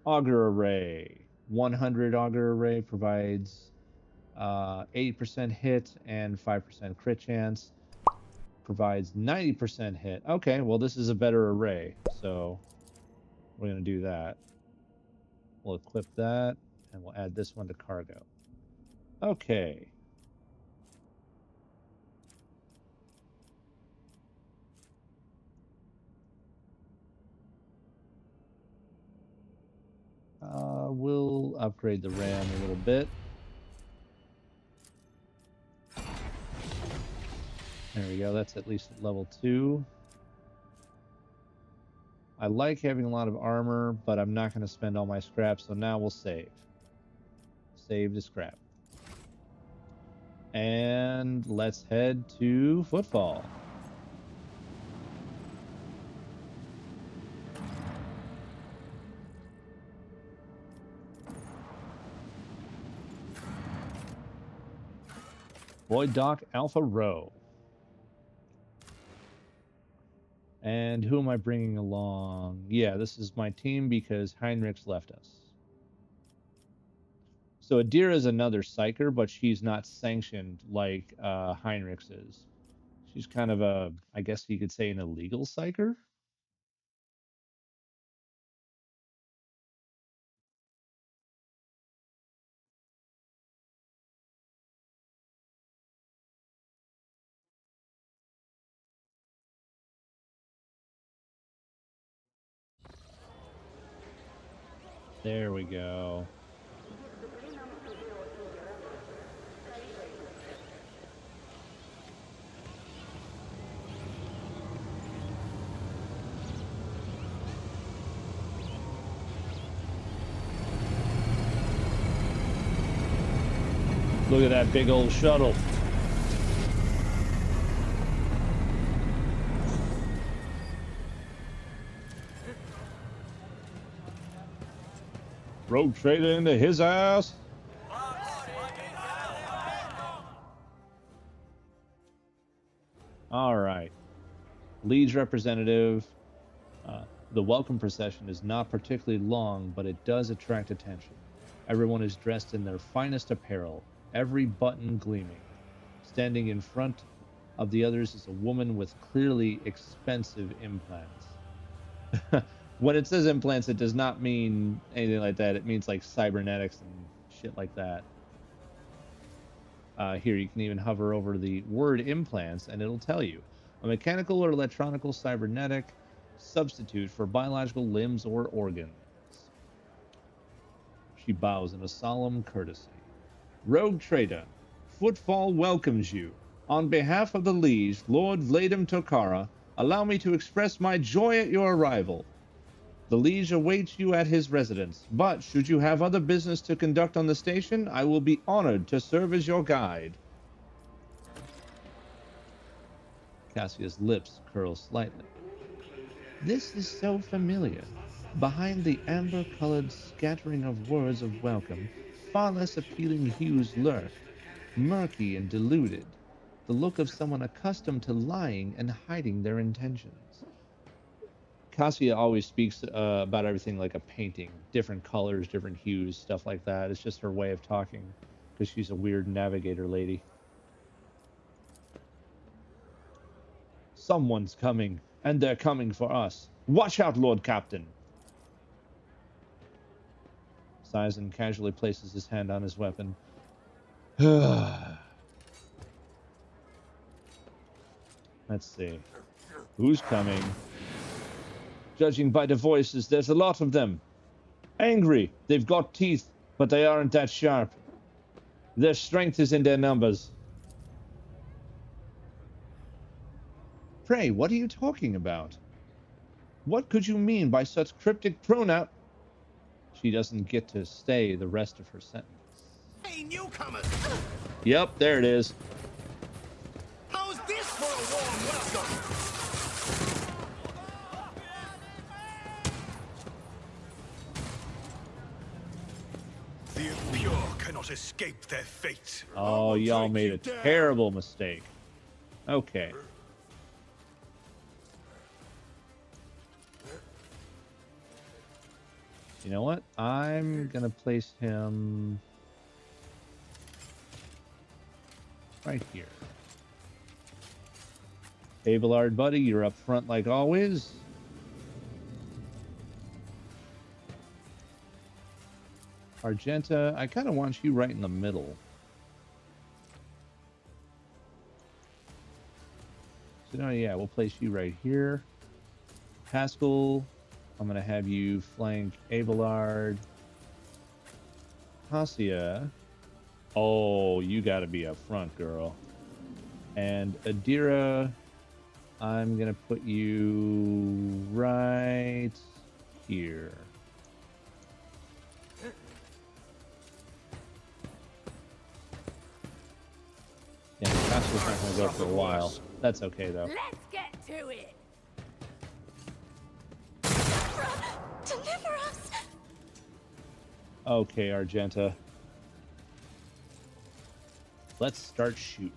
Auger Array. 100 Auger Array provides 80% hit and 5% crit chance. Provides 90% hit. Okay, well, this is a better array, so we're going to do that. We'll equip that, and we'll add this one to cargo. Okay. We'll upgrade the RAM a little bit. There we go. That's at least at level 2. I like having a lot of armor, but I'm not going to spend all my scrap, so now we'll save. Save to scrap. And let's head to Footfall. Void Dock Alpha Row. And who am I bringing along? Yeah, this is my team because Heinrich's left us. So Adira is another psyker, but she's not sanctioned like Heinrich's is. She's kind of a, I guess you could say, an illegal psyker. There we go. Look at that big old shuttle. Rogue Trader into his ass. All right. Leeds representative. The welcome procession is not particularly long, but it does attract attention. Everyone is dressed in their finest apparel, every button gleaming. Standing in front of the others is a woman with clearly expensive implants. When it says implants, it does not mean anything like that. It means like cybernetics and shit like that. Here, you can even hover over the word implants, and it'll tell you. A mechanical or electronical cybernetic substitute for biological limbs or organs. She bows in a solemn courtesy. Rogue Trader, Footfall welcomes you. On behalf of the Liege, Lord Vladimir Tokara, allow me to express my joy at your arrival. The Liege awaits you at his residence, but should you have other business to conduct on the station, I will be honored to serve as your guide. Cassia's lips curl slightly. This is so familiar. Behind the amber-colored scattering of words of welcome, far less appealing hues lurk, murky and diluted, the look of someone accustomed to lying and hiding their intentions. Cassia always speaks about everything like a painting, different colors, different hues, stuff like that. It's just her way of talking, because she's a weird navigator lady. Someone's coming, and they're coming for us. Watch out, Lord Captain. Sizen casually places his hand on his weapon. Let's see. Who's coming? Judging by the voices, there's a lot of them. Angry. They've got teeth, but they aren't that sharp. Their strength is in their numbers. Pray, what are you talking about? What could you mean by such cryptic pronoun? She doesn't get to stay the rest of her sentence. Hey, newcomers! Yep, there it is. How's this for a warm welcome? The impure cannot escape their fate. Oh, y'all made a terrible mistake. Okay. You know what? I'm gonna place him right here. Abelard, buddy, you're up front like always. Argenta, I kind of want you right in the middle. So, no, yeah, we'll place you right here. Haskell, I'm going to have you flank Abelard. Cassia. Oh, you got to be up front, girl. And Adira, I'm going to put you right here. Yeah, Cassia's not going to go for a while. That's okay, though. Let's get to it. Deliver us. Okay, Argenta. Let's start shooting.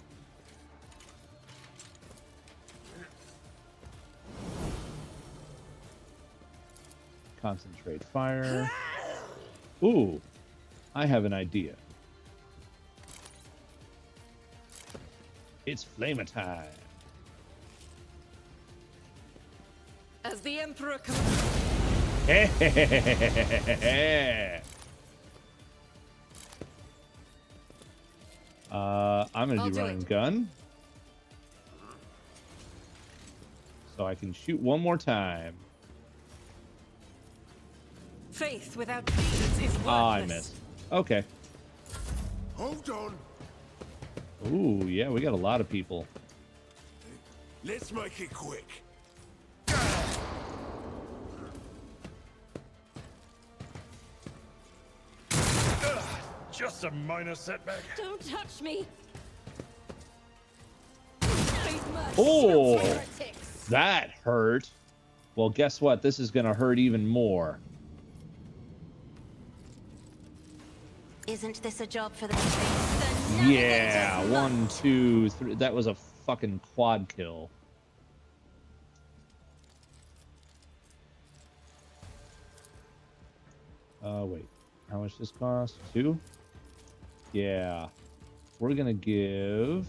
Concentrate fire. Ooh, I have an idea. It's flame time. As the Emperor comes. I'm gonna I'll do do run and it. gun, so I can shoot one more time. Faith without deeds is worthless. Ah, I missed. Okay. Hold on. Ooh, yeah, we got a lot of people. Let's make it quick. Just a minor setback. Don't touch me. Oh, that hurt. Well, guess what? This is gonna hurt even more. Isn't this a job for the Yeah, 1, 2, 3. That was a fucking quad kill. Wait. How much this cost? 2? Yeah. We're gonna give...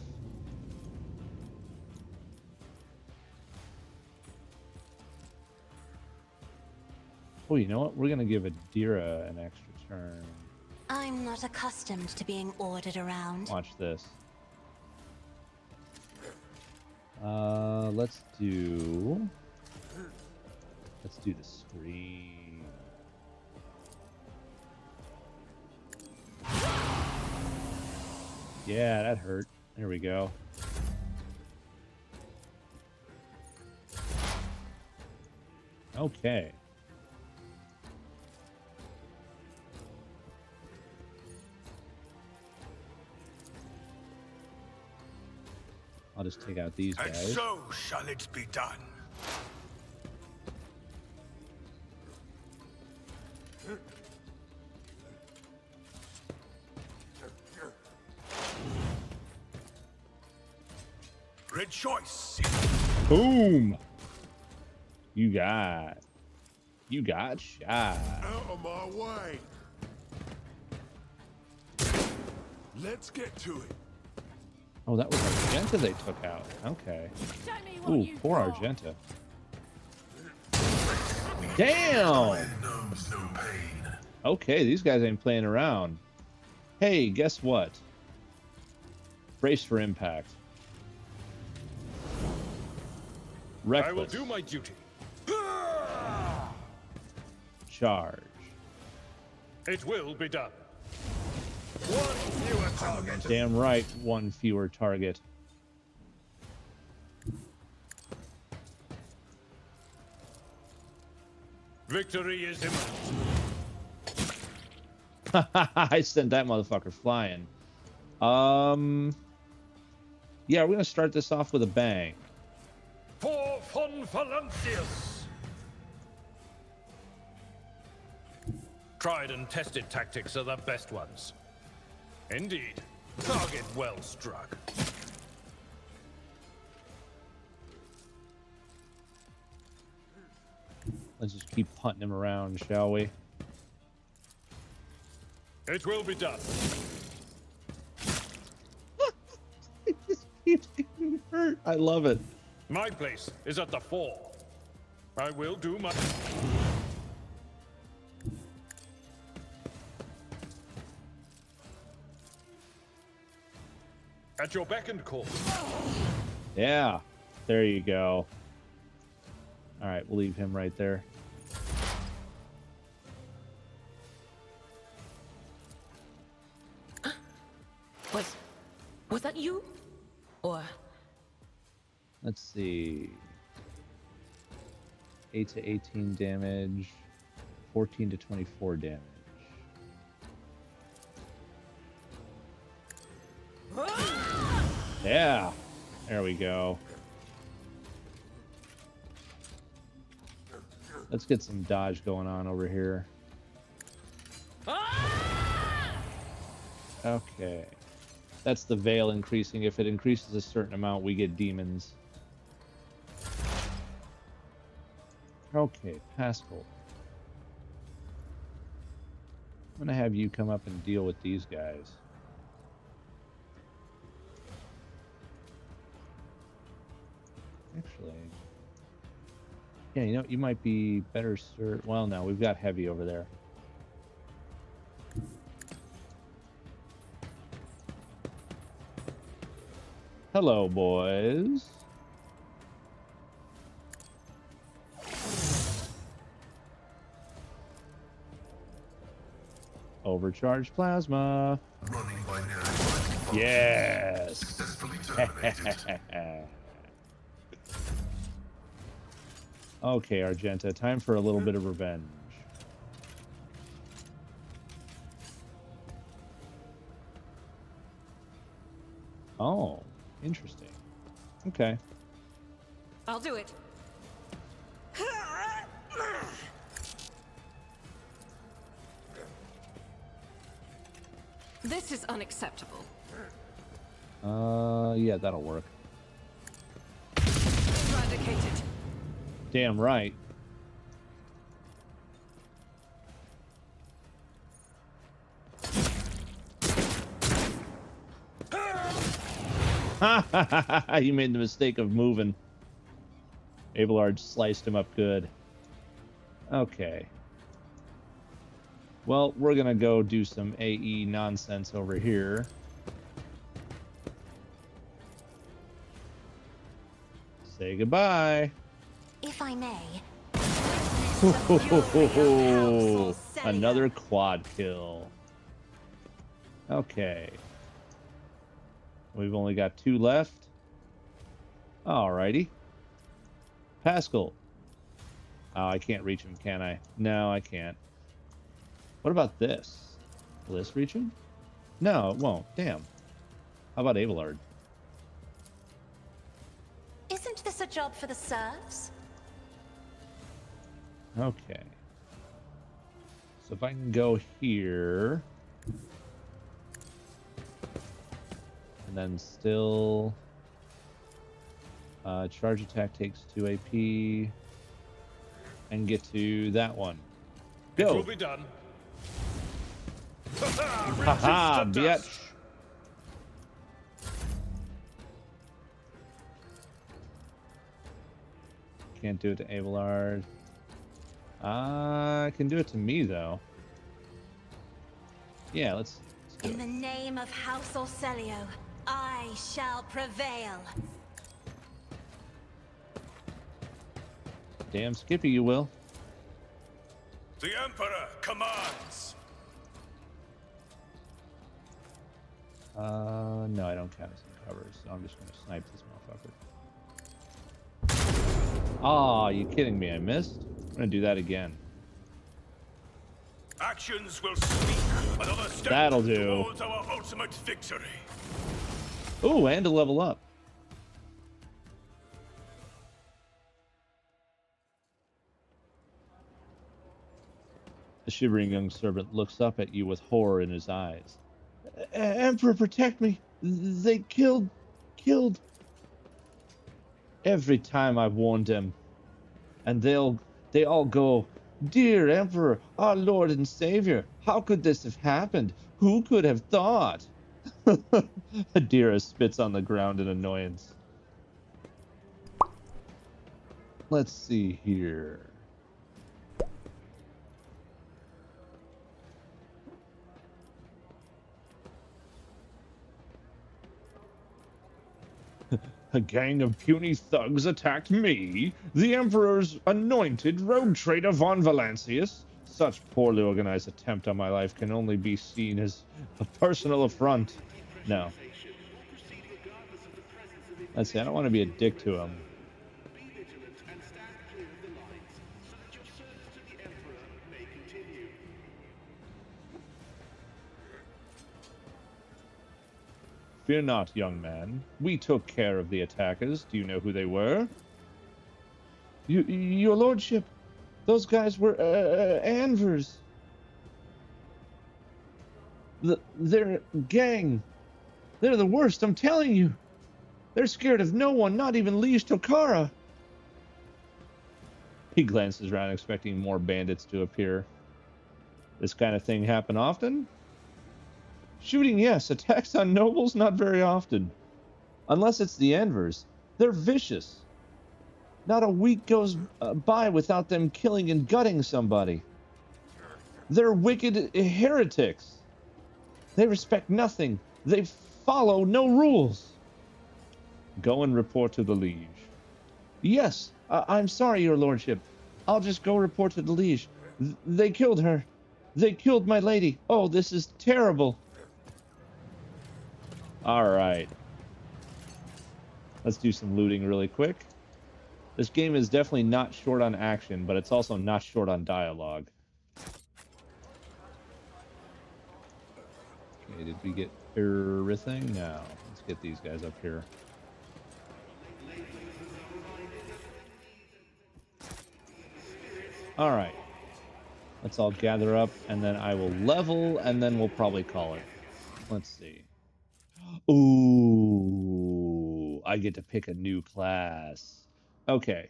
Oh, you know what? We're gonna give Adira an extra turn. I'm not accustomed to being ordered around. Watch this. Let's do the screen. Yeah, that hurt. There we go. Okay. I'll just take out these And guys. so shall it be done. Rejoice. Boom! You got shot. Out of my way. Let's get to it. Oh, that was Argenta they took out. Okay. Ooh, poor Argenta. Damn! Knows no pain. Okay, these guys ain't playing around. Hey, guess what? Brace for impact. Reckless. I will do my duty. Charge. It will be done. One fewer target. Damn right, one fewer target. Victory is imminent. I sent that motherfucker flying. Yeah, we're gonna start this off with a bang. For von Valancius. Tried and tested tactics are the best ones. Indeed. Target well struck. Let's just keep punting him around, shall we? It will be done. It just keeps getting hurt. I love it. My place is at the fore. I will do my... At your beck and call. Yeah, there you go. All right, we'll leave him right there. Was that you? Or... Let's see. 8 to 18 damage, 14 to 24 damage. Yeah, there we go. Let's get some dodge going on over here. Okay. That's the veil increasing. If it increases a certain amount, we get demons. Okay, Pascal. I'm gonna have you come up and deal with these guys. Actually, yeah, you know, you might be better served. Well, no, we've got heavy over there. Hello, boys. Overcharged plasma. Running by nearly Yes. successfully terminated. Okay, Argenta, time for a little bit of revenge. Oh, interesting. Okay. I'll do it. This is unacceptable. Yeah, that'll work. Eradicated. Damn right. You made the mistake of moving. Abelard sliced him up good. Okay. Well, we're gonna go do some AE nonsense over here. Say goodbye. If I may. Another quad kill. Okay. We've only got 2 left. Alrighty. Pascal. Oh, I can't reach him, can I? No, I can't. What about this? Will this reach him? No, it won't. Damn. How about Abelard? Isn't this a job for the serfs? Okay. So if I can go here. And then still... charge attack takes 2 AP. And get to that one. Go! It will be done. Haha, bitch! Can't do it to Abelard. I can do it to me, though. Yeah, let's do In it. the name of House Orselio, I shall prevail. Damn Skippy, you will. The Emperor commands. No, I don't count as some covers, so I'm just gonna snipe this motherfucker. Aw, you kidding me? I missed? I'm gonna do that again. Actions will speak. Another step That'll do. towards our ultimate victory. Ooh, and to level up. The shivering young servant looks up at you with horror in his eyes. Emperor, protect me! They killed... Every time I've warned them. And they all go, Dear Emperor, our Lord and Savior, how could this have happened? Who could have thought? Adira spits on the ground in annoyance. Let's see here. A gang of puny thugs attacked me, the Emperor's anointed rogue trader von Valancius. Such poorly organized attempt on my life can only be seen as a personal affront. No. Let's see, I don't want to be a dick to him. Fear not, young man. We took care of the attackers. Do you know who they were? Your lordship, those guys were Anvers. They're gang. They're the worst, I'm telling you. They're scared of no one, not even Liege Tokara. He glances around, expecting more bandits to appear. This kind of thing happen often? Shooting, yes. Attacks on nobles, not very often. Unless it's the Anvers. They're vicious. Not a week goes by without them killing and gutting somebody. They're wicked heretics. They respect nothing. They follow no rules. Go and report to the liege. Yes, I'm sorry, your lordship. I'll just go report to the liege. They killed her. They killed my lady. Oh, this is terrible. All right. Let's do some looting really quick. This game is definitely not short on action, but it's also not short on dialogue. Okay, did we get everything? No. Let's get these guys up here. All right. Let's all gather up, and then I will level, and then we'll probably call it. Let's see. Ooh, I get to pick a new class. Okay.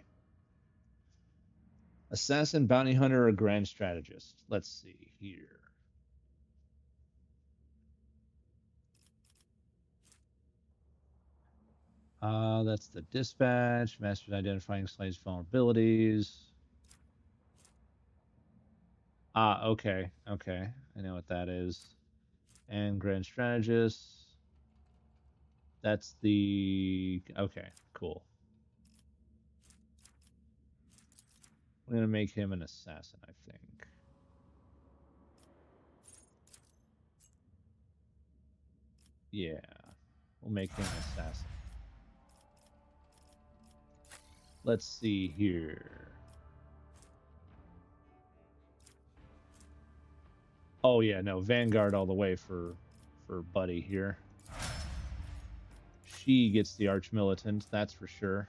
Assassin, bounty hunter, or grand strategist. Let's see here. That's the dispatch. Mastered identifying slaves' vulnerabilities. Ah, okay. Okay. I know what that is. And grand strategist. That's the... Okay, cool. I'm going to make him an assassin, I think. Yeah. We'll make him an assassin. Let's see here. Oh, yeah, no. Vanguard all the way for Buddy here. She gets the Arch Militant, that's for sure.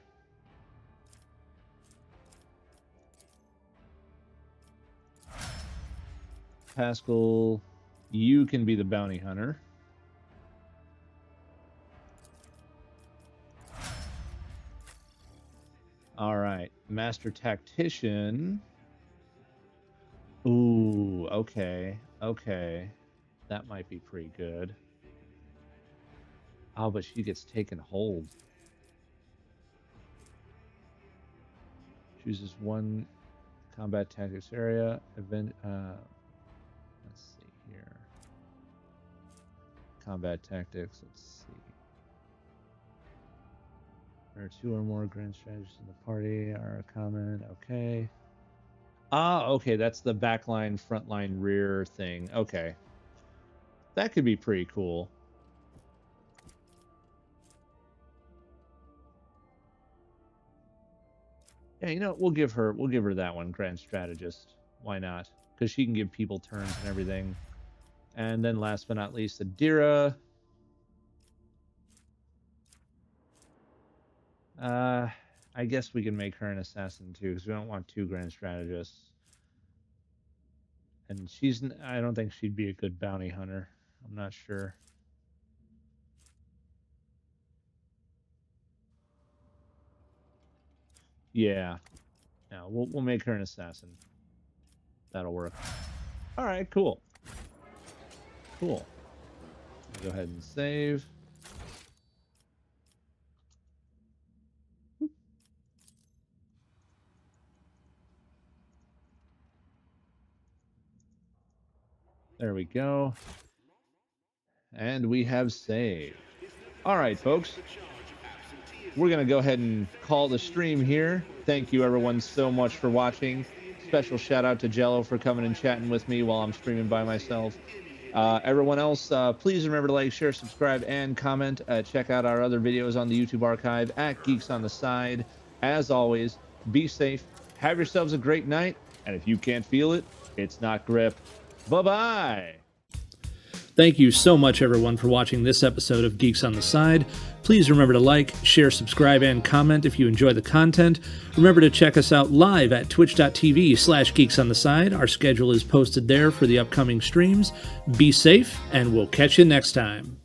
Pascal, you can be the bounty hunter. All right, Master Tactician. Ooh, okay, okay. That might be pretty good. Oh, but she gets taken hold. Chooses one combat tactics area. Event. Let's see here. Combat tactics. Let's see. There are 2 or more grand strategists in the party. Are common. Okay. Ah, okay. That's the backline, frontline, rear thing. Okay. That could be pretty cool. Yeah, you know, we'll give her that one, grand strategist. Why not? Because she can give people turns and everything. And then last but not least, Adira. I guess we can make her an assassin too, because we don't want 2 grand strategists. And I don't think she'd be a good bounty hunter. I'm not sure. Yeah. No, we'll make her an assassin. That'll work. All right, cool. Cool. Go ahead and save. There we go. And we have saved. All right, folks. We're going to go ahead and call the stream here. Thank you, everyone, so much for watching. Special shout out to Jello for coming and chatting with me while I'm streaming by myself. Everyone else, please remember to like, share, subscribe, and comment. Check out our other videos on the YouTube archive at Geeks on the Side. As always, be safe, have yourselves a great night, and if you can't feel it, it's not grip. Bye-bye! Thank you so much, everyone, for watching this episode of Geeks on the Side. Please remember to like, share, subscribe, and comment if you enjoy the content. Remember to check us out live at twitch.tv/geeksontheside. Our schedule is posted there for the upcoming streams. Be safe, and we'll catch you next time.